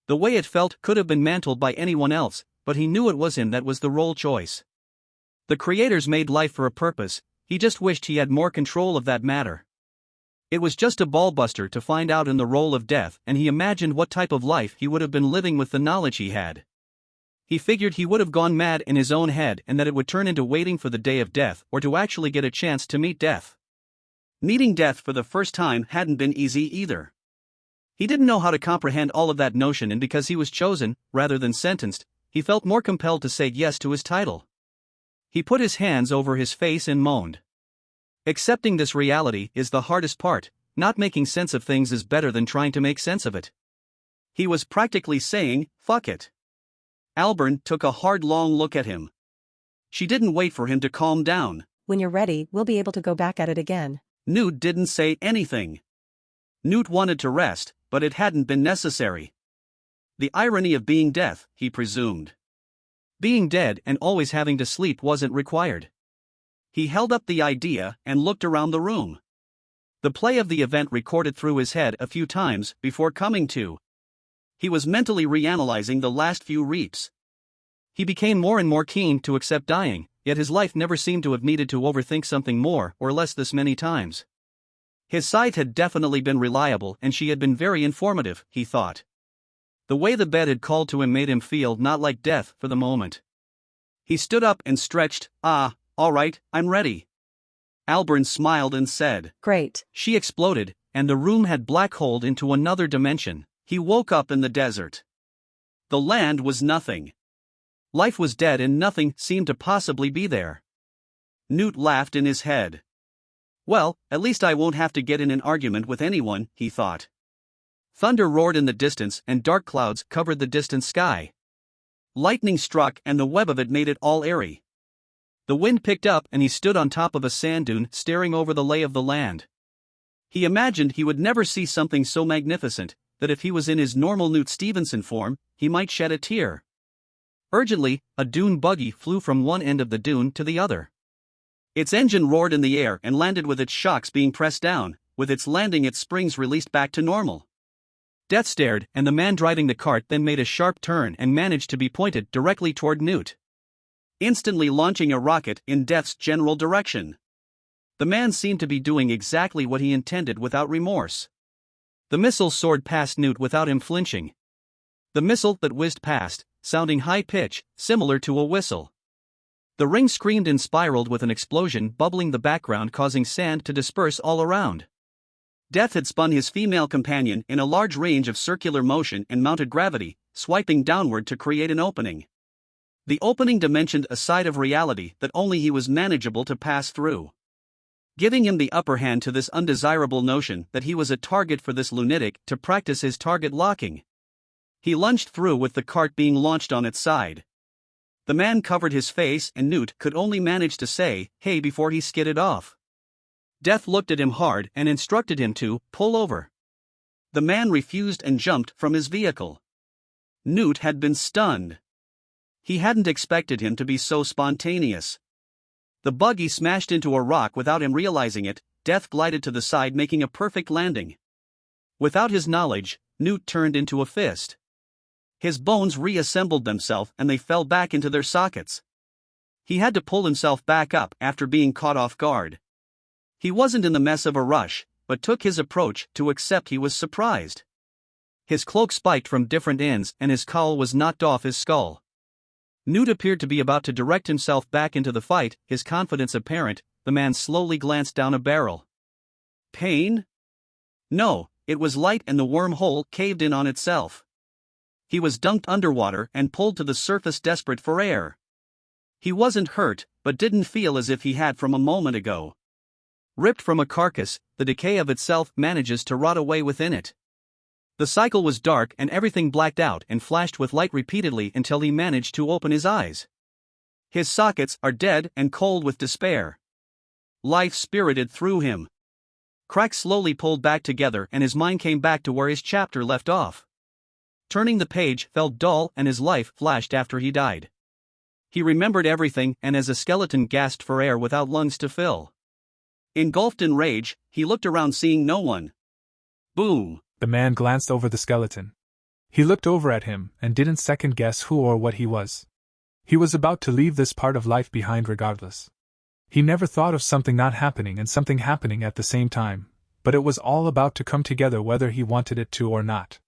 The way it felt could have been mantled by anyone else, but he knew it was him that was the role choice. The creators made life for a purpose, he just wished he had more control of that matter. It was just a ballbuster to find out in the role of death and he imagined what type of life he would have been living with the knowledge he had. He figured he would have gone mad in his own head and that it would turn into waiting for the day of death or to actually get a chance to meet death. Meeting death for the first time hadn't been easy either. He didn't know how to comprehend all of that notion and because he was chosen, rather than sentenced, he felt more compelled to say yes to his title. He put his hands over his face and moaned. Accepting this reality is the hardest part, not making sense of things is better than trying to make sense of it. He was practically saying, fuck it. Alburn took a hard long look at him. She didn't wait for him to calm down. When you're ready, we'll be able to go back at it again. Newt didn't say anything. Newt wanted to rest, but it hadn't been necessary. The irony of being death, he presumed. Being dead and always having to sleep wasn't required. He held up the idea and looked around the room. The play of the event recorded through his head a few times before coming to. He was mentally reanalyzing the last few reaps. He became more and more keen to accept dying, yet his life never seemed to have needed to overthink something more or less this many times. His scythe had definitely been reliable and she had been very informative, he thought. The way the bed had called to him made him feel not like death for the moment. He stood up and stretched. All right, I'm ready. Alburn smiled and said, Great. She exploded, and the room had black holed into another dimension. He woke up in the desert. The land was nothing. Life was dead and nothing seemed to possibly be there. Newt laughed in his head. Well, at least I won't have to get in an argument with anyone, he thought. Thunder roared in the distance and dark clouds covered the distant sky. Lightning struck and the web of it made it all airy. The wind picked up and he stood on top of a sand dune staring over the lay of the land. He imagined he would never see something so magnificent, that if he was in his normal Newt Stevenson form, he might shed a tear. Urgently, a dune buggy flew from one end of the dune to the other. Its engine roared in the air and landed with its shocks being pressed down, with its landing its springs released back to normal. Death stared, and the man driving the cart then made a sharp turn and managed to be pointed directly toward Newt, instantly launching a rocket in Death's general direction. The man seemed to be doing exactly what he intended without remorse. The missile soared past Newt without him flinching. The missile that whizzed past, sounding high-pitched, similar to a whistle. The ring screamed and spiraled with an explosion bubbling the background, causing sand to disperse all around. Death had spun his female companion in a large range of circular motion and mounted gravity, swiping downward to create an opening. The opening dimensioned a side of reality that only he was manageable to pass through, giving him the upper hand to this undesirable notion that he was a target for this lunatic to practice his target locking. He lunged through with the cart being launched on its side. The man covered his face and Newt could only manage to say, "Hey," before he skidded off. Death looked at him hard and instructed him to pull over. The man refused and jumped from his vehicle. Newt had been stunned. He hadn't expected him to be so spontaneous. The buggy smashed into a rock without him realizing it. Death glided to the side, making a perfect landing. Without his knowledge, Newt turned into a fist. His bones reassembled themselves and they fell back into their sockets. He had to pull himself back up after being caught off guard. He wasn't in the mess of a rush, but took his approach to accept he was surprised. His cloak spiked from different ends and his cowl was knocked off his skull. Newt appeared to be about to direct himself back into the fight, his confidence apparent. The man slowly glanced down a barrel. Pain? No, it was light and the wormhole caved in on itself. He was dunked underwater and pulled to the surface, desperate for air. He wasn't hurt, but didn't feel as if he had from a moment ago. Ripped from a carcass, the decay of itself manages to rot away within it. The cycle was dark and everything blacked out and flashed with light repeatedly until he managed to open his eyes. His sockets are dead and cold with despair. Life spirited through him. Cracks slowly pulled back together and his mind came back to where his chapter left off. Turning the page felt dull and his life flashed after he died. He remembered everything and as a skeleton gasped for air without lungs to fill. Engulfed in rage, he looked around seeing no one. Boom! The man glanced over the skeleton. He looked over at him and didn't second guess who or what he was. He was about to leave this part of life behind regardless. He never thought of something not happening and something happening at the same time, but it was all about to come together whether he wanted it to or not.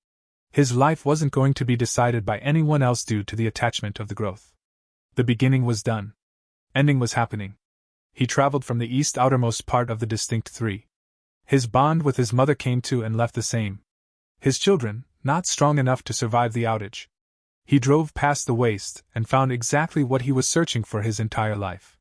His life wasn't going to be decided by anyone else due to the attachment of the growth. The beginning was done. Ending was happening. He traveled from the east outermost part of the distinct three. His bond with his mother came to and left the same. His children, not strong enough to survive the outage. He drove past the waste and found exactly what he was searching for his entire life.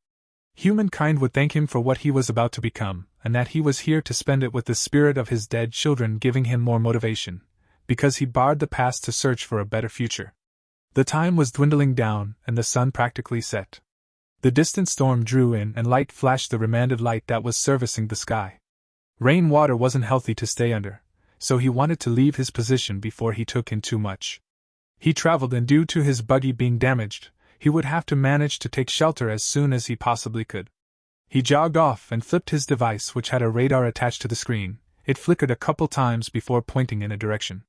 Humankind would thank him for what he was about to become, and that he was here to spend it with the spirit of his dead children giving him more motivation, because he barred the past to search for a better future. The time was dwindling down and the sun practically set. The distant storm drew in and light flashed the remanded light that was servicing the sky. Rain water wasn't healthy to stay under, so he wanted to leave his position before he took in too much. He traveled and due to his buggy being damaged, he would have to manage to take shelter as soon as he possibly could. He jogged off and flipped his device which had a radar attached to the screen. It flickered a couple times before pointing in a direction.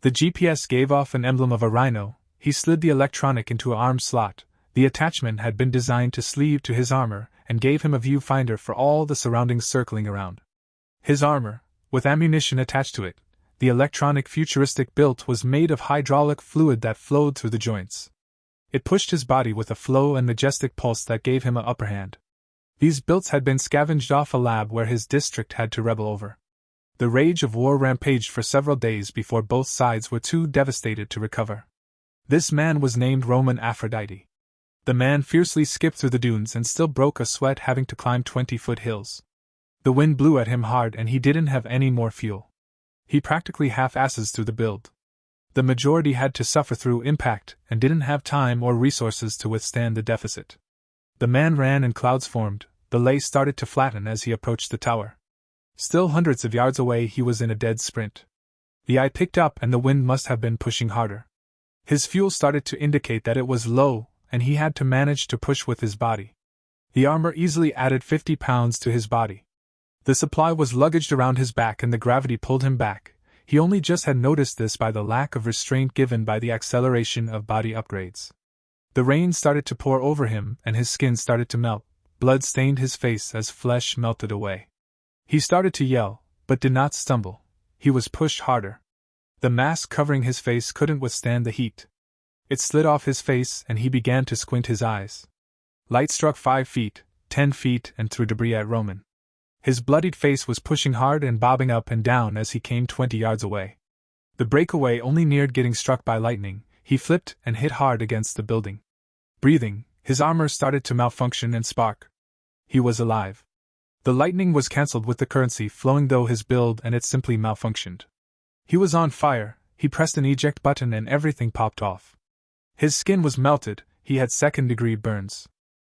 The GPS gave off an emblem of a rhino. He slid the electronic into an arm slot. The attachment had been designed to sleeve to his armor and gave him a viewfinder for all the surroundings circling around. His armor, with ammunition attached to it, the electronic futuristic built was made of hydraulic fluid that flowed through the joints. It pushed his body with a flow and majestic pulse that gave him an upper hand. These builts had been scavenged off a lab where his district had to rebel over. The rage of war rampaged for several days before both sides were too devastated to recover. This man was named Roman Aphrodite. The man fiercely skipped through the dunes and still broke a sweat having to climb 20-foot hills. The wind blew at him hard and he didn't have any more fuel. He practically half-asses through the build. The majority had to suffer through impact and didn't have time or resources to withstand the deficit. The man ran and clouds formed. The lay started to flatten as he approached the tower. Still hundreds of yards away he was in a dead sprint. The eye picked up and the wind must have been pushing harder. His fuel started to indicate that it was low, and he had to manage to push with his body. The armor easily added 50 pounds to his body. The supply was luggaged around his back and the gravity pulled him back. He only just had noticed this by the lack of restraint given by the acceleration of body upgrades. The rain started to pour over him and his skin started to melt. Blood stained his face as flesh melted away. He started to yell, but did not stumble. He was pushed harder. The mask covering his face couldn't withstand the heat. It slid off his face and he began to squint his eyes. Light struck 5 feet, 10 feet, and threw debris at Roman. His bloodied face was pushing hard and bobbing up and down as he came 20 yards away. The breakaway only neared getting struck by lightning. He flipped and hit hard against the building. Breathing, his armor started to malfunction and spark. He was alive. The lightning was cancelled with the currency flowing though his build and it simply malfunctioned. He was on fire. He pressed an eject button and everything popped off. His skin was melted. He had second-degree burns.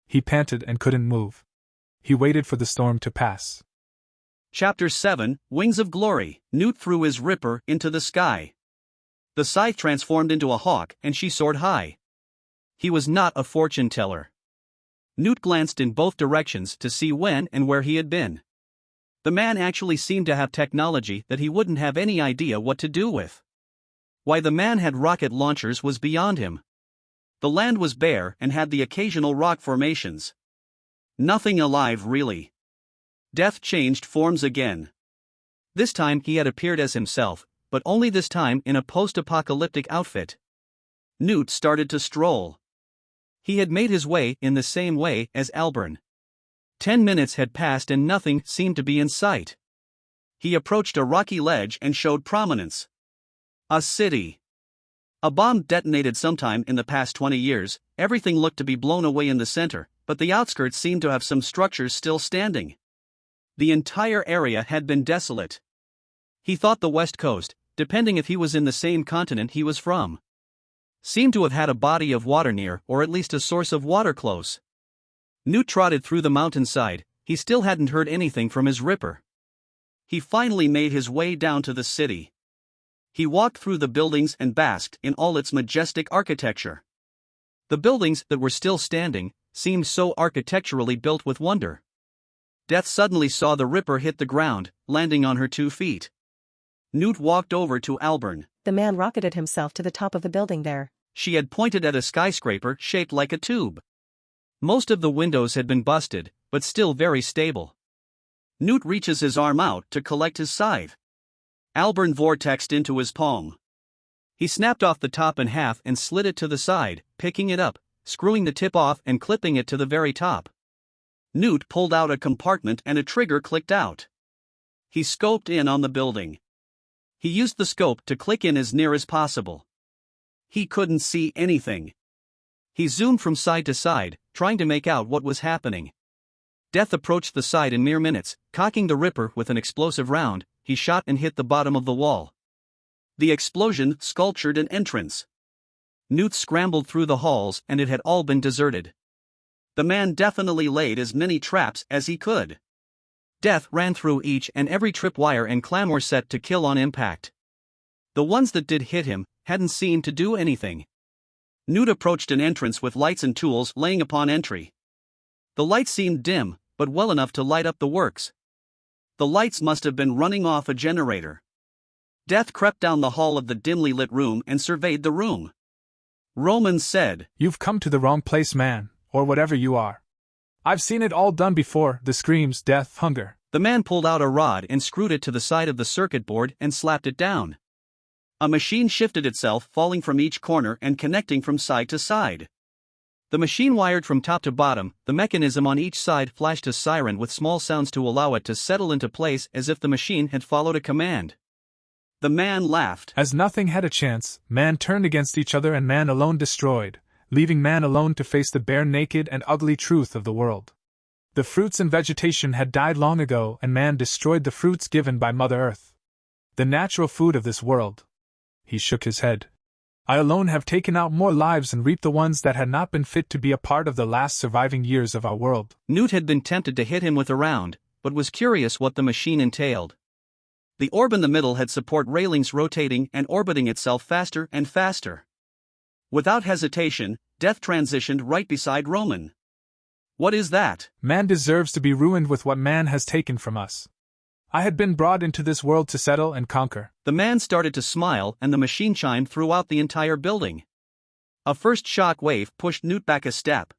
He panted and couldn't move. He waited for the storm to pass. Chapter 7, Wings of Glory. Newt threw his ripper into the sky. The scythe transformed into a hawk and she soared high. He was not a fortune teller. Newt glanced in both directions to see when and where he had been. The man actually seemed to have technology that he wouldn't have any idea what to do with. Why the man had rocket launchers was beyond him. The land was bare and had the occasional rock formations. Nothing alive really. Death changed forms again. This time he had appeared as himself, but only this time in a post-apocalyptic outfit. Newt started to stroll. He had made his way in the same way as Alburn. 10 minutes had passed and nothing seemed to be in sight. He approached a rocky ledge and showed prominence. A city. A bomb detonated sometime in the past 20 years, everything looked to be blown away in the center, but the outskirts seemed to have some structures still standing. The entire area had been desolate. He thought the West Coast, depending if he was in the same continent he was from, seemed to have had a body of water near or at least a source of water close. Newt trotted through the mountainside. He still hadn't heard anything from his ripper. He finally made his way down to the city. He walked through the buildings and basked in all its majestic architecture. The buildings that were still standing seemed so architecturally built with wonder. Death suddenly saw the ripper hit the ground, landing on her 2 feet. Newt walked over to Alburn. The man rocketed himself to the top of the building there. She had pointed at a skyscraper shaped like a tube. Most of the windows had been busted, but still very stable. Newt reaches his arm out to collect his scythe. Alburn vortexed into his palm. He snapped off the top in half and slid it to the side, picking it up, screwing the tip off and clipping it to the very top. Newt pulled out a compartment and a trigger clicked out. He scoped in on the building. He used the scope to click in as near as possible. He couldn't see anything. He zoomed from side to side, trying to make out what was happening. Death approached the side in mere minutes, cocking the ripper with an explosive round. He shot and hit the bottom of the wall. The explosion sculptured an entrance. Newt scrambled through the halls and it had all been deserted. The man definitely laid as many traps as he could. Death ran through each and every tripwire and clamor set to kill on impact. The ones that did hit him hadn't seemed to do anything. Newt approached an entrance with lights and tools laying upon entry. The lights seemed dim, but well enough to light up the works. The lights must have been running off a generator. Death crept down the hall of the dimly lit room and surveyed the room. Roman said, "You've come to the wrong place, man, or whatever you are. I've seen it all done before, the screams, death, hunger." The man pulled out a rod and screwed it to the side of the circuit board and slapped it down. A machine shifted itself, falling from each corner and connecting from side to side. The machine wired from top to bottom, the mechanism on each side flashed a siren with small sounds to allow it to settle into place as if the machine had followed a command. The man laughed. As nothing had a chance, man turned against each other and man alone destroyed, leaving man alone to face the bare naked and ugly truth of the world. The fruits and vegetation had died long ago and man destroyed the fruits given by Mother Earth. The natural food of this world. He shook his head. I alone have taken out more lives and reaped the ones that had not been fit to be a part of the last surviving years of our world. Newt had been tempted to hit him with a round, but was curious what the machine entailed. The orb in the middle had support railings rotating and orbiting itself faster and faster. Without hesitation, Death transitioned right beside Roman. What is that? Man deserves to be ruined with what man has taken from us. I had been brought into this world to settle and conquer. The man started to smile and the machine chimed throughout the entire building. A first shock wave pushed Newt back a step.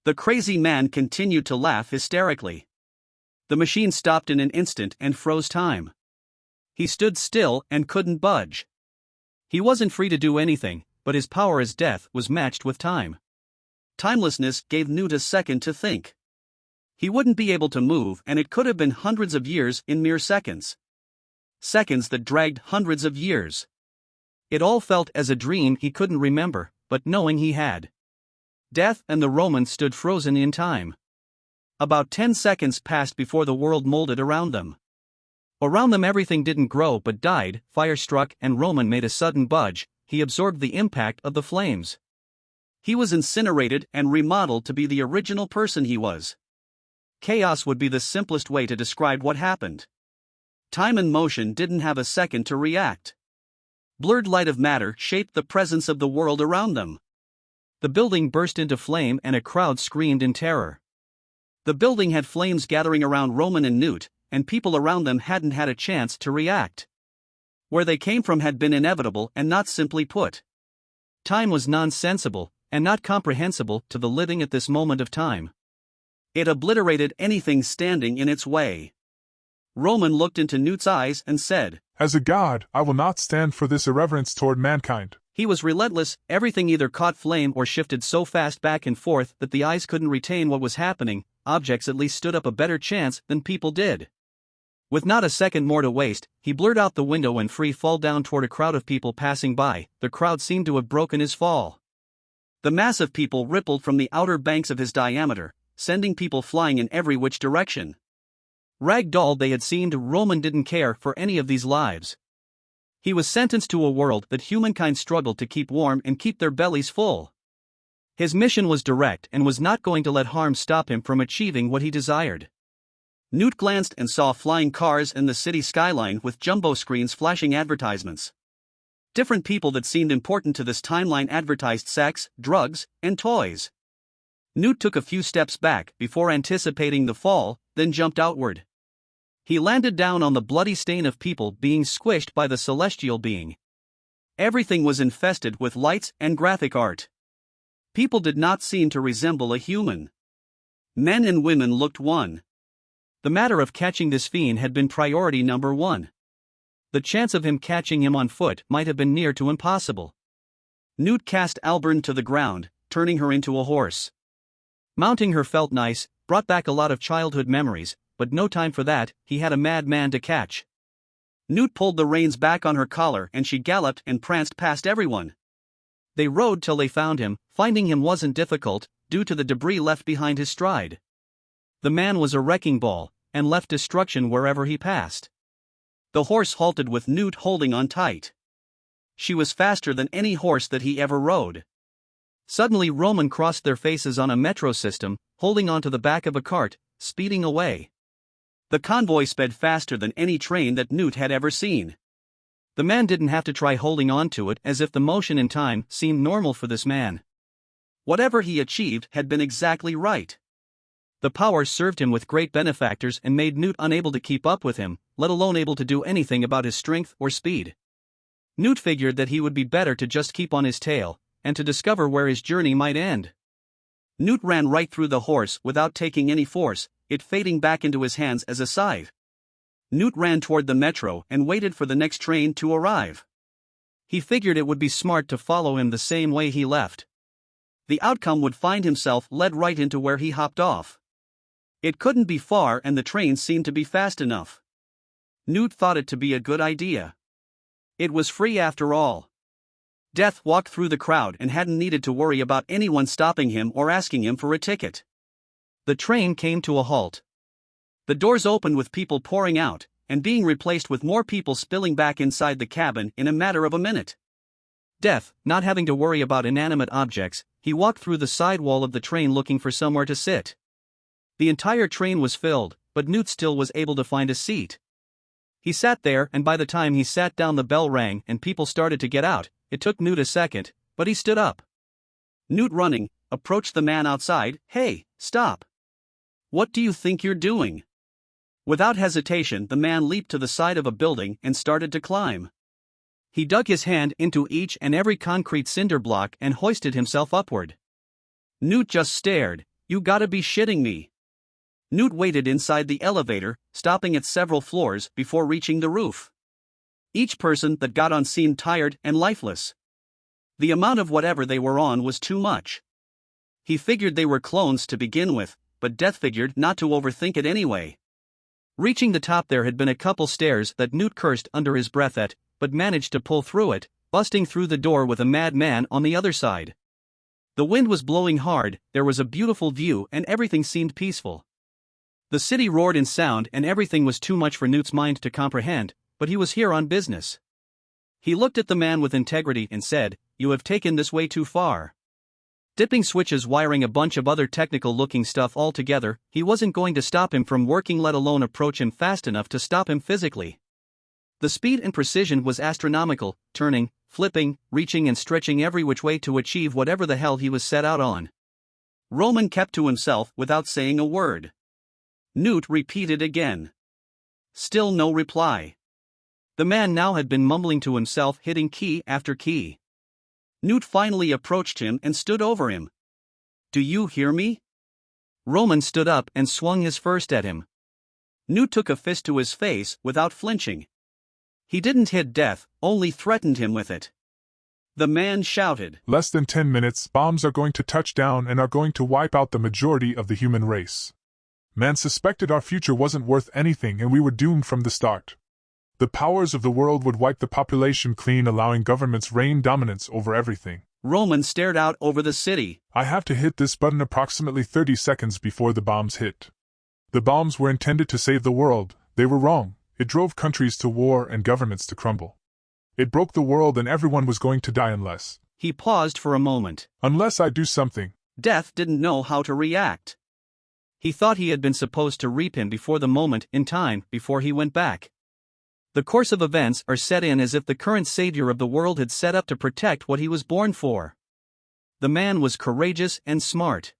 The crazy man continued to laugh hysterically. The machine stopped in an instant and froze time. He stood still and couldn't budge. He wasn't free to do anything, but his power as death was matched with time. Timelessness gave Newt a second to think. He wouldn't be able to move and it could have been hundreds of years in mere seconds. Seconds that dragged hundreds of years. It all felt as a dream he couldn't remember, but knowing he had. Death and the Romans stood frozen in time. About 10 seconds passed before the world molded around them. Around them everything didn't grow but died, fire struck and Roman made a sudden budge, he absorbed the impact of the flames. He was incinerated and remodeled to be the original person he was. Chaos would be the simplest way to describe what happened. Time and motion didn't have a second to react. Blurred light of matter shaped the presence of the world around them. The building burst into flame and a crowd screamed in terror. The building had flames gathering around Roman and Newt, and people around them hadn't had a chance to react. Where they came from had been inevitable and not simply put. Time was nonsensible, and not comprehensible to the living at this moment of time. It obliterated anything standing in its way. Roman looked into Newt's eyes and said, "As a god, I will not stand for this irreverence toward mankind." He was relentless, everything either caught flame or shifted so fast back and forth that the eyes couldn't retain what was happening, objects at least stood up a better chance than people did. With not a second more to waste, he blurred out the window and free fall down toward a crowd of people passing by. The crowd seemed to have broken his fall. The mass of people rippled from the outer banks of his diameter, sending people flying in every which direction. Ragdoll they had seemed, Roman didn't care for any of these lives. He was sentenced to a world that humankind struggled to keep warm and keep their bellies full. His mission was direct and was not going to let harm stop him from achieving what he desired. Newt glanced and saw flying cars and the city skyline with jumbo screens flashing advertisements. Different people that seemed important to this timeline advertised sex, drugs, and toys. Newt took a few steps back before anticipating the fall, then jumped outward. He landed down on the bloody stain of people being squished by the celestial being. Everything was infested with lights and graphic art. People did not seem to resemble a human. Men and women looked one. The matter of catching this fiend had been priority number one. The chance of him catching him on foot might have been near to impossible. Newt cast Albern to the ground, turning her into a horse. Mounting her felt nice, brought back a lot of childhood memories, but no time for that, he had a madman to catch. Newt pulled the reins back on her collar and she galloped and pranced past everyone. They rode till they found him. Finding him wasn't difficult, due to the debris left behind his stride. The man was a wrecking ball, and left destruction wherever he passed. The horse halted with Newt holding on tight. She was faster than any horse that he ever rode. Suddenly Roman crossed their faces on a metro system, holding onto the back of a cart, speeding away. The convoy sped faster than any train that Newt had ever seen. The man didn't have to try holding on to it, as if the motion in time seemed normal for this man. Whatever he achieved had been exactly right. The power served him with great benefactors and made Newt unable to keep up with him, let alone able to do anything about his strength or speed. Newt figured that he would be better to just keep on his tail, and to discover where his journey might end. Newt ran right through the horse without taking any force, it fading back into his hands as a scythe. Newt ran toward the metro and waited for the next train to arrive. He figured it would be smart to follow him the same way he left. The outcome would find himself led right into where he hopped off. It couldn't be far and the train seemed to be fast enough. Newt thought it to be a good idea. It was free after all. Death walked through the crowd and hadn't needed to worry about anyone stopping him or asking him for a ticket. The train came to a halt. The doors opened with people pouring out, and being replaced with more people spilling back inside the cabin in a matter of a minute. Death, not having to worry about inanimate objects, he walked through the side wall of the train looking for somewhere to sit. The entire train was filled, but Newt still was able to find a seat. He sat there, and by the time he sat down the bell rang and people started to get out. It took Newt a second, but he stood up. Newt, running, approached the man outside. "Hey, stop. What do you think you're doing?" Without hesitation, the man leaped to the side of a building and started to climb. He dug his hand into each and every concrete cinder block and hoisted himself upward. Newt just stared. "You gotta be shitting me." Newt waited inside the elevator, stopping at several floors before reaching the roof. Each person that got on seemed tired and lifeless. The amount of whatever they were on was too much. He figured they were clones to begin with, but Death figured not to overthink it anyway. Reaching the top, there had been a couple stairs that Newt cursed under his breath at, but managed to pull through it, busting through the door with a mad man on the other side. The wind was blowing hard, there was a beautiful view and everything seemed peaceful. The city roared in sound and everything was too much for Newt's mind to comprehend, but he was here on business. He looked at the man with integrity and said, "You have taken this way too far." Dipping switches, wiring, a bunch of other technical-looking stuff altogether, he wasn't going to stop him from working, let alone approach him fast enough to stop him physically. The speed and precision was astronomical, turning, flipping, reaching and stretching every which way to achieve whatever the hell he was set out on. Roman kept to himself without saying a word. Newt repeated again. Still no reply. The man now had been mumbling to himself, hitting key after key. Newt finally approached him and stood over him. "Do you hear me?" Roman stood up and swung his fist at him. Newt took a fist to his face without flinching. He didn't hit Death, only threatened him with it. The man shouted, "Less than 10 minutes, bombs are going to touch down and are going to wipe out the majority of the human race. Man suspected our future wasn't worth anything and we were doomed from the start. The powers of the world would wipe the population clean, allowing governments reign dominance over everything." Roman stared out over the city. "I have to hit this button approximately 30 seconds before the bombs hit. The bombs were intended to save the world, they were wrong. It drove countries to war and governments to crumble. It broke the world and everyone was going to die unless..." He paused for a moment. "Unless I do something." Death didn't know how to react. He thought he had been supposed to reap him before the moment in time before he went back. The course of events are set in as if the current savior of the world had set up to protect what he was born for. The man was courageous and smart.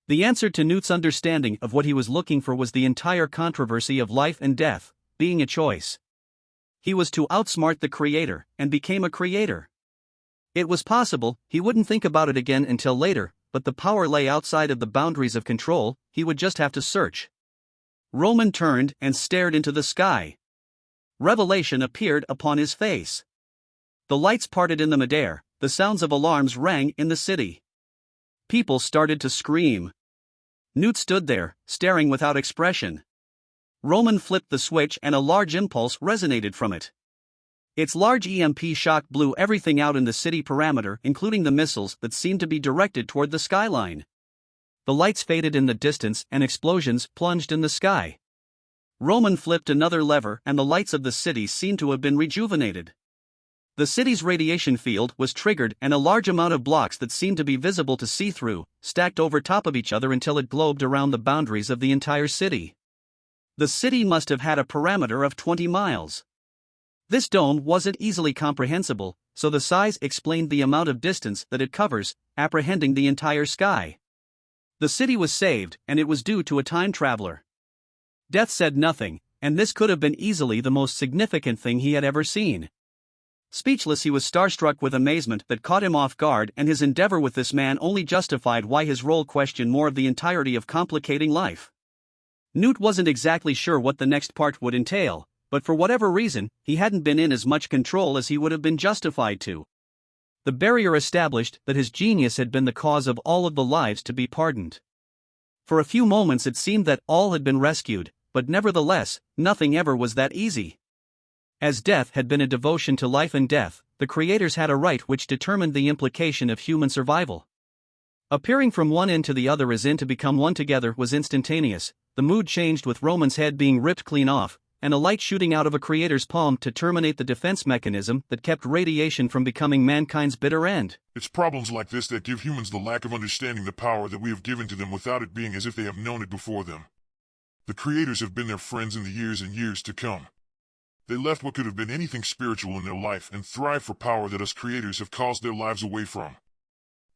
The answer to Newt's understanding of what he was looking for was the entire controversy of life and death, being a choice. He was to outsmart the creator, and became a creator. It was possible, he wouldn't think about it again until later, but the power lay outside of the boundaries of control, he would just have to search. Roman turned and stared into the sky. Revelation appeared upon his face. The lights parted in the midair, the sounds of alarms rang in the city. People started to scream. Newt stood there, staring without expression. Roman flipped the switch and a large impulse resonated from it. Its large EMP shock blew everything out in the city perimeter, including the missiles that seemed to be directed toward the skyline. The lights faded in the distance and explosions plunged in the sky. Roman flipped another lever and the lights of the city seemed to have been rejuvenated. The city's radiation field was triggered and a large amount of blocks that seemed to be visible to see through, stacked over top of each other until it globed around the boundaries of the entire city. The city must have had a perimeter of 20 miles. This dome wasn't easily comprehensible, so the size explained the amount of distance that it covers, apprehending the entire sky. The city was saved, and it was due to a time traveler. Death said nothing, and this could have been easily the most significant thing he had ever seen. Speechless, he was starstruck with amazement that caught him off guard, and his endeavor with this man only justified why his role questioned more of the entirety of complicating life. Newt wasn't exactly sure what the next part would entail, but for whatever reason, he hadn't been in as much control as he would have been justified to. The barrier established that his genius had been the cause of all of the lives to be pardoned. For a few moments it seemed that all had been rescued, but nevertheless, nothing ever was that easy. As death had been a devotion to life and death, the creators had a right which determined the implication of human survival. Appearing from one end to the other as in to become one together was instantaneous. The mood changed with Roman's head being ripped clean off, and a light shooting out of a creator's palm to terminate the defense mechanism that kept radiation from becoming mankind's bitter end. It's problems like this that give humans the lack of understanding the power that we have given to them without it being as if they have known it before them. The creators have been their friends in the years and years to come. They left what could have been anything spiritual in their life and thrived for power that us creators have caused their lives away from.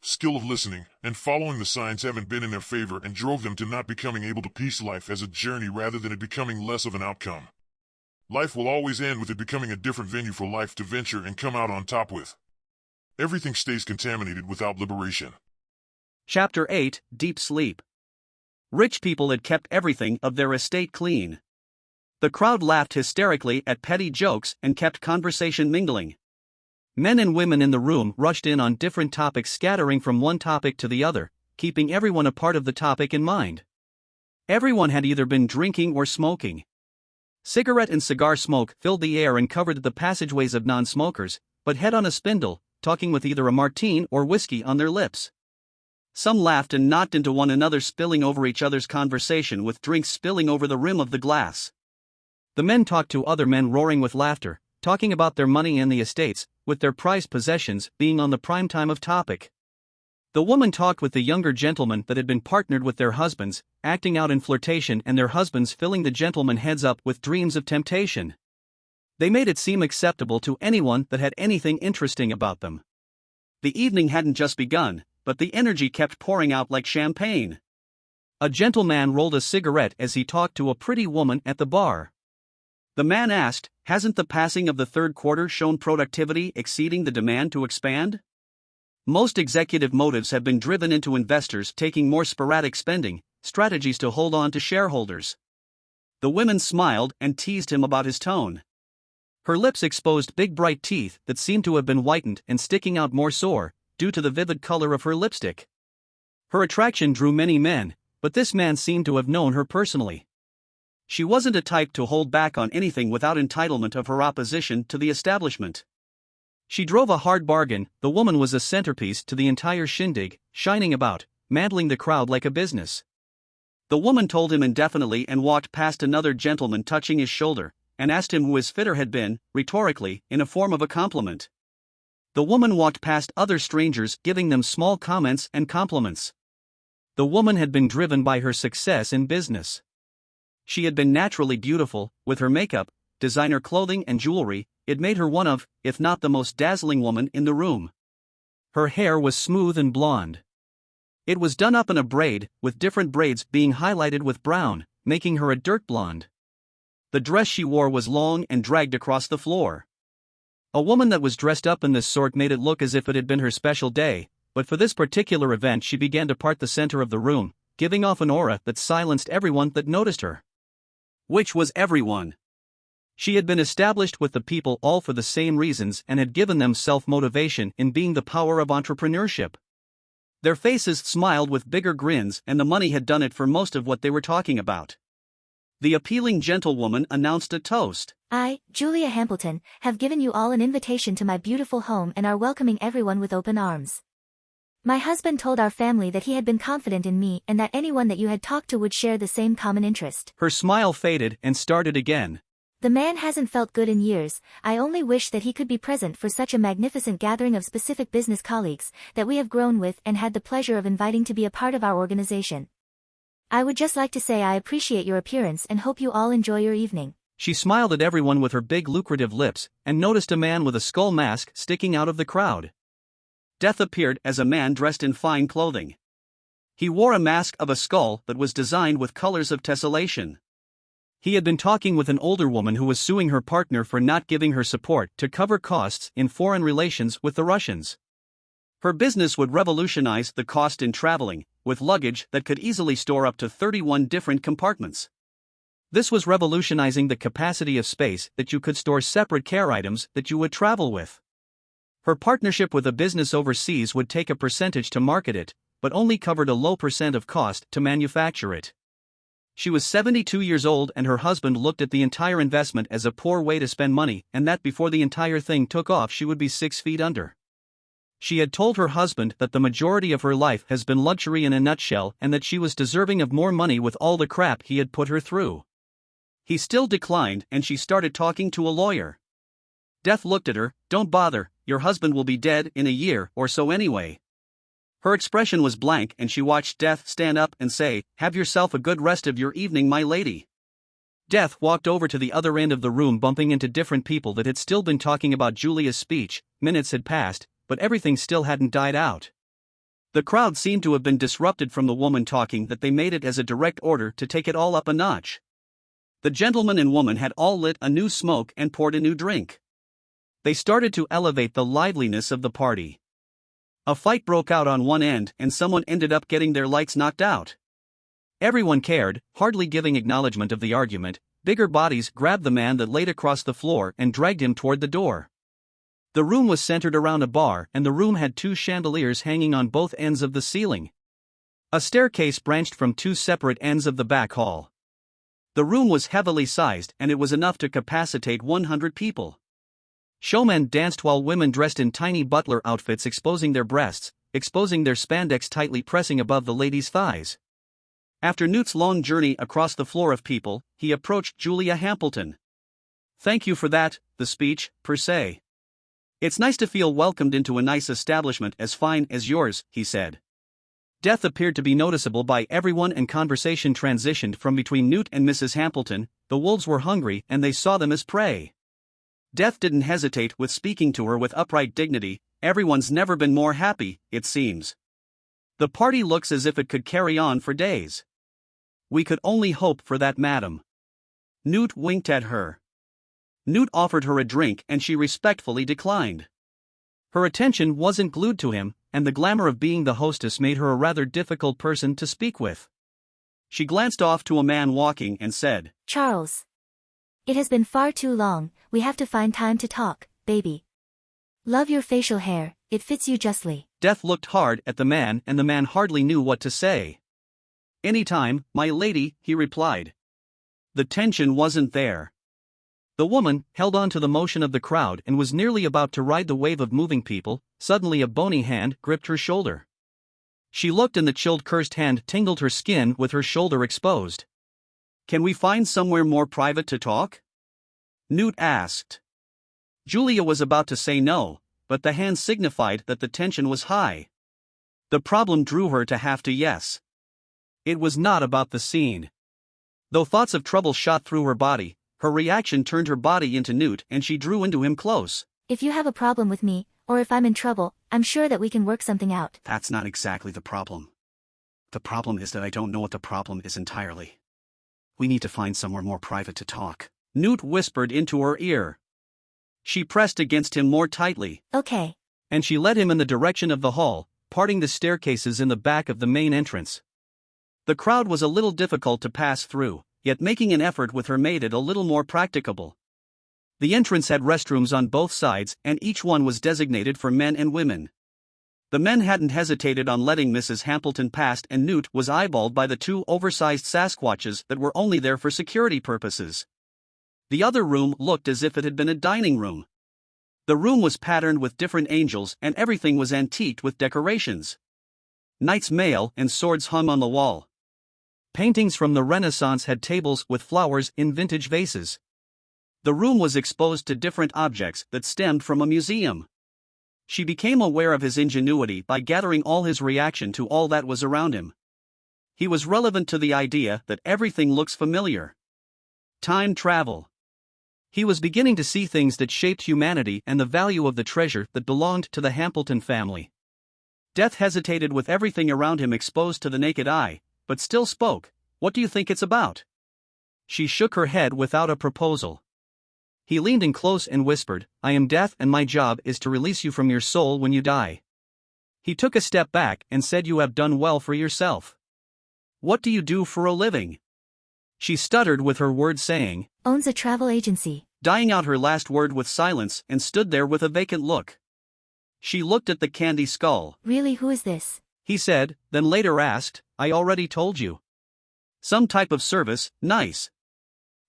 Skill of listening and following the signs haven't been in their favor and drove them to not becoming able to piece life as a journey rather than it becoming less of an outcome. Life will always end with it becoming a different venue for life to venture and come out on top with. Everything stays contaminated without liberation. Chapter 8, Deep Sleep. Rich people had kept everything of their estate clean. The crowd laughed hysterically at petty jokes and kept conversation mingling. Men and women in the room rushed in on different topics, scattering from one topic to the other, keeping everyone a part of the topic in mind. Everyone had either been drinking or smoking. Cigarette and cigar smoke filled the air and covered the passageways of non-smokers, but head on a spindle, talking with either a martini or whiskey on their lips. Some laughed and knocked into one another, spilling over each other's conversation with drinks spilling over the rim of the glass. The men talked to other men, roaring with laughter, talking about their money and the estates, with their prized possessions being on the prime time of topic. The woman talked with the younger gentlemen that had been partnered with their husbands, acting out in flirtation, and their husbands filling the gentlemen heads up with dreams of temptation. They made it seem acceptable to anyone that had anything interesting about them. The evening hadn't just begun, but the energy kept pouring out like champagne. A gentleman rolled a cigarette as he talked to a pretty woman at the bar. The man asked, "Hasn't the passing of the third quarter shown productivity exceeding the demand to expand?" Most executive motives have been driven into investors taking more sporadic spending strategies to hold on to shareholders. The women smiled and teased him about his tone. Her lips exposed big bright teeth that seemed to have been whitened and sticking out more sore, due to the vivid color of her lipstick. Her attraction drew many men, but this man seemed to have known her personally. She wasn't a type to hold back on anything without entitlement of her opposition to the establishment. She drove a hard bargain. The woman was a centerpiece to the entire shindig, shining about, mantling the crowd like a business. The woman told him indefinitely and walked past another gentleman, touching his shoulder, and asked him who his fitter had been, rhetorically, in a form of a compliment. The woman walked past other strangers, giving them small comments and compliments. The woman had been driven by her success in business. She had been naturally beautiful, with her makeup, designer clothing and jewelry. It made her one of, if not the most dazzling woman in the room. Her hair was smooth and blonde. It was done up in a braid, with different braids being highlighted with brown, making her a dirt blonde. The dress she wore was long and dragged across the floor. A woman that was dressed up in this sort made it look as if it had been her special day, but for this particular event she began to part the center of the room, giving off an aura that silenced everyone that noticed her. Which was everyone. She had been established with the people all for the same reasons and had given them self-motivation in being the power of entrepreneurship. Their faces smiled with bigger grins, and the money had done it for most of what they were talking about. The appealing gentlewoman announced a toast. I, Julia Hambleton, have given you all an invitation to my beautiful home and are welcoming everyone with open arms. My husband told our family that he had been confident in me and that anyone that you had talked to would share the same common interest. Her smile faded and started again. The man hasn't felt good in years. I only wish that he could be present for such a magnificent gathering of specific business colleagues that we have grown with and had the pleasure of inviting to be a part of our organization. I would just like to say I appreciate your appearance and hope you all enjoy your evening. She smiled at everyone with her big lucrative lips and noticed a man with a skull mask sticking out of the crowd. Death appeared as a man dressed in fine clothing. He wore a mask of a skull that was designed with colors of tessellation. He had been talking with an older woman who was suing her partner for not giving her support to cover costs in foreign relations with the Russians. Her business would revolutionize the cost in traveling, with luggage that could easily store up to 31 different compartments. This was revolutionizing the capacity of space that you could store separate care items that you would travel with. Her partnership with a business overseas would take a percentage to market it, but only covered a low percent of cost to manufacture it. She was 72 years old and her husband looked at the entire investment as a poor way to spend money, and that before the entire thing took off she would be 6 feet under. She had told her husband that the majority of her life has been luxury in a nutshell and that she was deserving of more money with all the crap he had put her through. He still declined and she started talking to a lawyer. Death looked at her. "Don't bother, your husband will be dead in a year or so anyway." Her expression was blank and she watched Death stand up and say, "Have yourself a good rest of your evening, my lady." Death walked over to the other end of the room, bumping into different people that had still been talking about Julia's speech. Minutes had passed, but everything still hadn't died out. The crowd seemed to have been disrupted from the woman talking that they made it as a direct order to take it all up a notch. The gentleman and woman had all lit a new smoke and poured a new drink. They started to elevate the liveliness of the party. A fight broke out on one end and someone ended up getting their lights knocked out. Everyone cared, hardly giving acknowledgement of the argument. Bigger bodies grabbed the man that laid across the floor and dragged him toward the door. The room was centered around a bar and the room had 2 chandeliers hanging on both ends of the ceiling. A staircase branched from 2 separate ends of the back hall. The room was heavily sized and it was enough to capacitate 100 people. Showmen danced while women dressed in tiny butler outfits exposing their breasts, exposing their spandex tightly pressing above the ladies' thighs. After Newt's long journey across the floor of people, he approached Julia Hampleton. "Thank you for that, the speech, per se. It's nice to feel welcomed into a nice establishment as fine as yours," he said. Death appeared to be noticeable by everyone and conversation transitioned from between Newt and Mrs. Hampleton. The wolves were hungry and they saw them as prey. Death didn't hesitate with speaking to her with upright dignity. "Everyone's never been more happy, it seems. The party looks as if it could carry on for days." "We could only hope for that, madam." Newt winked at her. Newt offered her a drink and she respectfully declined. Her attention wasn't glued to him, and the glamour of being the hostess made her a rather difficult person to speak with. She glanced off to a man walking and said, "Charles. It has been far too long, we have to find time to talk, baby. Love your facial hair, it fits you justly." Death looked hard at the man and the man hardly knew what to say. "Any time, my lady," he replied. The tension wasn't there. The woman held on to the motion of the crowd and was nearly about to ride the wave of moving people. Suddenly a bony hand gripped her shoulder. She looked and the chilled cursed hand tingled her skin with her shoulder exposed. "Can we find somewhere more private to talk?" Newt asked. Julia was about to say no, but the hand signified that the tension was high. The problem drew her to have to yes. It was not about the scene. Though thoughts of trouble shot through her body, her reaction turned her body into Newt and she drew into him close. "If you have a problem with me, or if I'm in trouble, I'm sure that we can work something out." "That's not exactly the problem. The problem is that I don't know what the problem is entirely. We need to find somewhere more private to talk," Newt whispered into her ear. She pressed against him more tightly. "Okay." And she led him in the direction of the hall, parting the staircases in the back of the main entrance. The crowd was a little difficult to pass through, yet making an effort with her made it a little more practicable. The entrance had restrooms on both sides and each one was designated for men and women. The men hadn't hesitated on letting Mrs. Hampleton pass and Newt was eyeballed by the 2 oversized Sasquatches that were only there for security purposes. The other room looked as if it had been a dining room. The room was patterned with different angels and everything was antiqued with decorations. Knights' mail and swords hung on the wall. Paintings from the Renaissance had tables with flowers in vintage vases. The room was exposed to different objects that stemmed from a museum. She became aware of his ingenuity by gathering all his reaction to all that was around him. He was relevant to the idea that everything looks familiar. Time travel. He was beginning to see things that shaped humanity and the value of the treasure that belonged to the Hampleton family. Death hesitated with everything around him exposed to the naked eye, but still spoke. "What do you think it's about?" She shook her head without a proposal. He leaned in close and whispered, "I am Death and my job is to release you from your soul when you die." He took a step back and said, "You have done well for yourself. What do you do for a living?" She stuttered with her words saying, "Owns a travel agency." Dying out her last word with silence and stood there with a vacant look. She looked at the candy skull. Really, who is this? He said, then later asked, I already told you. Some type of service, nice.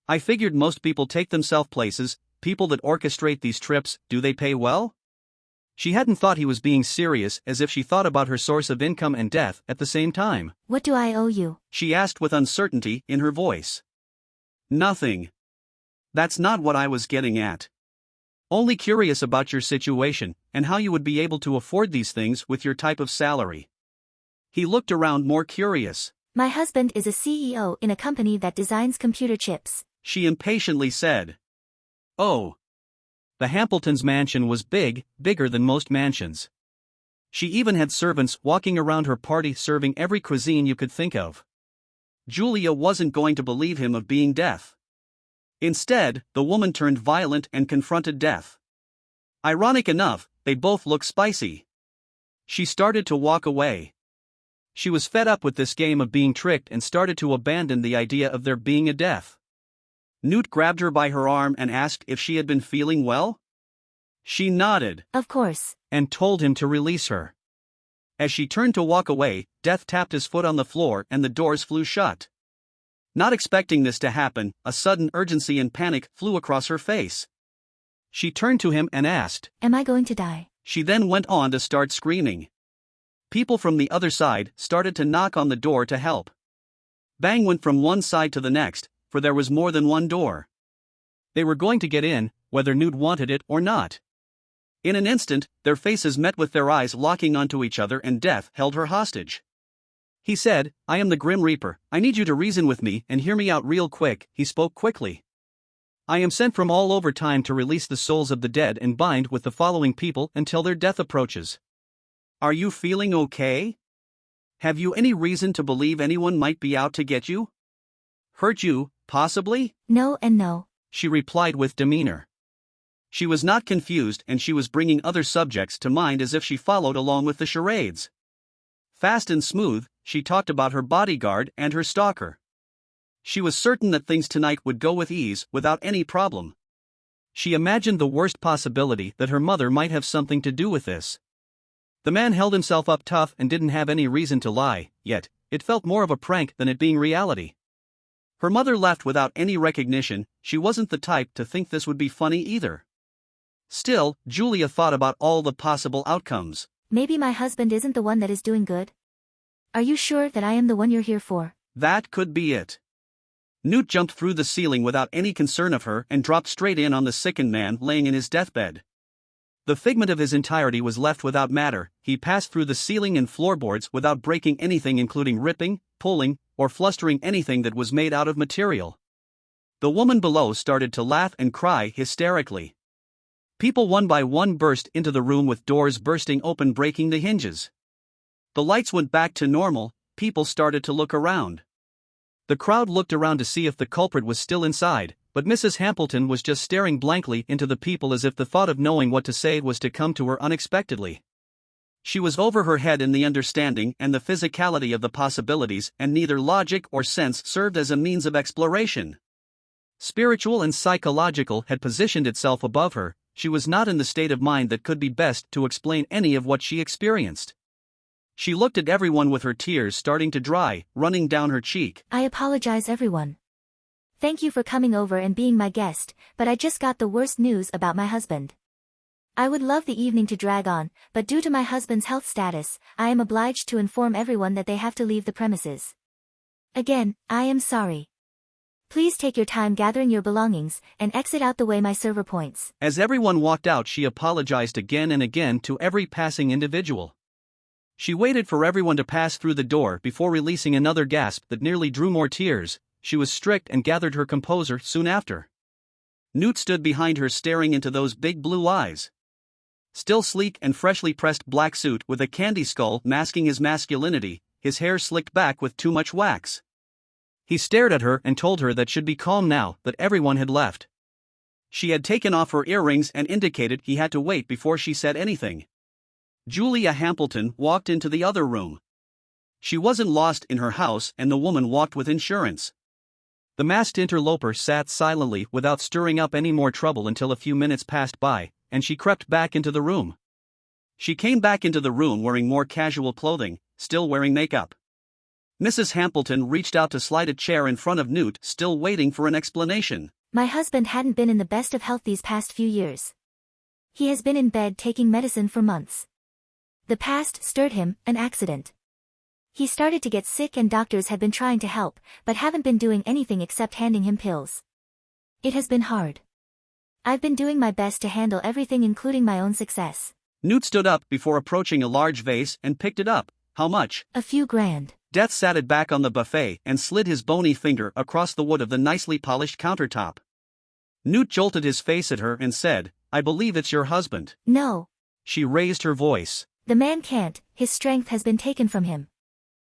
I figured most people take themselves places, people that orchestrate these trips, do they pay well? She hadn't thought he was being serious, as if she thought about her source of income and death at the same time. What do I owe you? She asked with uncertainty in her voice. Nothing. That's not what I was getting at. Only curious about your situation, and how you would be able to afford these things with your type of salary. He looked around more curious. My husband is a CEO in a company that designs computer chips. She impatiently said. Oh. The Hampletons' mansion was big, bigger than most mansions. She even had servants walking around her party serving every cuisine you could think of. Julia wasn't going to believe him of being deaf. Instead, the woman turned violent and confronted Death. Ironic enough, they both looked spicy. She started to walk away. She was fed up with this game of being tricked and started to abandon the idea of there being a death. Newt grabbed her by her arm and asked if she had been feeling well. She nodded. Of course. And told him to release her. As she turned to walk away, Death tapped his foot on the floor and the doors flew shut. Not expecting this to happen, a sudden urgency and panic flew across her face. She turned to him and asked, Am I going to die? She then went on to start screaming. People from the other side started to knock on the door to help. Bang went from one side to the next, for there was more than one door. They were going to get in, whether Newt wanted it or not. In an instant, their faces met with their eyes locking onto each other and Death held her hostage. He said, I am the Grim Reaper, I need you to reason with me and hear me out real quick. He spoke quickly. I am sent from all over time to release the souls of the dead and bind with the following people until their death approaches. Are you feeling okay? Have you any reason to believe anyone might be out to get you? Hurt you, possibly? No and no. She replied with demeanor. She was not confused and she was bringing other subjects to mind as if she followed along with the charades. Fast and smooth, she talked about her bodyguard and her stalker. She was certain that things tonight would go with ease without any problem. She imagined the worst possibility that her mother might have something to do with this. The man held himself up tough and didn't have any reason to lie, yet, it felt more of a prank than it being reality. Her mother laughed without any recognition, she wasn't the type to think this would be funny either. Still, Julia thought about all the possible outcomes. Maybe my husband isn't the one that is doing good? Are you sure that I am the one you're here for? That could be it. Newt jumped through the ceiling without any concern of her and dropped straight in on the sickened man laying in his deathbed. The figment of his entirety was left without matter, he passed through the ceiling and floorboards without breaking anything including ripping, pulling, or flustering anything that was made out of material. The woman below started to laugh and cry hysterically. People one by one burst into the room with doors bursting open breaking the hinges. The lights went back to normal, people started to look around. The crowd looked around to see if the culprit was still inside, but Mrs. Hampleton was just staring blankly into the people as if the thought of knowing what to say was to come to her unexpectedly. She was over her head in the understanding and the physicality of the possibilities, and neither logic or sense served as a means of exploration. Spiritual and psychological had positioned itself above her. She was not in the state of mind that could be best to explain any of what she experienced. She looked at everyone with her tears starting to dry, running down her cheek. I apologize everyone. Thank you for coming over and being my guest, but I just got the worst news about my husband. I would love the evening to drag on, but due to my husband's health status, I am obliged to inform everyone that they have to leave the premises. Again, I am sorry. Please take your time gathering your belongings and exit out the way my server points. As everyone walked out, she apologized again and again to every passing individual. She waited for everyone to pass through the door before releasing another gasp that nearly drew more tears. She was strict and gathered her composure soon after. Newt stood behind her staring into those big blue eyes. Still sleek and freshly pressed black suit with a candy skull masking his masculinity, his hair slicked back with too much wax. He stared at her and told her that should be calm now that everyone had left. She had taken off her earrings and indicated he had to wait before she said anything. Julia Hampleton walked into the other room. She wasn't lost in her house and the woman walked with insurance. The masked interloper sat silently without stirring up any more trouble until a few minutes passed by, and she crept back into the room. She came back into the room wearing more casual clothing, still wearing makeup. Mrs. Hambleton reached out to slide a chair in front of Newt, still waiting for an explanation. My husband hadn't been in the best of health these past few years. He has been in bed taking medicine for months. The past stirred him, an accident. He started to get sick and doctors had been trying to help, but haven't been doing anything except handing him pills. It has been hard. I've been doing my best to handle everything including my own success. Newt stood up before approaching a large vase and picked it up. How much? A few grand. Death sat it back on the buffet and slid his bony finger across the wood of the nicely polished countertop. Newt jolted his face at her and said, I believe it's your husband. No. She raised her voice. The man can't, his strength has been taken from him.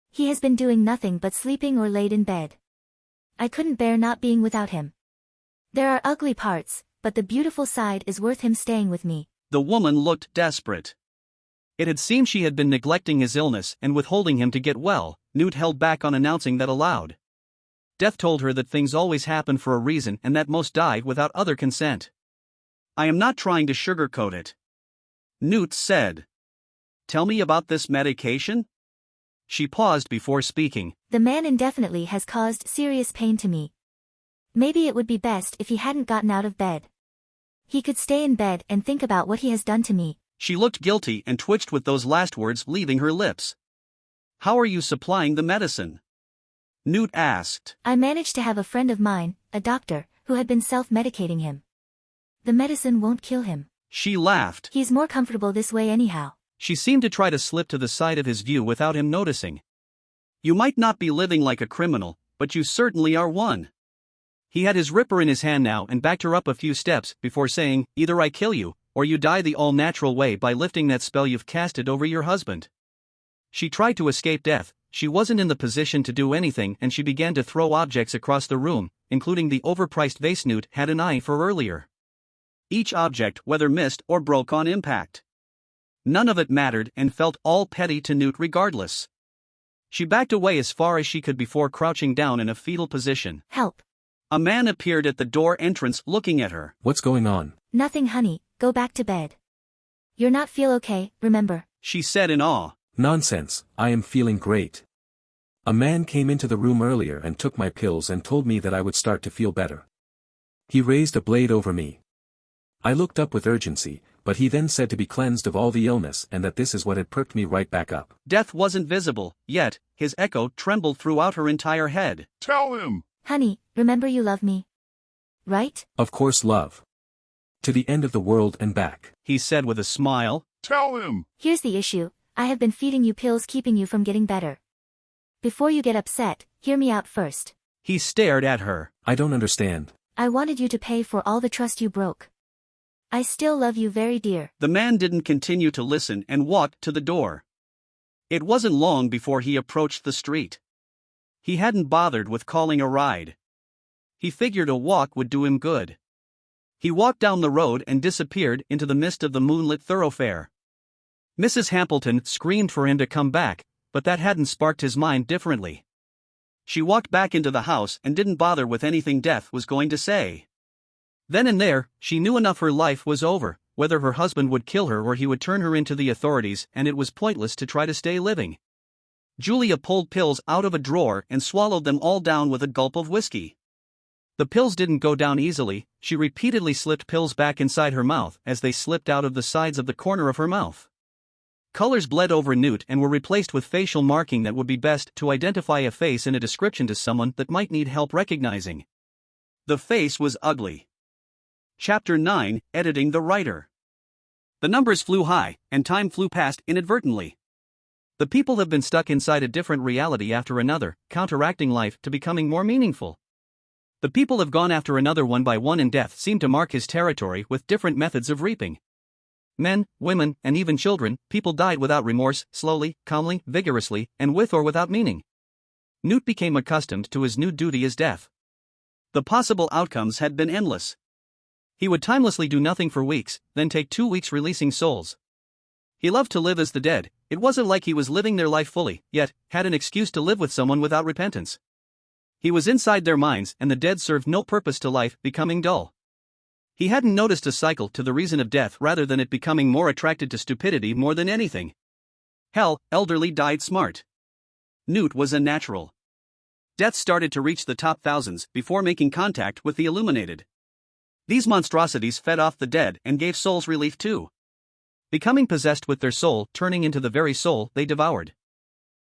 He has been doing nothing but sleeping or laid in bed. I couldn't bear not being without him. There are ugly parts, but the beautiful side is worth him staying with me. The woman looked desperate. It had seemed she had been neglecting his illness and withholding him to get well. Newt held back on announcing that aloud. Death told her that things always happen for a reason and that most die without other consent. I am not trying to sugarcoat it. Newt said. Tell me about this medication? She paused before speaking. The man indefinitely has caused serious pain to me. Maybe it would be best if he hadn't gotten out of bed. He could stay in bed and think about what he has done to me. She looked guilty and twitched with those last words leaving her lips. How are you supplying the medicine? Newt asked. I managed to have a friend of mine, a doctor, who had been self-medicating him. The medicine won't kill him. She laughed. He's more comfortable this way anyhow. She seemed to try to slip to the side of his view without him noticing. You might not be living like a criminal, but you certainly are one. He had his ripper in his hand now and backed her up a few steps before saying, either I kill you, or you die the all-natural way by lifting that spell you've casted over your husband. She tried to escape death. She wasn't in the position to do anything and she began to throw objects across the room, including the overpriced vase Newt had an eye for earlier. Each object whether missed or broke on impact. None of it mattered and felt all petty to Newt regardless. She backed away as far as she could before crouching down in a fetal position. Help. A man appeared at the door entrance looking at her. What's going on? Nothing, honey, go back to bed. You're not feel okay, remember? She said in awe. Nonsense, I am feeling great. A man came into the room earlier and took my pills and told me that I would start to feel better. He raised a blade over me. I looked up with urgency, but he then said to be cleansed of all the illness and that this is what had perked me right back up. Death wasn't visible, yet his echo trembled throughout her entire head. Tell him! Honey, remember you love me. Right? Of course, love. To the end of the world and back. He said with a smile. Tell him! Here's the issue. I have been feeding you pills keeping you from getting better. Before you get upset, hear me out first. He stared at her. I don't understand. I wanted you to pay for all the trust you broke. I still love you very dear. The man didn't continue to listen and walked to the door. It wasn't long before he approached the street. He hadn't bothered with calling a ride. He figured a walk would do him good. He walked down the road and disappeared into the mist of the moonlit thoroughfare. Mrs. Hambleton screamed for him to come back, but that hadn't sparked his mind differently. She walked back into the house and didn't bother with anything Death was going to say. Then and there, she knew enough her life was over, whether her husband would kill her or he would turn her into the authorities, and it was pointless to try to stay living. Julia pulled pills out of a drawer and swallowed them all down with a gulp of whiskey. The pills didn't go down easily. She repeatedly slipped pills back inside her mouth as they slipped out of the sides of the corner of her mouth. Colors bled over Newt and were replaced with facial marking that would be best to identify a face in a description to someone that might need help recognizing. The face was ugly. Chapter 9, Editing the Writer. The numbers flew high, and time flew past inadvertently. The people have been stuck inside a different reality after another, counteracting life to becoming more meaningful. The people have gone after another one by one, and Death seemed to mark his territory with different methods of reaping. Men, women, and even children, people died without remorse, slowly, calmly, vigorously, and with or without meaning. Newt became accustomed to his new duty as Death. The possible outcomes had been endless. He would timelessly do nothing for weeks, then take 2 weeks releasing souls. He loved to live as the dead. It wasn't like he was living their life fully, yet had an excuse to live with someone without repentance. He was inside their minds, and the dead served no purpose to life, becoming dull. He hadn't noticed a cycle to the reason of death rather than it becoming more attracted to stupidity more than anything. Hell, elderly died smart. Newt was a natural. Death started to reach the top thousands before making contact with the illuminated. These monstrosities fed off the dead and gave souls relief too. Becoming possessed with their soul, turning into the very soul they devoured.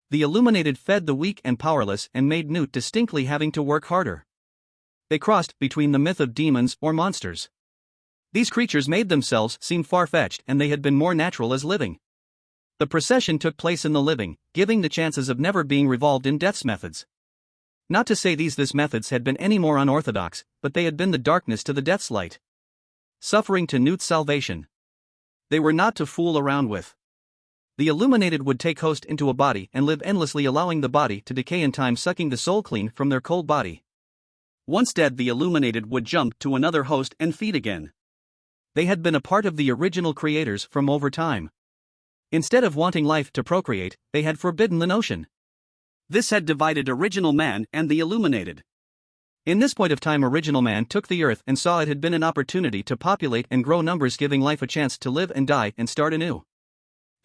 The illuminated fed the weak and powerless and made Newt distinctly having to work harder. They crossed between the myth of demons or monsters. These creatures made themselves seem far-fetched and they had been more natural as living. The procession took place in the living, giving the chances of never being revolved in death's methods. Not to say these methods had been any more unorthodox, but they had been the darkness to the death's light. Suffering to Newt's salvation. They were not to fool around with. The illuminated would take host into a body and live endlessly, allowing the body to decay in time, sucking the soul clean from their cold body. Once dead, the illuminated would jump to another host and feed again. They had been a part of the original creators from over time. Instead of wanting life to procreate, they had forbidden the notion. This had divided original man and the illuminated. In this point of time, original man took the earth and saw it had been an opportunity to populate and grow numbers, giving life a chance to live and die and start anew.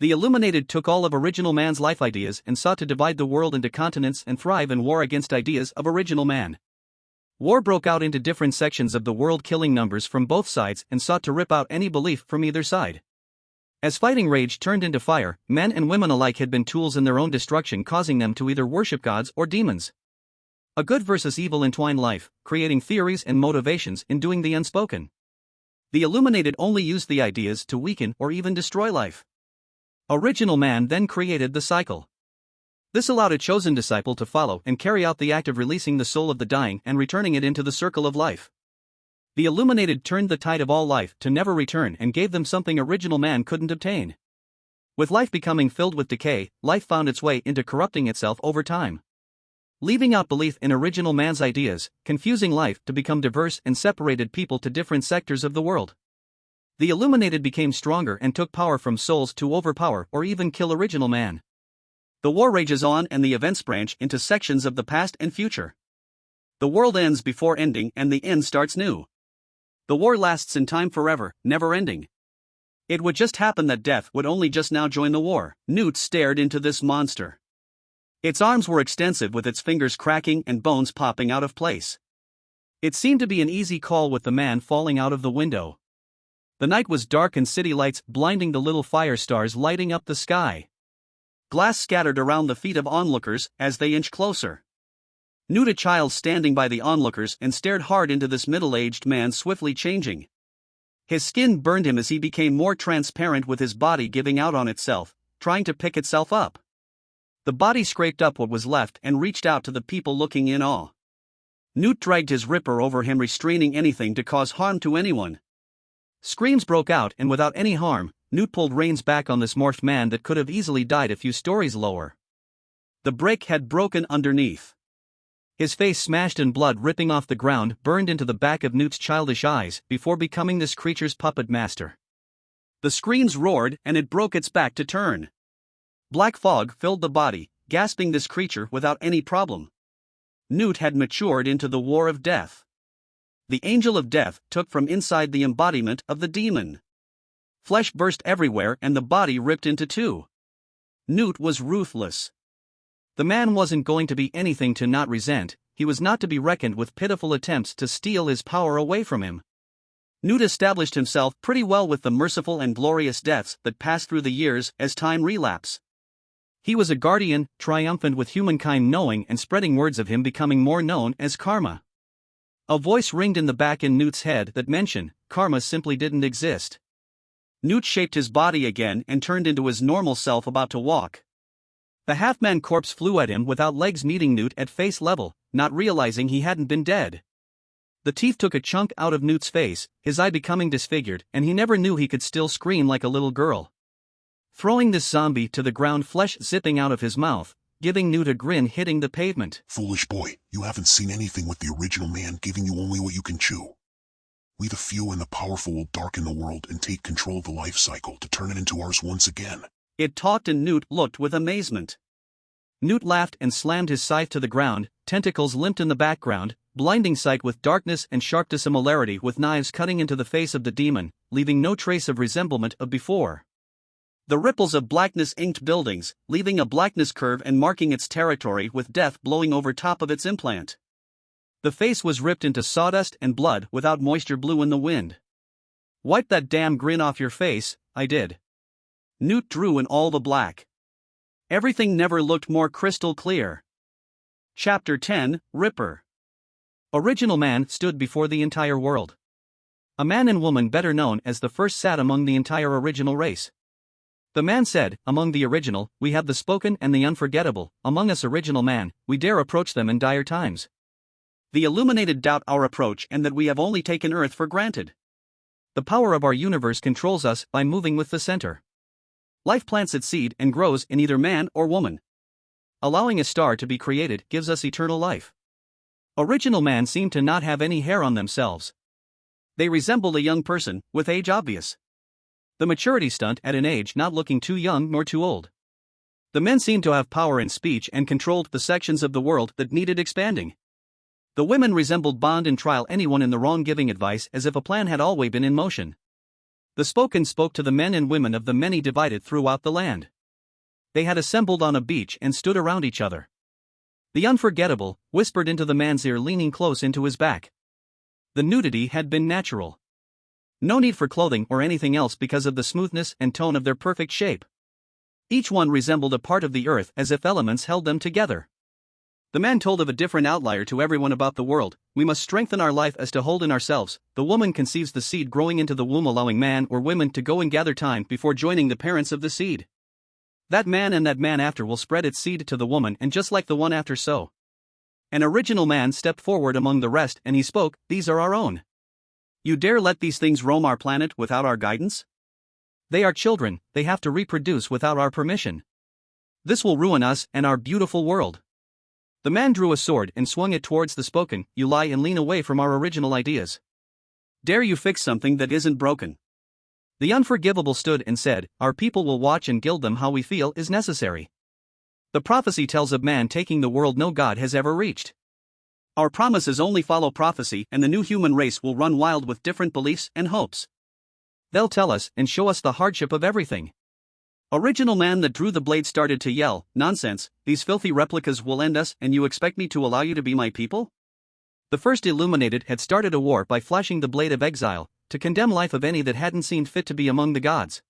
The illuminated took all of original man's life ideas and sought to divide the world into continents and thrive in war against ideas of original man. War broke out into different sections of the world, killing numbers from both sides and sought to rip out any belief from either side. As fighting rage turned into fire, men and women alike had been tools in their own destruction, causing them to either worship gods or demons. A good versus evil entwined life, creating theories and motivations in doing the unspoken. The illuminated only used the ideas to weaken or even destroy life. Original man then created the cycle. This allowed a chosen disciple to follow and carry out the act of releasing the soul of the dying and returning it into the circle of life. The illuminated turned the tide of all life to never return and gave them something original man couldn't obtain. With life becoming filled with decay, life found its way into corrupting itself over time. Leaving out belief in original man's ideas, confusing life to become diverse and separated people to different sectors of the world. The illuminated became stronger and took power from souls to overpower or even kill original man. The war rages on and the events branch into sections of the past and future. The world ends before ending and the end starts new. The war lasts in time forever, never ending. It would just happen that death would only just now join the war. Newt stared into this monster. Its arms were extensive, with its fingers cracking and bones popping out of place. It seemed to be an easy call with the man falling out of the window. The night was dark and city lights blinding, the little fire stars lighting up the sky. Glass scattered around the feet of onlookers as they inched closer. Newt, a child, standing by the onlookers and stared hard into this middle-aged man swiftly changing. His skin burned him as he became more transparent, with his body giving out on itself, trying to pick itself up. The body scraped up what was left and reached out to the people looking in awe. Newt dragged his ripper over him, restraining anything to cause harm to anyone. Screams broke out, and without any harm, Newt pulled reins back on this morphed man that could have easily died a few stories lower. The brake had broken underneath. His face, smashed and blood ripping off the ground, burned into the back of Newt's childish eyes before becoming this creature's puppet master. The screams roared and it broke its back to turn. Black fog filled the body, gasping this creature without any problem. Newt had matured into the war of death. The angel of death took from inside the embodiment of the demon. Flesh burst everywhere and the body ripped into two. Newt was ruthless. The man wasn't going to be anything to not resent. He was not to be reckoned with pitiful attempts to steal his power away from him. Newt established himself pretty well with the merciful and glorious deaths that passed through the years as time relapse. He was a guardian, triumphant with humankind knowing and spreading words of him, becoming more known as karma. A voice ringed in the back in Newt's head that mentioned karma simply didn't exist. Newt shaped his body again and turned into his normal self, about to walk. The half-man corpse flew at him without legs, meeting Newt at face level, not realizing he hadn't been dead. The teeth took a chunk out of Newt's face, his eye becoming disfigured, and he never knew he could still scream like a little girl. Throwing this zombie to the ground, flesh zipping out of his mouth, giving Newt a grin hitting the pavement. Foolish boy, you haven't seen anything with the original man giving you only what you can chew. We the few and the powerful will darken the world and take control of the life cycle to turn it into ours once again. It talked and Newt looked with amazement. Newt laughed and slammed his scythe to the ground, tentacles limped in the background, blinding sight with darkness and sharp dissimilarity with knives cutting into the face of the demon, leaving no trace of resemblement of before. The ripples of blackness inked buildings, leaving a blackness curve and marking its territory with death blowing over top of its implant. The face was ripped into sawdust and blood without moisture blew in the wind. Wipe that damn grin off your face, I did. Newt drew in all the black. Everything never looked more crystal clear. Chapter 10, Ripper. Original man stood before the entire world. A man and woman better known as the first sat among the entire original race. The man said, among the original, we have the spoken and the unforgettable, among us original man, we dare approach them in dire times. The illuminated doubt our approach and that we have only taken earth for granted. The power of our universe controls us by moving with the center. Life plants its seed and grows in either man or woman. Allowing a star to be created gives us eternal life. Original man seemed to not have any hair on themselves. They resembled a young person, with age obvious. The maturity stunt at an age not looking too young nor too old. The men seemed to have power in speech and controlled the sections of the world that needed expanding. The women resembled bond and trial anyone in the wrong giving advice as if a plan had always been in motion. The spoken spoke to the men and women of the many divided throughout the land. They had assembled on a beach and stood around each other. The unforgettable whispered into the man's ear leaning close into his back. The nudity had been natural. No need for clothing or anything else because of the smoothness and tone of their perfect shape. Each one resembled a part of the earth as if elements held them together. The man told of a different outlier to everyone about the world. We must strengthen our life as to hold in ourselves. The woman conceives the seed growing into the womb, allowing man or women to go and gather time before joining the parents of the seed. That man and that man after will spread its seed to the woman, and just like the one after so. An original man stepped forward among the rest and he spoke, these are our own. You dare let these things roam our planet without our guidance? They are children, they have to reproduce without our permission. This will ruin us and our beautiful world. The man drew a sword and swung it towards the spoken, you lie and lean away from our original ideas. Dare you fix something that isn't broken? The unforgivable stood and said, our people will watch and gild them how we feel is necessary. The prophecy tells of man taking the world no God has ever reached. Our promises only follow prophecy and the new human race will run wild with different beliefs and hopes. They'll tell us and show us the hardship of everything. Original man that drew the blade started to yell, nonsense, these filthy replicas will end us and you expect me to allow you to be my people? The first illuminated had started a war by flashing the blade of exile, to condemn life of any that hadn't seen fit to be among the gods.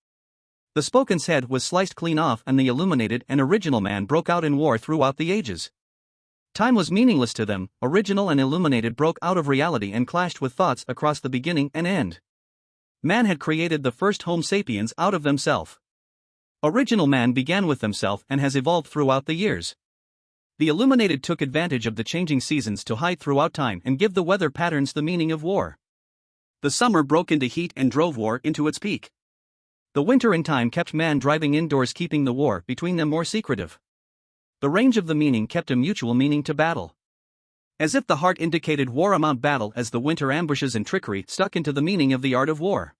The spoken's head was sliced clean off and the illuminated and original man broke out in war throughout the ages. Time was meaningless to them, original and illuminated broke out of reality and clashed with thoughts across the beginning and end. Man had created the first Homo sapiens out of themselves. Original man began with themselves and has evolved throughout the years. The illuminated took advantage of the changing seasons to hide throughout time and give the weather patterns the meaning of war. The summer broke into heat and drove war into its peak. The winter in time kept man driving indoors, keeping the war between them more secretive. The range of the meaning kept a mutual meaning to battle. As if the heart indicated war amount battle as the winter ambushes and trickery stuck into the meaning of the art of war.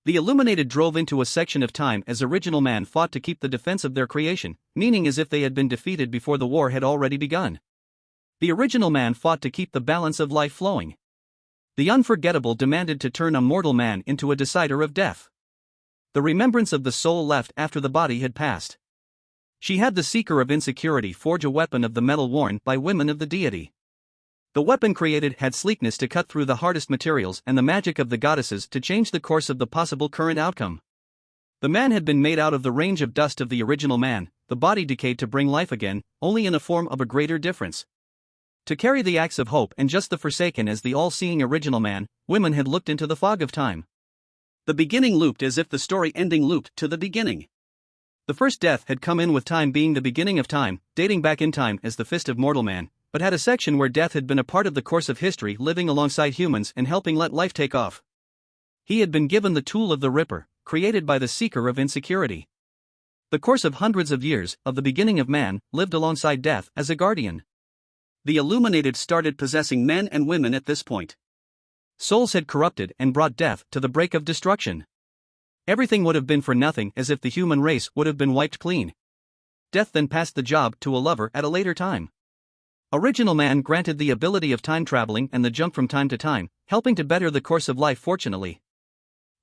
The illuminated drove into a section of time as original man fought to keep the defense of their creation, meaning as if they had been defeated before the war had already begun. The original man fought to keep the balance of life flowing. The unforgettable demanded to turn a mortal man into a decider of death. The remembrance of the soul left after the body had passed. She had the seeker of insecurity forge a weapon of the metal worn by women of the deity. The weapon created had sleekness to cut through the hardest materials and the magic of the goddesses to change the course of the possible current outcome. The man had been made out of the range of dust of the original man, the body decayed to bring life again, only in a form of a greater difference. To carry the axe of hope and just the forsaken as the all-seeing original man, women had looked into the fog of time. The beginning looped as if the story ending looped to the beginning. The first death had come in with time being the beginning of time, dating back in time as the fist of mortal man, but had a section where death had been a part of the course of history, living alongside humans and helping let life take off. He had been given the tool of the Ripper, created by the seeker of insecurity. The course of hundreds of years, of the beginning of man, lived alongside death as a guardian. The illuminated started possessing men and women at this point. Souls had corrupted and brought death to the brink of destruction. Everything would have been for nothing, as if the human race would have been wiped clean. Death then passed the job to a lover at a later time. Original Man granted the ability of time traveling and the jump from time to time, helping to better the course of life fortunately.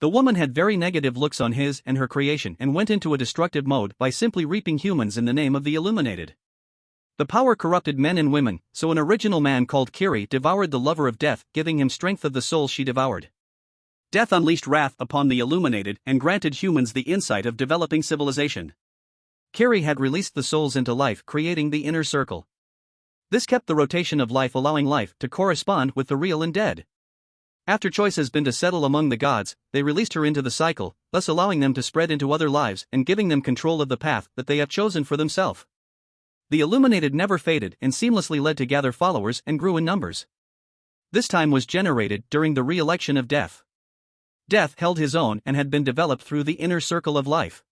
The woman had very negative looks on his and her creation and went into a destructive mode by simply reaping humans in the name of the Illuminated. The power corrupted men and women, so an original man called Kiri devoured the lover of death, giving him strength of the soul she devoured. Death unleashed wrath upon the Illuminated and granted humans the insight of developing civilization. Kiri had released the souls into life, creating the inner circle. This kept the rotation of life, allowing life to correspond with the real and dead. After choice has been to settle among the gods, they released her into the cycle, thus allowing them to spread into other lives and giving them control of the path that they have chosen for themselves. The Illuminated never faded and seamlessly led to gather followers and grew in numbers. This time was generated during the re-election of Death. Death held his own and had been developed through the inner circle of life.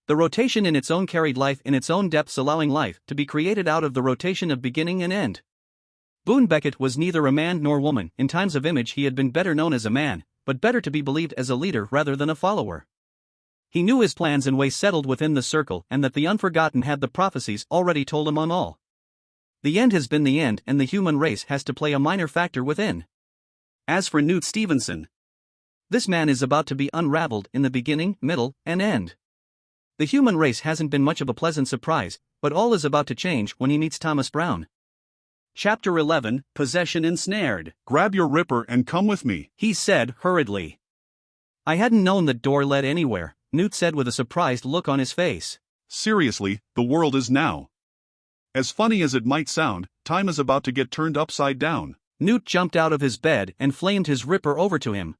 The rotation in its own carried life in its own depths, allowing life to be created out of the rotation of beginning and end. Boone Beckett was neither a man nor woman. In times of image he had been better known as a man, but better to be believed as a leader rather than a follower. He knew his plans and ways settled within the circle and that the unforgotten had the prophecies already told among all. The end has been the end and the human race has to play a minor factor within. As for Newt Stevenson, this man is about to be unraveled in the beginning, middle, and end. The human race hasn't been much of a pleasant surprise, but all is about to change when he meets Thomas Brown. Chapter 11, Possession Ensnared. Grab your ripper and come with me, he said hurriedly. I hadn't known that door led anywhere, Newt said with a surprised look on his face. Seriously, the world is now. As funny as it might sound, time is about to get turned upside down. Newt jumped out of his bed and flamed his ripper over to him.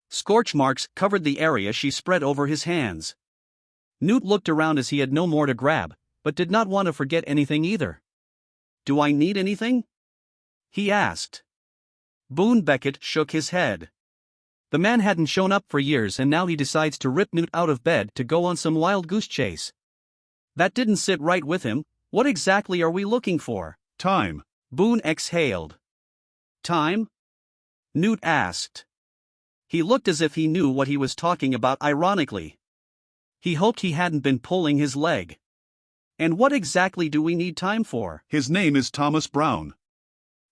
Scorch marks covered the area she spread over his hands. Newt looked around as he had no more to grab, but did not want to forget anything either. Do I need anything? He asked. Boone Beckett shook his head. The man hadn't shown up for years and now he decides to rip Newt out of bed to go on some wild goose chase. That didn't sit right with him. What exactly are we looking for? Time. Boone exhaled. Time? Newt asked. He looked as if he knew what he was talking about ironically. He hoped he hadn't been pulling his leg. And what exactly do we need time for? His name is Thomas Brown.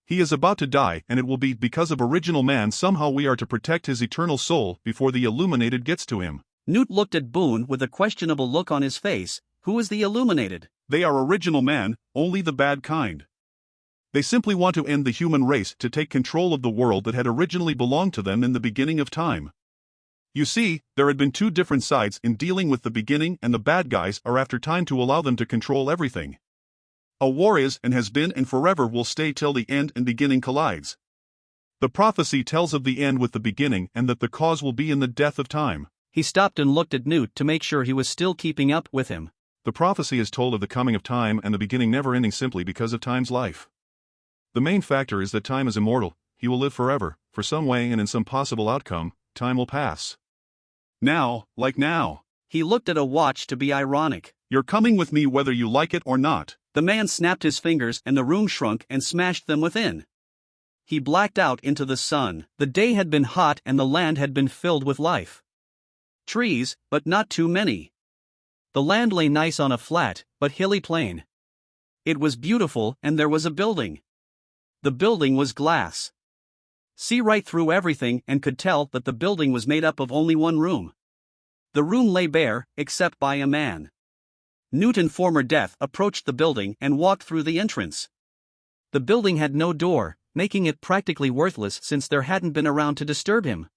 He is about to die and it will be because of Original Man. Somehow we are to protect his eternal soul before the Illuminated gets to him. Newt looked at Boone with a questionable look on his face. Who is the Illuminated? They are Original Man, only the bad kind. They simply want to end the human race to take control of the world that had originally belonged to them in the beginning of time. You see, there had been two different sides in dealing with the beginning, and the bad guys are after time to allow them to control everything. A war is and has been and forever will stay till the end and beginning collides. The prophecy tells of the end with the beginning and that the cause will be in the death of time. He stopped and looked at Newt to make sure he was still keeping up with him. The prophecy is told of the coming of time and the beginning never ending simply because of time's life. The main factor is that time is immortal. He will live forever, for some way and in some possible outcome, time will pass. Now, like now. He looked at a watch to be ironic. You're coming with me whether you like it or not. The man snapped his fingers and the room shrunk and smashed them within. He blacked out into the sun. The day had been hot and the land had been filled with life. Trees, but not too many. The land lay nice on a flat, but hilly plain. It was beautiful and there was a building. The building was glass. See right through everything and could tell that the building was made up of only one room. The room lay bare, except by a man. Newt in former death approached the building and walked through the entrance. The building had no door, making it practically worthless since there hadn't been around to disturb him.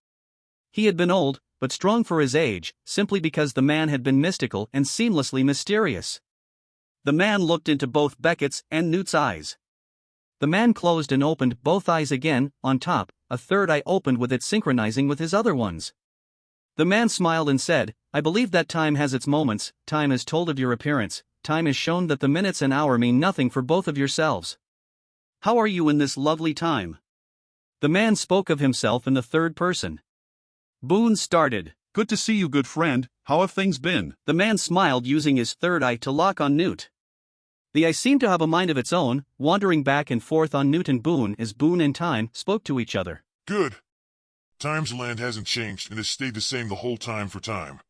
He had been old, but strong for his age, simply because the man had been mystical and seamlessly mysterious. The man looked into both Beckett's and Newt's eyes. The man closed and opened both eyes again. On top, a third eye opened with it synchronizing with his other ones. The man smiled and said, I believe that time has its moments. Time is told of your appearance. Time has shown that the minutes and hour mean nothing for both of yourselves. How are you in this lovely time? The man spoke of himself in the third person. Boone started. Good to see you, good friend. How have things been? The man smiled, using his third eye to lock on Newt. The eye seemed to have a mind of its own, wandering back and forth on Newt and Boone as Boone and Time spoke to each other. Good. Time's land hasn't changed and has stayed the same the whole time for time.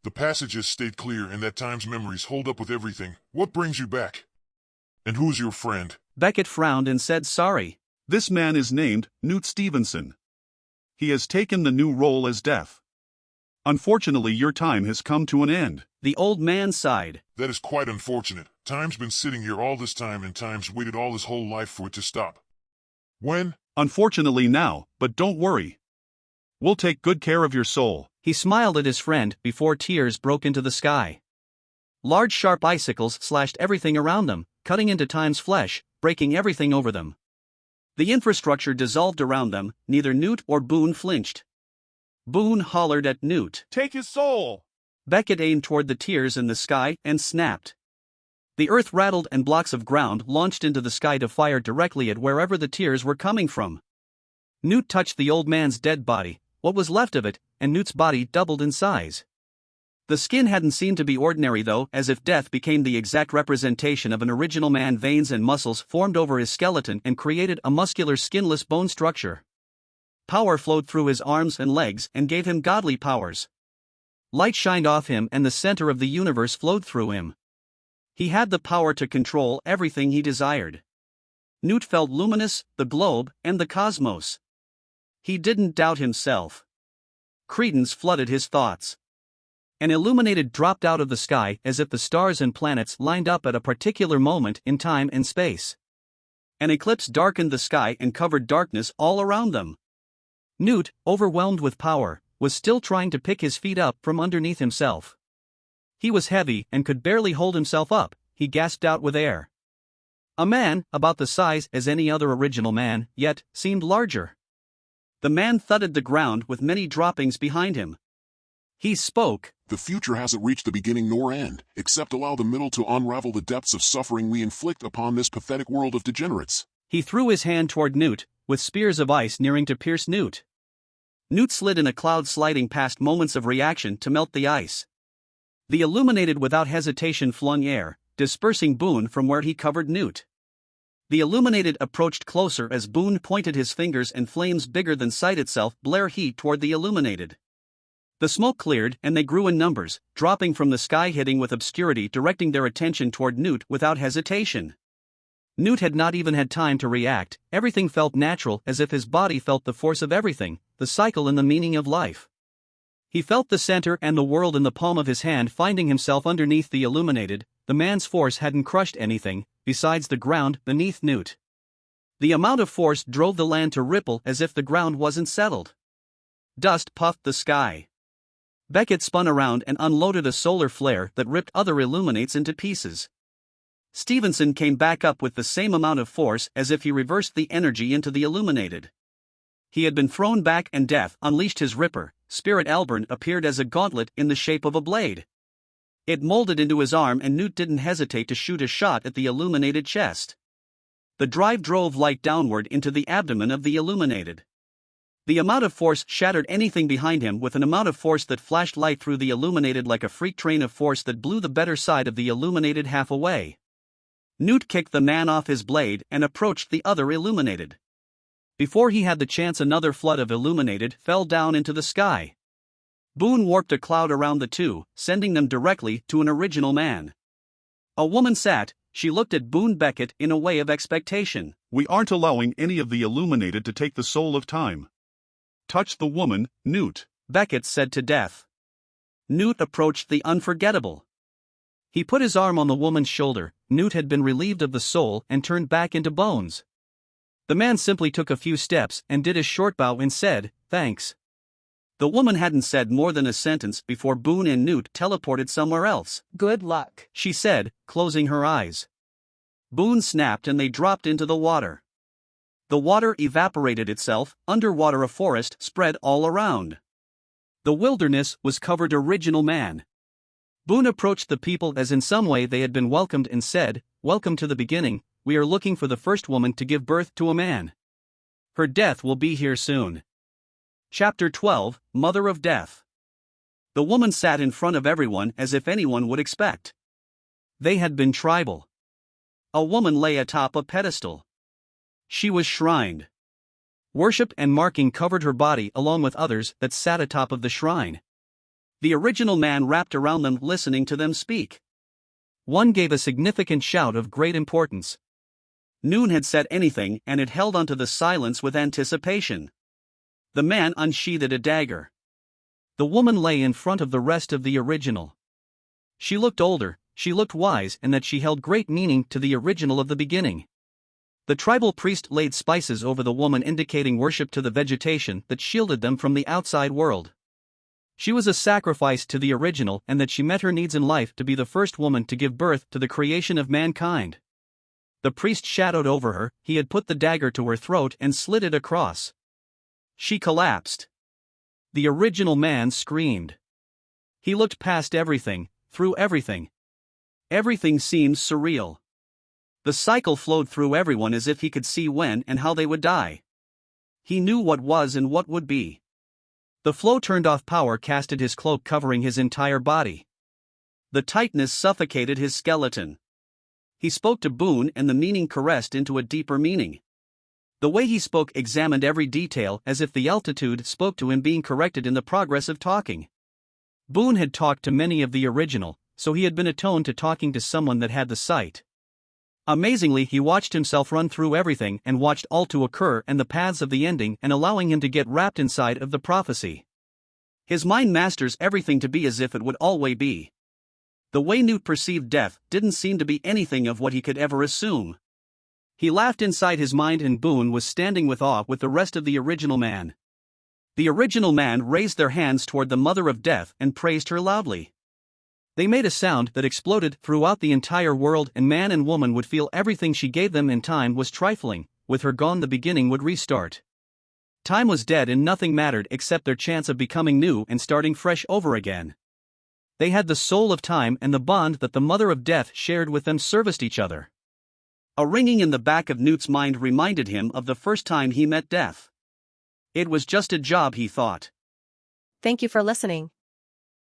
The passage has stayed clear and that time's memories hold up with everything. What brings you back? And who's your friend? Beckett frowned and said sorry. This man is named Newt Stevenson. He has taken the new role as Death. Unfortunately, your time has come to an end. The old man sighed. That is quite unfortunate. Time's been sitting here all this time and Time's waited all his whole life for it to stop. When? Unfortunately now, but don't worry. We'll take good care of your soul. He smiled at his friend before tears broke into the sky. Large sharp icicles slashed everything around them, cutting into Time's flesh, breaking everything over them. The infrastructure dissolved around them, neither Newt or Boone flinched. Boone hollered at Newt. Take his soul! Beckett aimed toward the tears in the sky and snapped. The earth rattled and blocks of ground launched into the sky to fire directly at wherever the tears were coming from. Newt touched the old man's dead body, what was left of it, and Newt's body doubled in size. The skin hadn't seemed to be ordinary though, as if death became the exact representation of an original man. Veins and muscles formed over his skeleton and created a muscular skinless bone structure. Power flowed through his arms and legs and gave him godly powers. Light shined off him and the center of the universe flowed through him. He had the power to control everything he desired. Newt felt luminous, the globe, and the cosmos. He didn't doubt himself. Credence flooded his thoughts. An illuminated dropped out of the sky as if the stars and planets lined up at a particular moment in time and space. An eclipse darkened the sky and covered darkness all around them. Newt, overwhelmed with power, was still trying to pick his feet up from underneath himself. He was heavy and could barely hold himself up, he gasped out with air. A man, about the size as any other original man, yet, seemed larger. The man thudded the ground with many droppings behind him. He spoke. The future hasn't reached the beginning nor end, except allow the middle to unravel the depths of suffering we inflict upon this pathetic world of degenerates. He threw his hand toward Newt, with spears of ice nearing to pierce Newt. Newt slid in a cloud, sliding past moments of reaction to melt the ice. The Illuminated without hesitation flung air, dispersing Boone from where he covered Newt. The Illuminated approached closer as Boone pointed his fingers and flames bigger than sight itself blare heat toward the Illuminated. The smoke cleared and they grew in numbers, dropping from the sky, hitting with obscurity, directing their attention toward Newt without hesitation. Newt had not even had time to react, everything felt natural, as if his body felt the force of everything, the cycle and the meaning of life. He felt the center and the world in the palm of his hand, finding himself underneath the Illuminated. The man's force hadn't crushed anything, besides the ground beneath Newt. The amount of force drove the land to ripple as if the ground wasn't settled. Dust puffed the sky. Beckett spun around and unloaded a solar flare that ripped other Illuminates into pieces. Stevenson came back up with the same amount of force, as if he reversed the energy into the Illuminated. He had been thrown back and Death unleashed his Ripper. Spirit Elburn appeared as a gauntlet in the shape of a blade. It molded into his arm and Newt didn't hesitate to shoot a shot at the Illuminated chest. The drive drove light downward into the abdomen of the Illuminated. The amount of force shattered anything behind him with an amount of force that flashed light through the Illuminated like a freak train of force that blew the better side of the Illuminated half away. Newt kicked the man off his blade and approached the other Illuminated. Before he had the chance, another flood of Illuminated fell down into the sky. Boone warped a cloud around the two, sending them directly to an original man. A woman sat, she looked at Boone Beckett in a way of expectation. We aren't allowing any of the Illuminated to take the soul of time. Touch the woman, Newt, Beckett said to Death. Newt approached the unforgettable. He put his arm on the woman's shoulder. Newt had been relieved of the soul and turned back into bones. The man simply took a few steps and did a short bow and said, "Thanks." The woman hadn't said more than a sentence before Boone and Newt teleported somewhere else. "Good luck," she said, closing her eyes. Boone snapped and they dropped into the water. The water evaporated itself, underwater a forest spread all around. The wilderness was covered original man. Boone approached the people as in some way they had been welcomed and said, "Welcome to the beginning, we are looking for the first woman to give birth to a man. Her death will be here soon." Chapter 12, Mother of Death. The woman sat in front of everyone as if anyone would expect. They had been tribal. A woman lay atop a pedestal. She was shrined. Worship and marking covered her body along with others that sat atop of the shrine. The original man wrapped around them listening to them speak. One gave a significant shout of great importance. Noon had said anything and it held onto the silence with anticipation. The man unsheathed a dagger. The woman lay in front of the rest of the original. She looked older, she looked wise, and that she held great meaning to the original of the beginning. The tribal priest laid spices over the woman, indicating worship to the vegetation that shielded them from the outside world. She was a sacrifice to the original, and that she met her needs in life to be the first woman to give birth to the creation of mankind. The priest shadowed over her, he had put the dagger to her throat and slid it across. She collapsed. The original man screamed. He looked past everything, through everything. Everything seemed surreal. The cycle flowed through everyone as if he could see when and how they would die. He knew what was and what would be. The flow turned off, power casted his cloak covering his entire body. The tightness suffocated his skeleton. He spoke to Boone and the meaning caressed into a deeper meaning. The way he spoke examined every detail as if the altitude spoke to him, being corrected in the progress of talking. Boone had talked to many of the original, so he had been attuned to talking to someone that had the sight. Amazingly, he watched himself run through everything and watched all to occur and the paths of the ending, and allowing him to get wrapped inside of the prophecy. His mind masters everything to be as if it would always be. The way Newt perceived death didn't seem to be anything of what he could ever assume. He laughed inside his mind, and Boone was standing with awe with the rest of the original man. The original man raised their hands toward the mother of death and praised her loudly. They made a sound that exploded throughout the entire world, and man and woman would feel everything she gave them in time was trifling. With her gone, the beginning would restart. Time was dead and nothing mattered except their chance of becoming new and starting fresh over again. They had the soul of time, and the bond that the mother of death shared with them serviced each other. A ringing in the back of Newt's mind reminded him of the first time he met death. It was just a job, he thought. Thank you for listening.